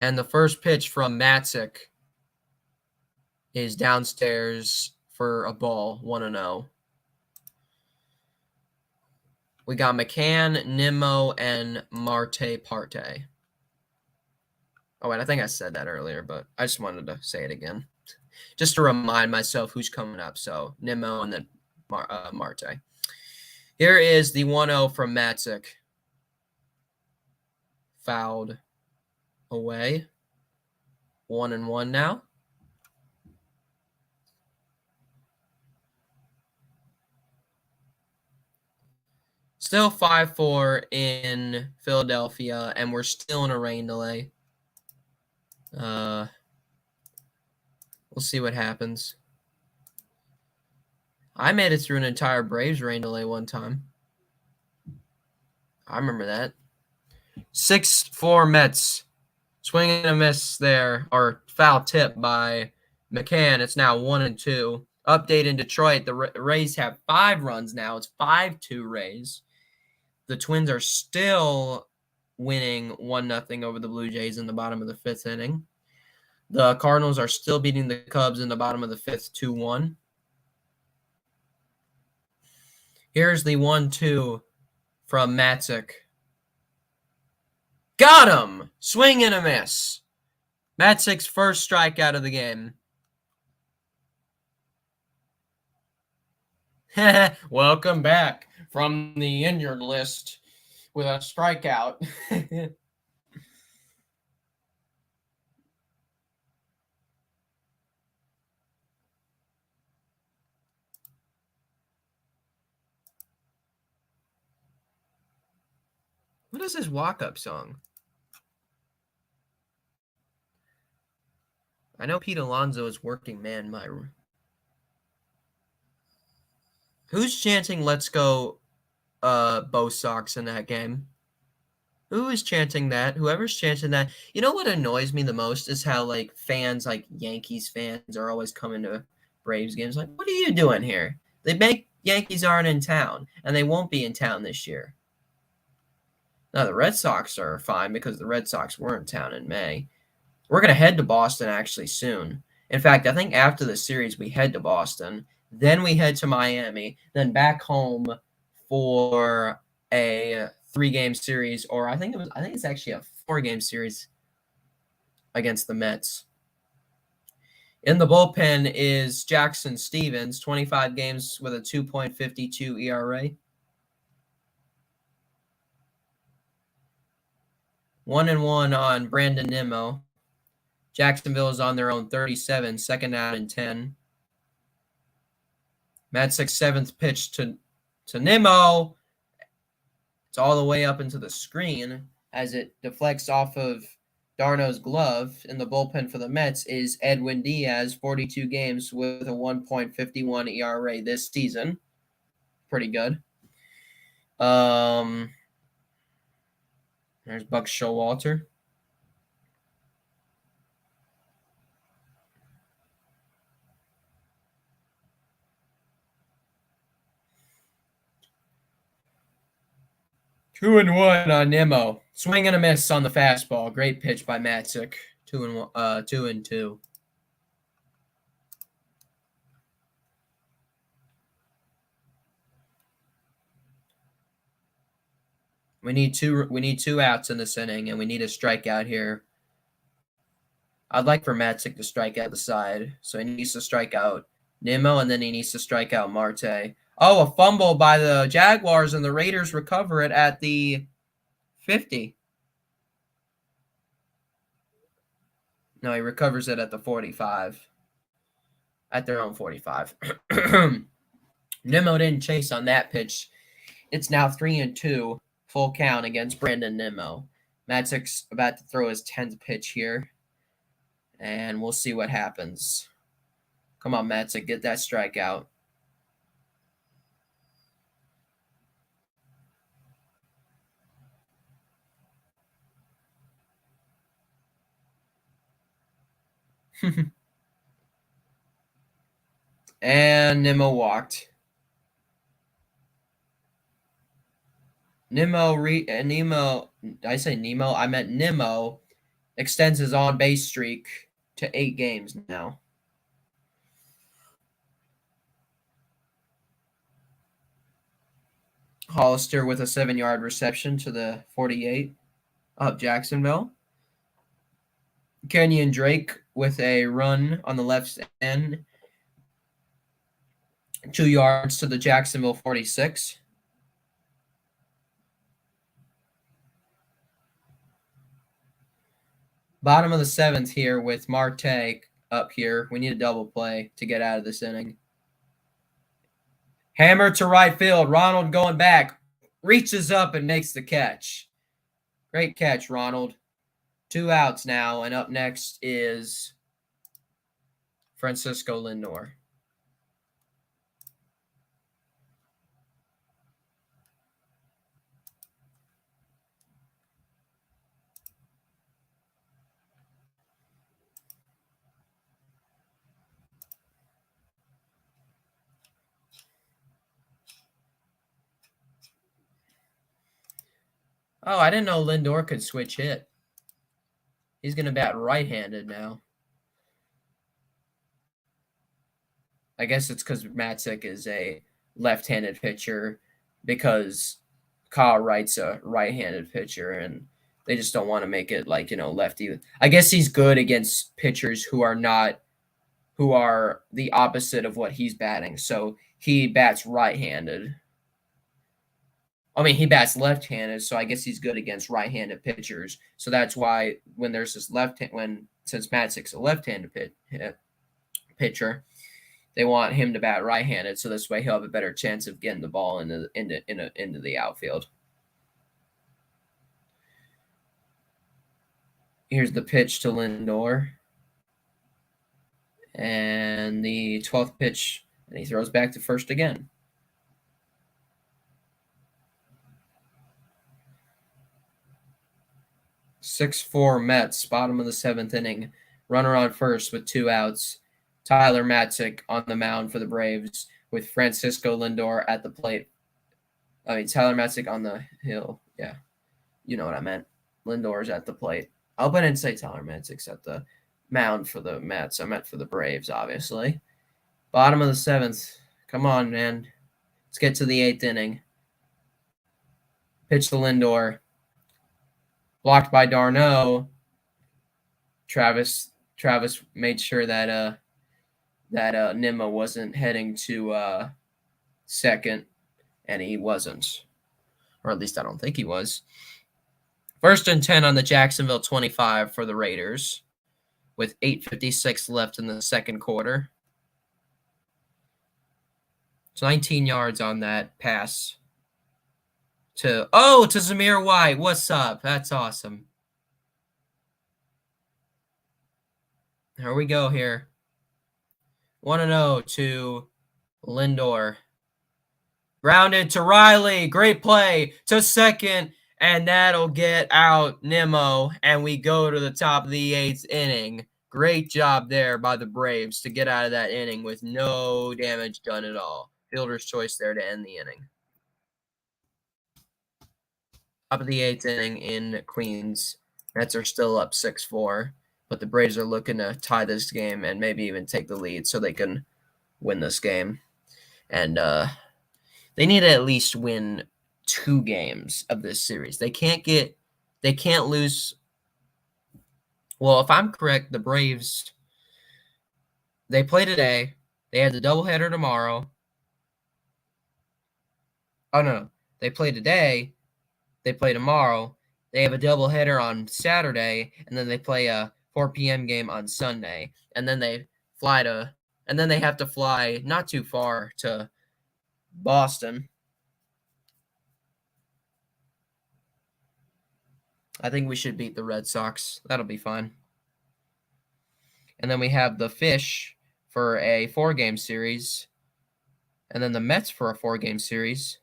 And the first pitch from Matzek is downstairs for a ball, 1-0. We got McCann, Nimmo, and Marte Parte. Oh, wait, I think I said that earlier, but I just wanted to say it again. Just to remind myself who's coming up. So, Nimmo and then Marte. Here is the 1-0 from Matzek. Fouled away. 1-1 now. Still 5-4 in Philadelphia, and we're still in a rain delay. We'll see what happens. I made it through an entire Braves rain delay one time. I remember that. 6-4 Mets. Swing and a miss there, or foul tip by McCann. It's now 1-2. Update in Detroit. The Rays have 5 runs now. It's 5-2 Rays. The Twins are still winning 1-0 over the Blue Jays in the bottom of the 5th inning. The Cardinals are still beating the Cubs in the bottom of the fifth 2-1. Here's the 1-2 from Matzik. Got him! Swing and a miss. Matzik's first strikeout of the game. Welcome back from the injured list with a strikeout. What is his walk-up song? I know Pete Alonso is working man. Who's chanting "Let's go, Bo Sox" in that game? Who is chanting that? Whoever's chanting that. You know what annoys me the most is how like fans, like Yankees fans, are always coming to Braves games. Like, what are you doing here? Yankees aren't in town, and they won't be in town this year. Now the Red Sox are fine because the Red Sox were in town in May. We're gonna head to Boston actually soon. In fact, I think after the series we head to Boston, then we head to Miami, then back home for a 3-game series, or I think it's actually a 4-game series against the Mets. In the bullpen is Jackson Stevens, 25 games with a 2.52 ERA. 1-1 on Brandon Nimmo. Jacksonville is on their own 37, second out and 10. Matzik's seventh pitch to Nimmo. It's all the way up into the screen as it deflects off of Darno's glove. In the bullpen for the Mets is Edwin Diaz, 42 games with a 1.51 ERA this season. Pretty good. There's Buck Showalter. Two and one on Nimmo. Swing and a miss on the fastball. Great pitch by Matzik. 2-2. We need two outs in this inning, and we need a strikeout here. I'd like for Matzik to strike out the side, so he needs to strike out Nimmo, and then he needs to strike out Marte. Oh, a fumble by the Jaguars, and the Raiders recover it at the 50. No, he recovers it at the 45. At their own 45. Nimmo didn't chase on that pitch. It's now 3-2, full count against Brandon Nimmo. Matzik's about to throw his 10th pitch here, and we'll see what happens. Come on, Matzik, get that strikeout. And Nimmo walked. Nimmo, I say Nemo? I meant Nimmo extends his on-base streak to 8 games now. Hollister with a 7-yard reception to the 48 of Jacksonville. Kenyon Drake with a run on the left end, 2 yards to the Jacksonville 46. Bottom of the 7th here with Marte up here. We need a double play to get out of this inning. Hammer to right field. Ronald going back. Reaches up and makes the catch. Great catch, Ronald. 2 outs now, and up next is Francisco Lindor. Oh, I didn't know Lindor could switch hit. He's going to bat right-handed now. I guess it's because Matzik is a left-handed pitcher because Kyle Wright's a right-handed pitcher, and they just don't want to make it like, lefty. I guess he's good against pitchers who are the opposite of what he's batting. So he bats right-handed. I mean, he bats left-handed, so I guess he's good against right-handed pitchers. So that's why when there's this since Matzik's a left-handed pitcher, they want him to bat right-handed, so this way he'll have a better chance of getting the ball into the outfield. Here's the pitch to Lindor. And the 12th pitch, and he throws back to first again. (6-4) Mets, bottom of the 7th inning. Runner on first with 2 outs. Tyler Matzik on the mound for the Braves with Francisco Lindor at the plate. Tyler Matzik on the hill. Yeah, you know what I meant. Lindor's at the plate. I hope I didn't say Tyler Matzik's at the mound for the Mets. I meant for the Braves, obviously. Bottom of the 7th. Come on, man. Let's get to the 8th inning. Pitch to Lindor. Blocked by d'Arnaud. Travis made sure that Nimmo wasn't heading to second, and he wasn't. Or at least I don't think he was. 1st and 10 on the Jacksonville 25 for the Raiders, with 8:56 left in the second quarter. It's 19 yards on that pass to Zamir White. What's up? That's awesome. Here we go here. 1-0 to Lindor. Grounded to Riley. Great play to second. And that'll get out Nimmo. And we go to the top of the 8th inning. Great job there by the Braves to get out of that inning with no damage done at all. Fielder's choice there to end the inning. Top of the 8th inning in Queens. Mets are still up 6-4. But the Braves are looking to tie this game and maybe even take the lead so they can win this game. And they need to at least win 2 games of this series. They can't lose. Well, if I'm correct, the Braves, they play today. They have the doubleheader tomorrow. Oh, no. They play today. They play tomorrow. They have a doubleheader on Saturday, and then they play a 4 p.m. game on Sunday, and then they have to fly not too far to Boston. I think we should beat the Red Sox. That'll be fine. And then we have the Fish for a 4-game series, and then the Mets for a 4-game series,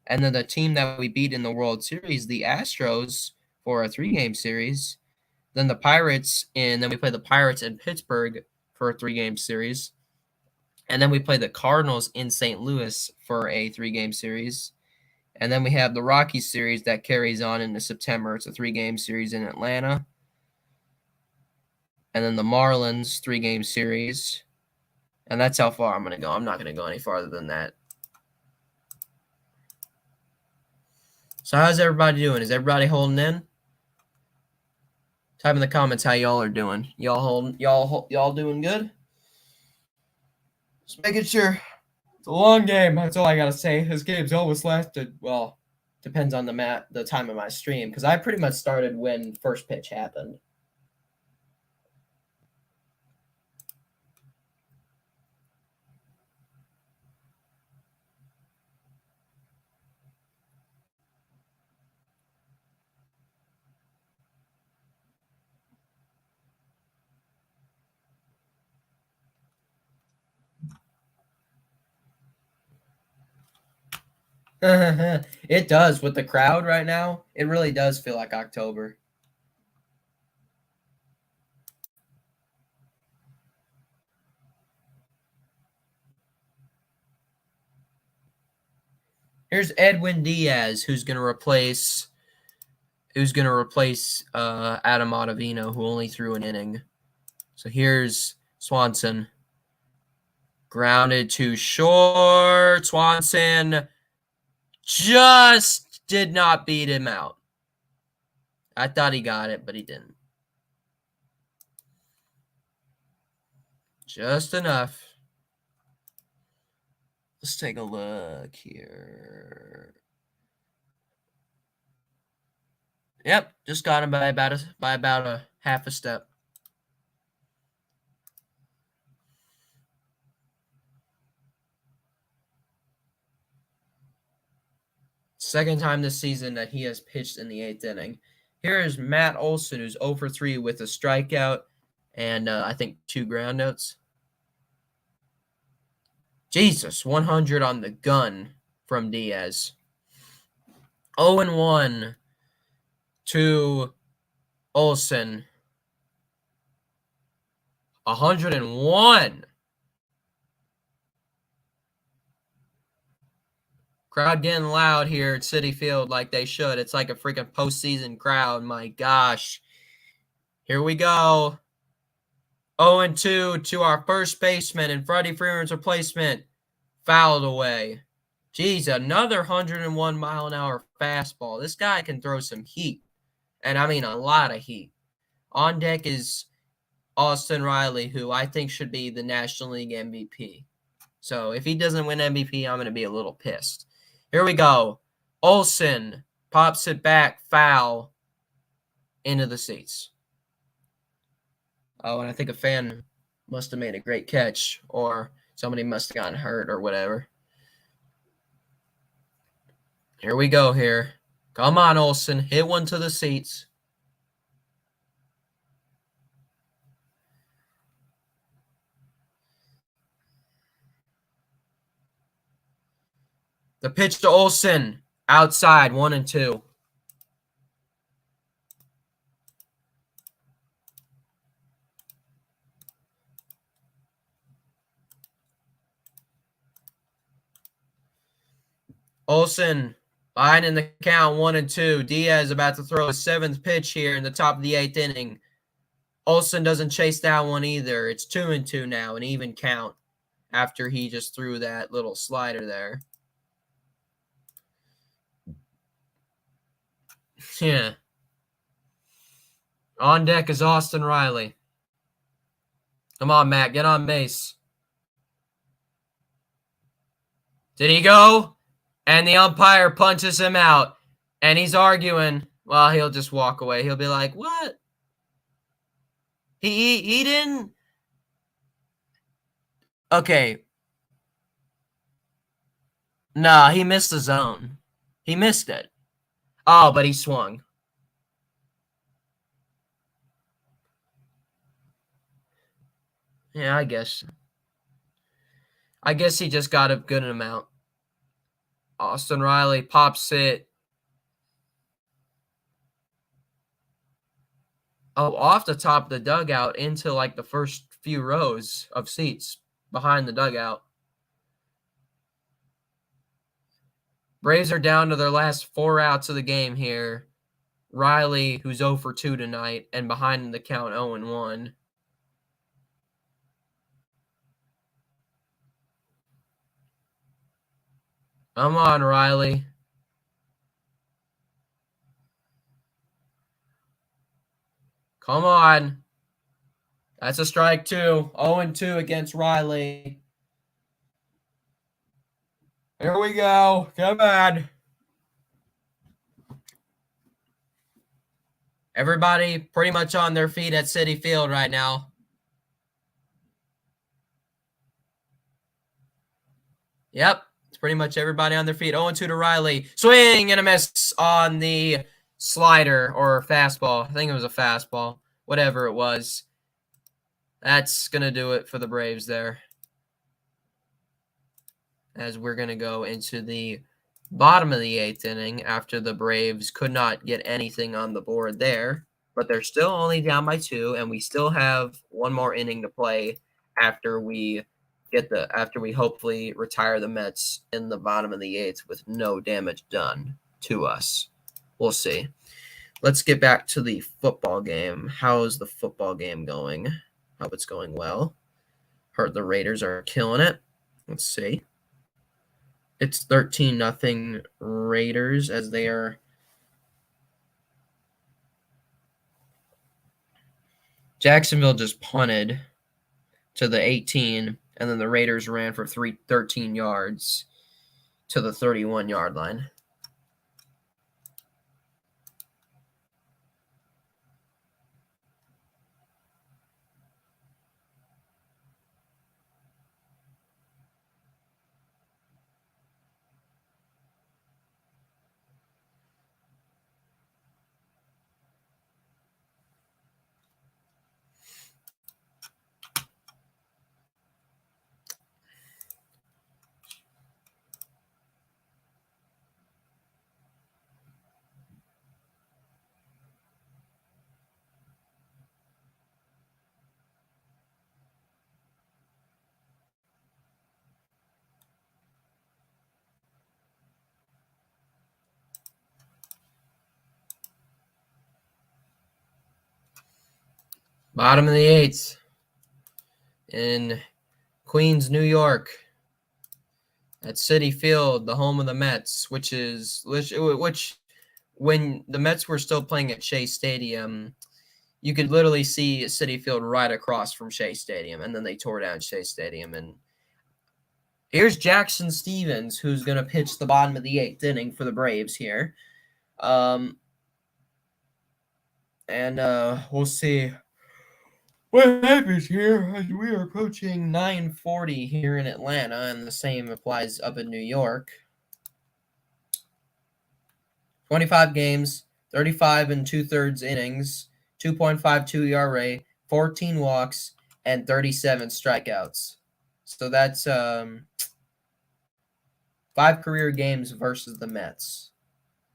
and then the team that we beat in the World Series, the Astros, for a 3-game series. Then the Pirates, and then we play the Pirates in Pittsburgh for a 3-game series. And then we play the Cardinals in St. Louis for a 3-game series. And then we have the Rockies series that carries on into September. It's a 3-game series in Atlanta. And then the Marlins 3-game series. And that's how far I'm going to go. I'm not going to go any farther than that. So how's everybody doing? Is everybody holding in? Type in the comments how y'all are doing. Y'all doing good? Just making sure. It's a long game. That's all I gotta say. This game's always lasted. Well, depends on the time of my stream, because I pretty much started when first pitch happened. It does with the crowd right now. It really does feel like October. Here's Edwin Diaz, who's going to replace Adam Ottavino, who only threw an inning. So here's Swanson. Grounded to short. Swanson just did not beat him out. I thought he got it, but he didn't. Just enough. Let's take a look here. Yep, just got him by about a half a step. Second time this season that he has pitched in the 8th inning. Here is Matt Olson, who's 0 for 3 with a strikeout and I think 2 groundouts. Jesus, 100 on the gun from Diaz. 0-1 to Olson. 101. Crowd getting loud here at Citi Field like they should. It's like a freaking postseason crowd. My gosh. Here we go. 0-2 to our first baseman and Freddie Freeman's replacement. Fouled away. Geez, another 101 mile an hour fastball. This guy can throw some heat. And I mean a lot of heat. On deck is Austin Riley, who I think should be the National League MVP. So if he doesn't win MVP, I'm going to be a little pissed. Here we go. Olson pops it back, foul, into the seats. Oh, and I think a fan must have made a great catch, or somebody must have gotten hurt or whatever. Here we go here. Come on, Olson. Hit one to the seats. The pitch to Olson. Outside, 1-2. Olson behind in the count, 1-2. Diaz about to throw his 7th pitch here in the top of the 8th inning. Olson doesn't chase that one either. It's 2-2 now, an even count after he just threw that little slider there. Yeah. On deck is Austin Riley. Come on, Matt. Get on base. Did he go? And the umpire punches him out. And he's arguing. Well, he'll just walk away. He'll be like, what? He didn't. Okay. Nah, he missed the zone. He missed it. Oh, but he swung. Yeah, I guess. I guess he just got a good amount. Austin Riley pops it. Oh, off the top of the dugout into like the first few rows of seats behind the dugout. Braves are down to their last 4 outs of the game here. Riley, who's 0 for 2 tonight, and behind in the count 0-1. Come on, Riley. Come on. That's a strike, too. 0-2 against Riley. Here we go. Come on. Everybody pretty much on their feet at Citi Field right now. Yep. It's pretty much everybody on their feet. 0-2 to Riley. Swing and a miss on the slider or fastball. I think it was a fastball. Whatever it was. That's going to do it for the Braves there. As we're going to go into the bottom of the 8th inning after the Braves could not get anything on the board there. But they're still only down by 2, and we still have one more inning to play after we hopefully retire the Mets in the bottom of the 8th with no damage done to us. We'll see. Let's get back to the football game. How is the football game going? Hope it's going well. Heard the Raiders are killing it. Let's see. It's 13-0 Raiders as they are. Jacksonville just punted to the 18, and then the Raiders ran for 13 yards to the 31-yard line. Bottom of the eighth in Queens, New York, at Citi Field, the home of the Mets, which when the Mets were still playing at Shea Stadium, you could literally see Citi Field right across from Shea Stadium, and then they tore down Shea Stadium. And here's Jackson Stevens, who's going to pitch the bottom of the eighth inning for the Braves here. And we'll see what happens here as we are approaching 9:40 here in Atlanta, and the same applies up in New York. 25 games, 35 and 2/3 innings, 2.52 ERA, 14 walks, and 37 strikeouts. So that's 5 career games versus the Mets.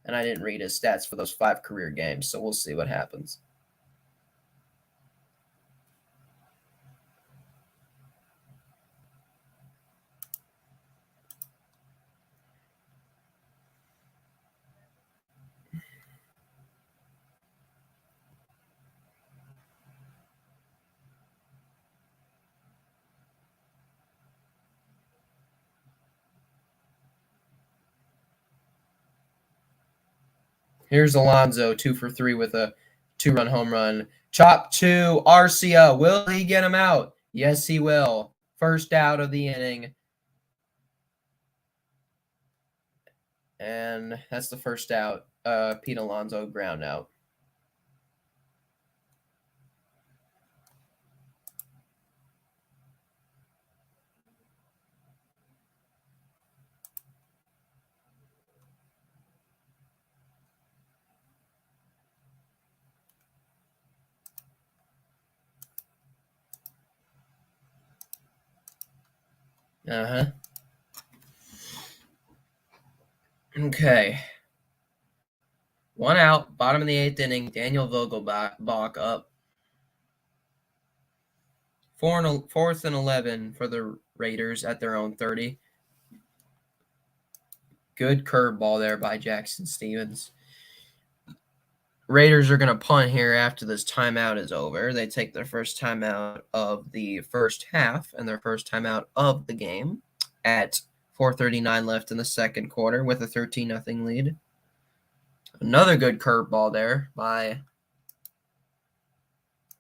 And I didn't read his stats for those 5 career games, so we'll see what happens. Here's Alonso, 2 for 3 with a 2-run home run. Chop to Arcia. Will he get him out? Yes, he will. First out of the inning. And that's the first out. Pete Alonso ground out. Uh-huh. Okay. 1 out, bottom of the 8th inning. Daniel Vogelbach up. 4th and 11 for the Raiders at their own 30. Good curveball there by Jackson Stevens. Raiders are going to punt here after this timeout is over. They take their first timeout of the first half and their first timeout of the game at 4:39 left in the second quarter with a 13-0 lead. Another good curveball there by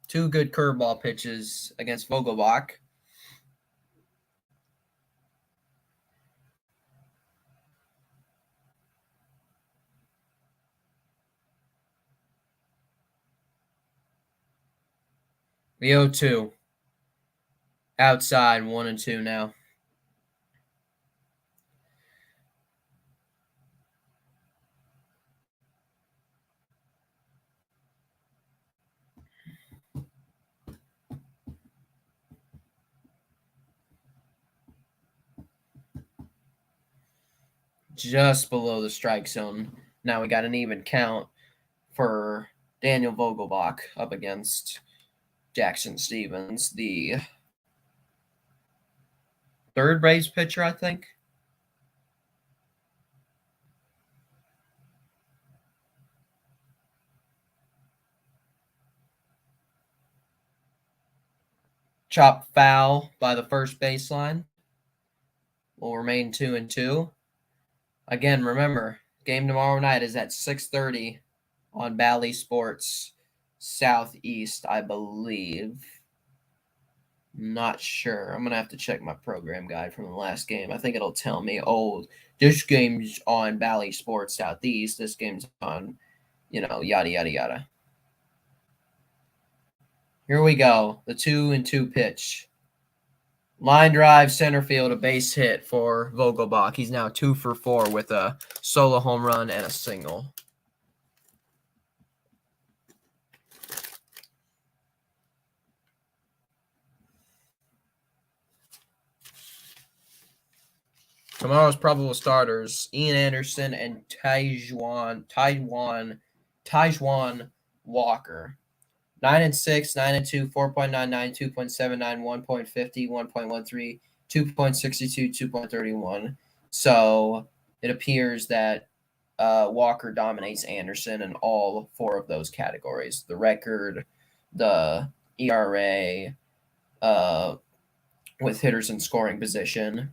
2 good curveball pitches against Vogelbach. The 0-2. Outside, 1-2 now. Just below the strike zone. Now we got an even count for Daniel Vogelbach up against Jackson Stevens, the third Braves pitcher, I think. Chop foul by the first baseline. will remain 2-2. Again, remember, game tomorrow night is at 6:30 on Bally Sports Southeast, I believe. Not sure. I'm gonna have to check my program guide from the last game. I think it'll tell me, oh, this game's on Bally Sports Southeast. This game's on, yada yada yada. Here we go. The 2-2 pitch. Line drive, center field, a base hit for Vogelbach. He's now 2 for 4 with a solo home run and a single. Tomorrow's probable starters: Ian Anderson and Taijuan Walker. 9-6, 9-2, 4.99, 2.79, 1.50, 1.13, 2.62, 2.31. So it appears that Walker dominates Anderson in all 4 of those categories: the record, the ERA, with hitters in scoring position,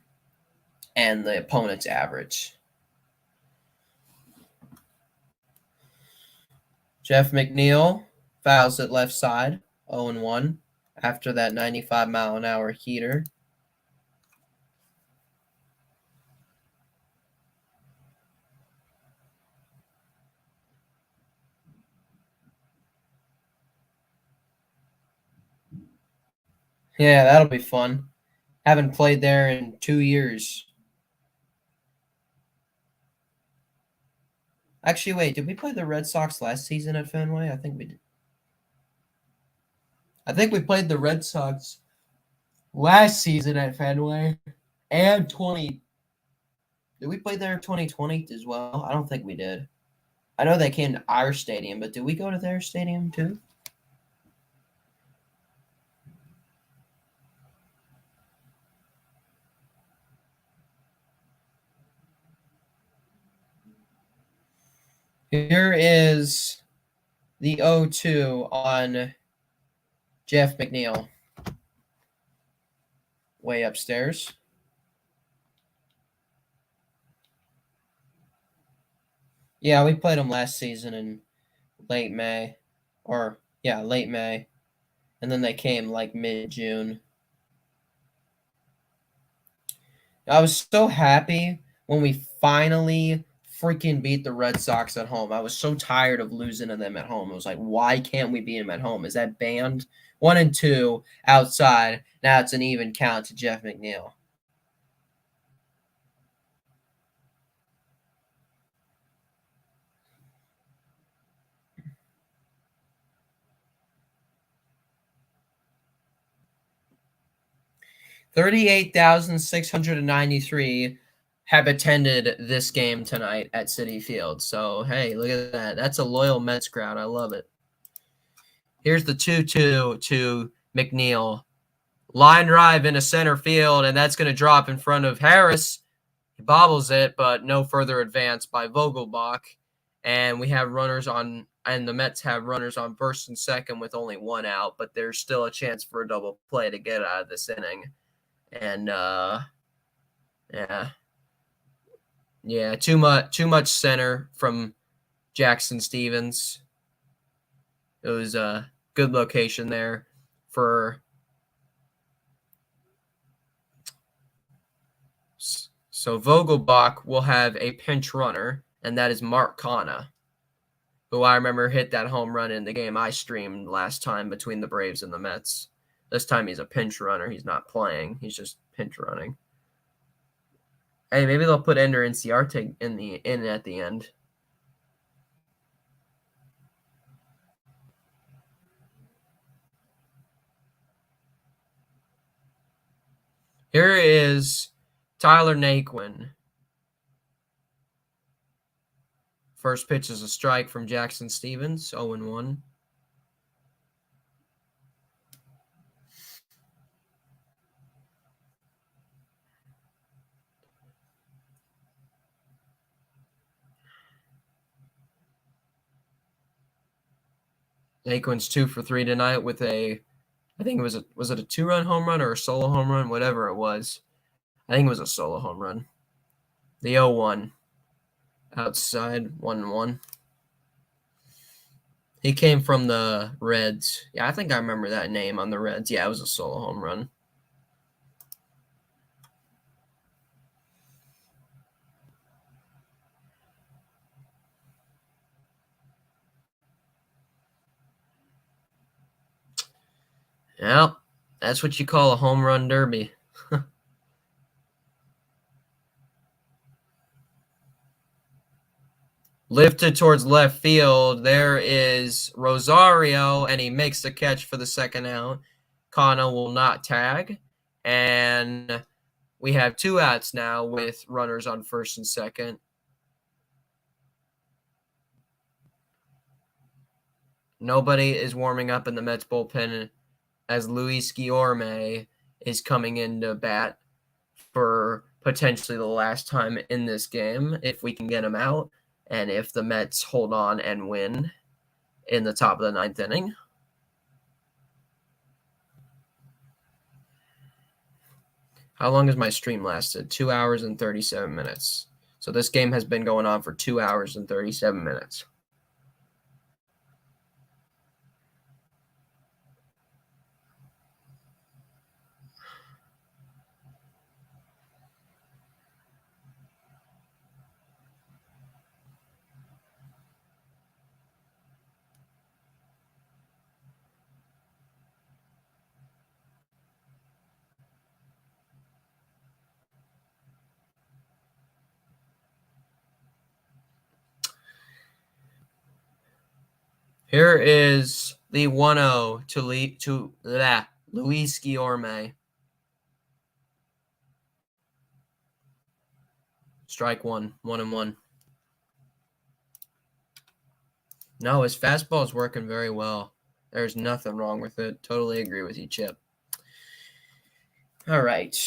and the opponent's average. Jeff McNeil fouls it left side, 0-1 after that 95-mile-an-hour heater. Yeah, that'll be fun. Haven't played there in 2 years. Actually, wait, did we play the Red Sox last season at Fenway? I think we did. I think we played the Red Sox last season at Fenway and 20. Did we play there in 2020 as well? I don't think we did. I know they came to our stadium, but did we go to their stadium too? Here is the 0-2 on Jeff McNeil. Way upstairs. Yeah, we played them last season in late May. Late May. And then they came like mid-June. I was so happy when we finally freaking beat the Red Sox at home. I was so tired of losing to them at home. I was like, why can't we beat them at home? Is that banned? 1-2 outside. Now it's an even count to Jeff McNeil. $38,693 have attended this game tonight at Citi Field. So, hey, look at that. That's a loyal Mets crowd. I love it. Here's the 2-2 to McNeil. Line drive into center field, and that's going to drop in front of Harris. He bobbles it, but no further advance by Vogelbach. And we have runners on, and the Mets have runners on first and second with only 1 out, but there's still a chance for a double play to get out of this inning. And too much center from Jackson Stevens. It was a good location there for. So Vogelbach will have a pinch runner, and that is Mark Canha, who I remember hit that home run in the game I streamed last time between the Braves and the Mets. This time he's a pinch runner. He's not playing. He's just pinch running. Hey, maybe they'll put Ender Inciarte in at the end. Here is Tyler Naquin. First pitch is a strike from Jackson Stevens, 0-1. Naquin's 2 for 3 tonight with I think it was it a 2-run home run or a solo home run, whatever it was. I think it was a solo home run. The 0-1 outside 1-1. He came from the Reds. Yeah, I think I remember that name on the Reds. Yeah, it was a solo home run. Yeah, that's what you call a home run derby. Lifted towards left field. There is Rosario, and he makes the catch for the second out. Kana will not tag. And we have 2 outs now with runners on first and second. Nobody is warming up in the Mets bullpen as Luis Guillorme is coming into bat for potentially the last time in this game if we can get him out and if the Mets hold on and win in the top of the 9th inning. How long has my stream lasted? 2 hours and 37 minutes. So this game has been going on for 2 hours and 37 minutes. Here is the 1-0 to Luis Guillorme. Strike 1, 1-1. No, his fastball is working very well. There's nothing wrong with it. Totally agree with you, Chip. All right.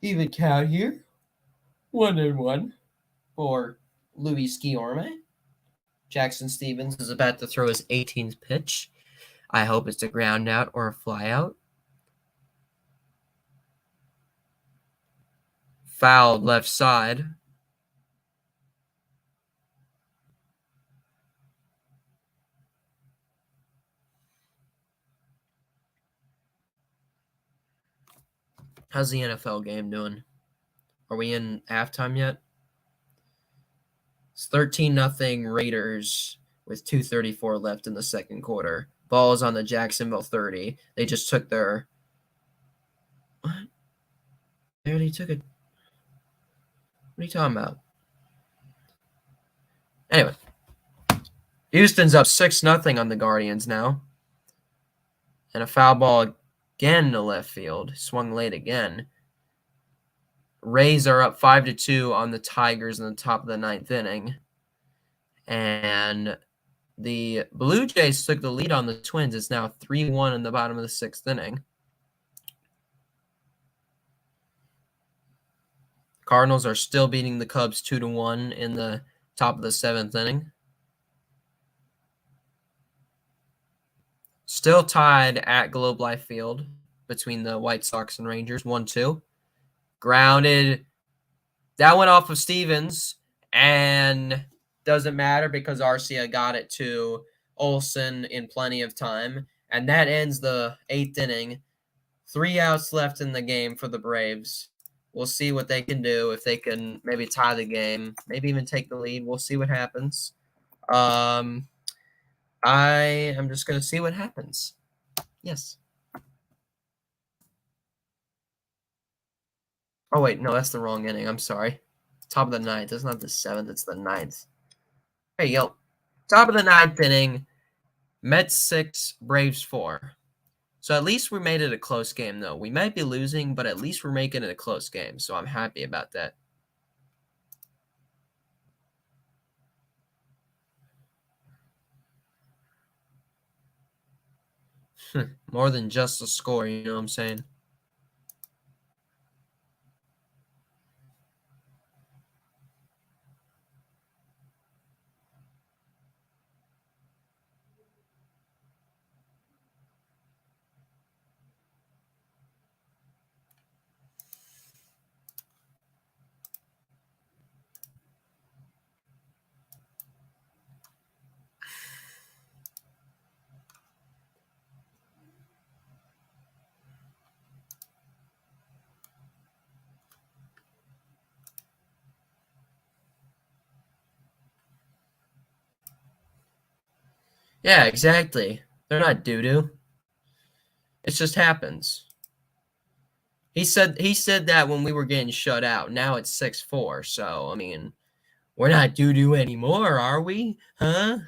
Even count here. 1-1 for Luis Guillorme. Jackson Stevens is about to throw his 18th pitch. I hope it's a ground out or a fly out. Fouled left side. How's the NFL game doing? Are we in halftime yet? It's 13-0 Raiders with 2:34 left in the second quarter. Ball is on the Jacksonville 30. They just took their... What? They already took it. What are you talking about? Anyway. Houston's up 6-0 on the Guardians now. And a foul ball again to left field. Swung late again. Rays are up 5-2 on the Tigers in the top of the 9th inning. And the Blue Jays took the lead on the Twins. It's now 3-1 in the bottom of the 6th inning. Cardinals are still beating the Cubs 2-1 in the top of the 7th inning. Still tied at Globe Life Field between the White Sox and Rangers, 1-2. Grounded. That went off of Stevens, and doesn't matter because Arcia got it to Olsen in plenty of time. And that ends the 8th inning. 3 outs left in the game for the Braves. We'll see what they can do, if they can maybe tie the game, maybe even take the lead. We'll see what happens. I am just going to see what happens. Yes. Oh, wait, no, that's the wrong inning. I'm sorry. Top of the 9th. It's not the 7th, it's the 9th. There you go. Top of the 9th inning. Mets 6, Braves 4. So at least we made it a close game, though. We might be losing, but at least we're making it a close game. So I'm happy about that. More than just a score, you know what I'm saying? Yeah, exactly. They're not doo-doo. It just happens. He said that when we were getting shut out. Now it's 6-4. So, I mean, we're not doo-doo anymore, are we? Huh?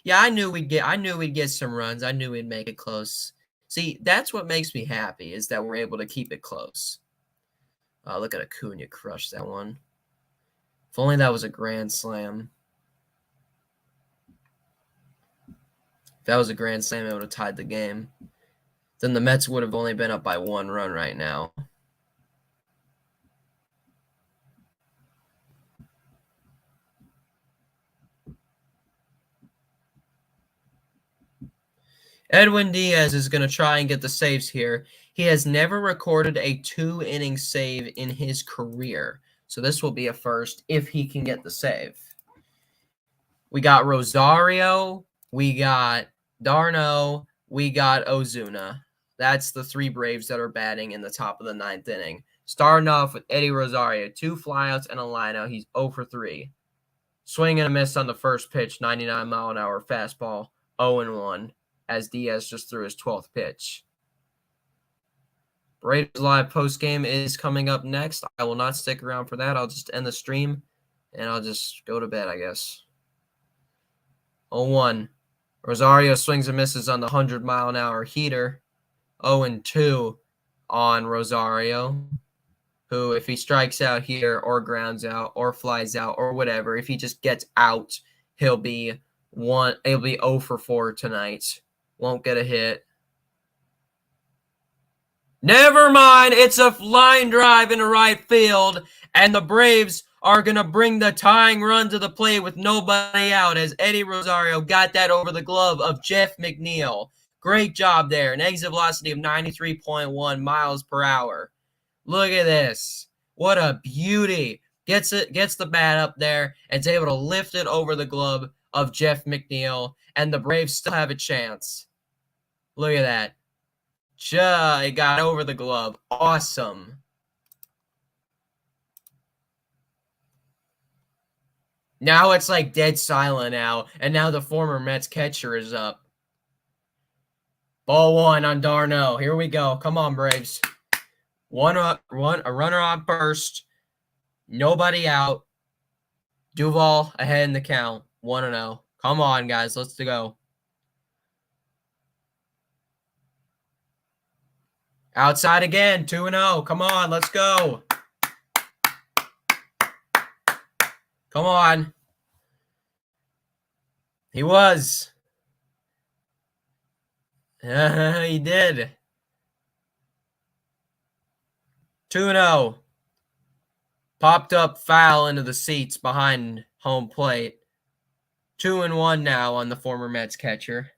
Yeah, I knew we'd get some runs. I knew we'd make it close. See, that's what makes me happy is that we're able to keep it close. Look at Acuna crush that one. If only that was a grand slam. If that was a grand slam, it would have tied the game. Then the Mets would have only been up by 1 run right now. Edwin Diaz is going to try and get the saves here. He has never recorded a 2-inning save in his career. So this will be a first if he can get the save. We got Rosario, we got d'Arnaud, we got Ozuna. That's the 3 Braves that are batting in the top of the 9th inning. Starting off with Eddie Rosario, 2 flyouts and a lineout. He's 0 for 3. Swing and a miss on the first pitch, 99-mile-an-hour fastball, 0-1, as Diaz just threw his 12th pitch. Braves Live postgame is coming up next. I will not stick around for that. I'll just end the stream, and I'll just go to bed, I guess. 0-1. Rosario swings and misses on the 100-mile-an-hour heater. 0-2 on Rosario, who, if he strikes out here or grounds out or flies out or whatever, if he just gets out, he'll be 0 for 4 tonight. Won't get a hit. Never mind. It's a line drive into right field, and the Braves are going to bring the tying run to the plate with nobody out as Eddie Rosario got that over the glove of Jeff McNeil. Great job there. An exit velocity of 93.1 miles per hour. Look at this. What a beauty. Gets the bat up there and is able to lift it over the glove of Jeff McNeil, and the Braves still have a chance. Look at that. It got over the glove. Awesome. Now it's like dead silent now, and now the former Mets catcher is up. Ball 1 on d'Arnaud. Here we go. Come on, Braves. A runner on first. Nobody out. Duvall ahead in the count. 1-0. Come on, guys. Let's go. Outside again. 2-0. Come on. Let's go. Come on. He was. He did. 2-0. Popped up foul into the seats behind home plate. 2-1 now on the former Mets catcher.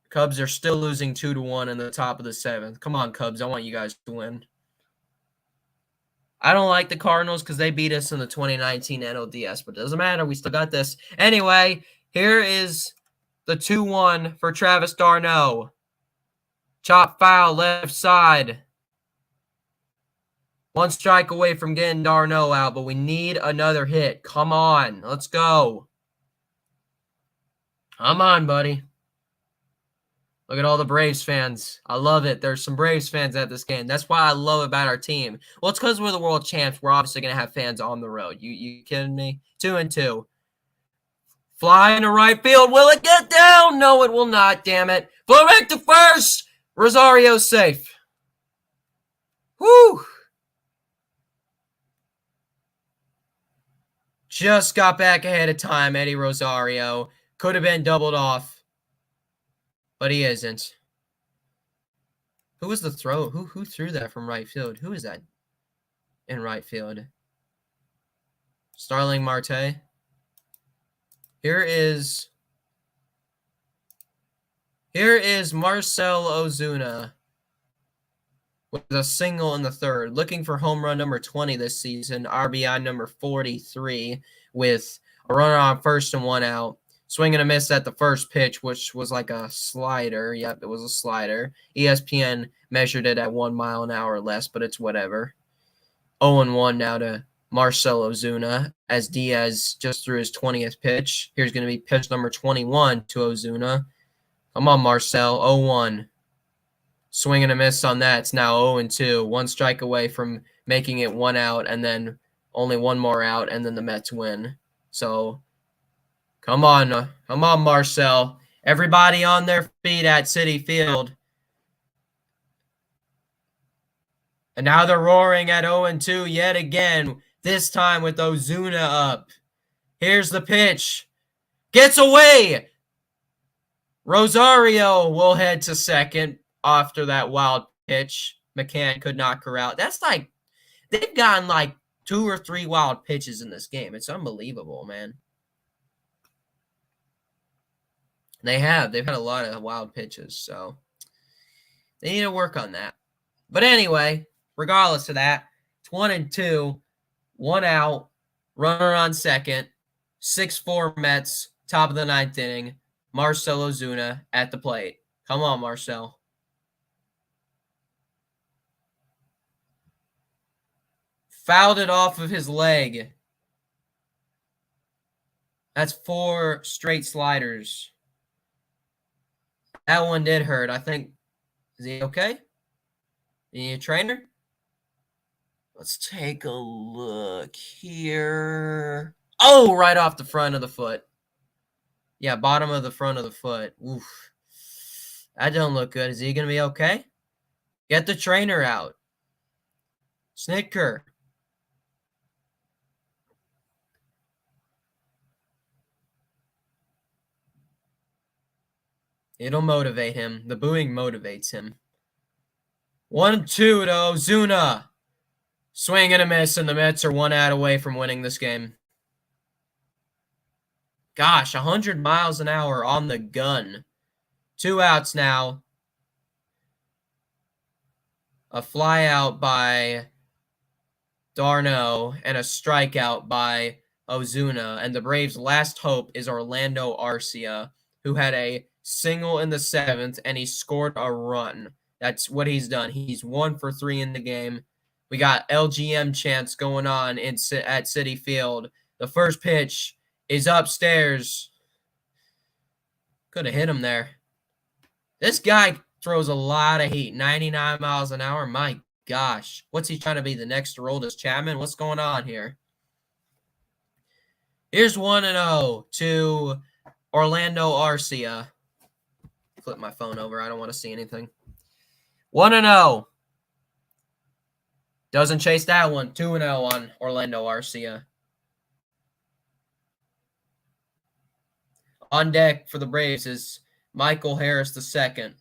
Cubs are still losing 2-1 in the top of the 7th. Come on, Cubs. I want you guys to win. I don't like the Cardinals because they beat us in the 2019 NLDS, but it doesn't matter. We still got this. Anyway, here is the 2-1 for Travis d'Arnaud. Chop foul left side. 1 strike away from getting d'Arnaud out, but we need another hit. Come on. Let's go. Come on, buddy. Look at all the Braves fans. I love it. There's some Braves fans at this game. That's why I love about our team. Well, it's because we're the world champs. We're obviously going to have fans on the road. You kidding me? 2-2. Fly into right field. Will it get down? No, it will not. Damn it. Flow back to first. Rosario's safe. Whew. Just got back ahead of time, Eddie Rosario. Could have been doubled off. But he isn't. Who was the throw? Who threw that from right field? Who is that in right field? Starling Marte. Here is Marcell Ozuna with a single in the 3rd, looking for home run number 20 this season, RBI number 43 with a runner on first and 1 out. Swing and a miss at the first pitch, which was like a slider. Yep, it was a slider. ESPN measured it at 1 mile an hour less, but it's whatever. 0-1 now to Marcell Ozuna as Diaz just threw his 20th pitch. Here's going to be pitch number 21 to Ozuna. Come on, Marcell. 0-1. Swing and a miss on that. It's now 0-2. One strike away from making it 1 out, and then only one more out, and then the Mets win. So, come on, Marcell. Everybody on their feet at Citi Field. And now they're roaring at 0-2 yet again, this time with Ozuna up. Here's the pitch. Gets away! Rosario will head to second after that wild pitch. McCann could knock her out. That's like, they've gotten like 2 or 3 wild pitches in this game. It's unbelievable, man. They've had a lot of wild pitches, so they need to work on that. But anyway, regardless of that, it's 1-2, 1 out, runner on second, 6-4 Mets, top of the 9th inning. Marcell Ozuna at the plate. Come on, Marcell. Fouled it off of his leg. That's 4 straight sliders. That one did hurt. I think, is he okay? You need a trainer? Let's take a look here. Oh, right off the front of the foot. Yeah, bottom of the front of the foot. Oof. That don't look good. Is he going to be okay? Get the trainer out. Snitker. It'll motivate him. The booing motivates him. 1-2 to Ozuna. Swing and a miss, and the Mets are 1 out away from winning this game. Gosh, 100 miles an hour on the gun. 2 outs now. A fly out by Darno and a strikeout by Ozuna. And the Braves' last hope is Orlando Arcia, who had a single in the 7th, and he scored a run. That's what he's done. He's 1 for 3 in the game. We got LGM chants going on at Citi Field. The first pitch is upstairs. Could have hit him there. This guy throws a lot of heat. 99 miles an hour. My gosh. What's he trying to be? The next Aroldis Chapman? What's going on here? Here's 1-0 to Orlando Arcia. Flip my phone over. I don't want to see anything. 1-0. Doesn't chase that one. 2-0 on Orlando Arcia. On deck for the Braves is Michael Harris II.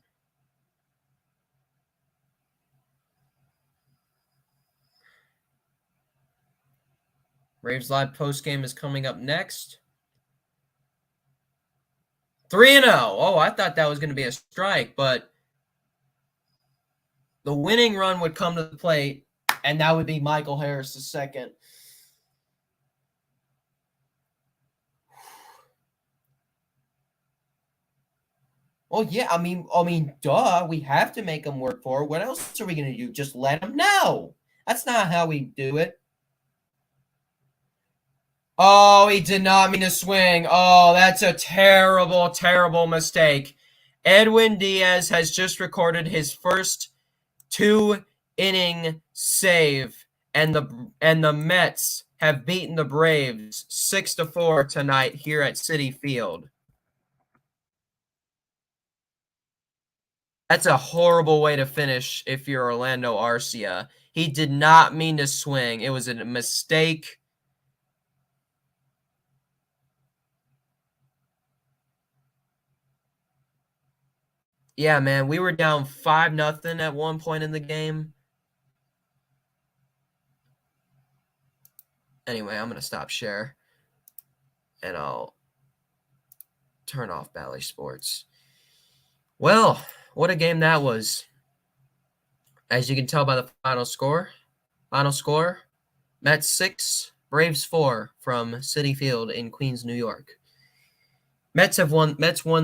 Braves live postgame is coming up next. 3-0. Oh, I thought that was going to be a strike, but the winning run would come to the plate, and that would be Michael Harris II. Well, yeah, I mean, duh. We have to make them work for it. What else are we going to do? Just let them know. That's not how we do it. Oh, he did not mean to swing. Oh, that's a terrible, terrible mistake. Edwin Diaz has just recorded his first 2-inning save, and the Mets have beaten the Braves 6-4 tonight here at Citi Field. That's a horrible way to finish if you're Orlando Arcia. He did not mean to swing. It was a mistake. Yeah, man, we were down 5-0 at one point in the game. Anyway, I'm going to stop share, and I'll turn off Bally Sports. Well, what a game that was. As you can tell by the final score, Mets 6, Braves 4 from Citi Field in Queens, New York. Mets won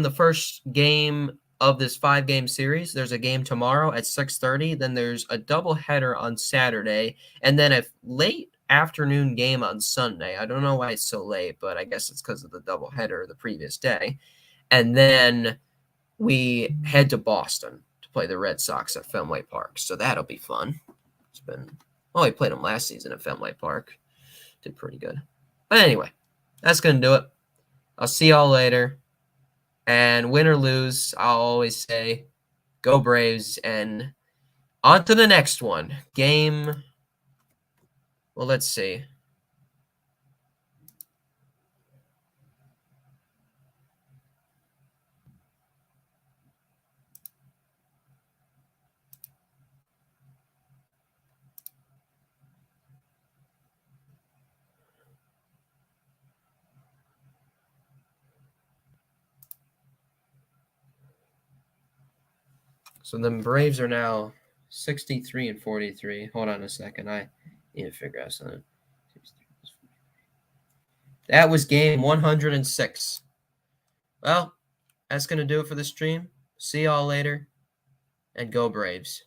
the first game of this 5-game series. There's a game tomorrow at 6:30. Then there's a doubleheader on Saturday, and then a late afternoon game on Sunday. I don't know why it's so late, but I guess it's because of the doubleheader the previous day. And then we head to Boston to play the Red Sox at Fenway Park. So that'll be fun. We played them last season at Fenway Park. Did pretty good. But anyway, that's going to do it. I'll see y'all later. And win or lose, I'll always say, go Braves. And on to the next one. Let's see. So the Braves are now 63 and 43. Hold on a second. I need to figure out something. That was game 106. Well, that's going to do it for the stream. See y'all later, and go Braves.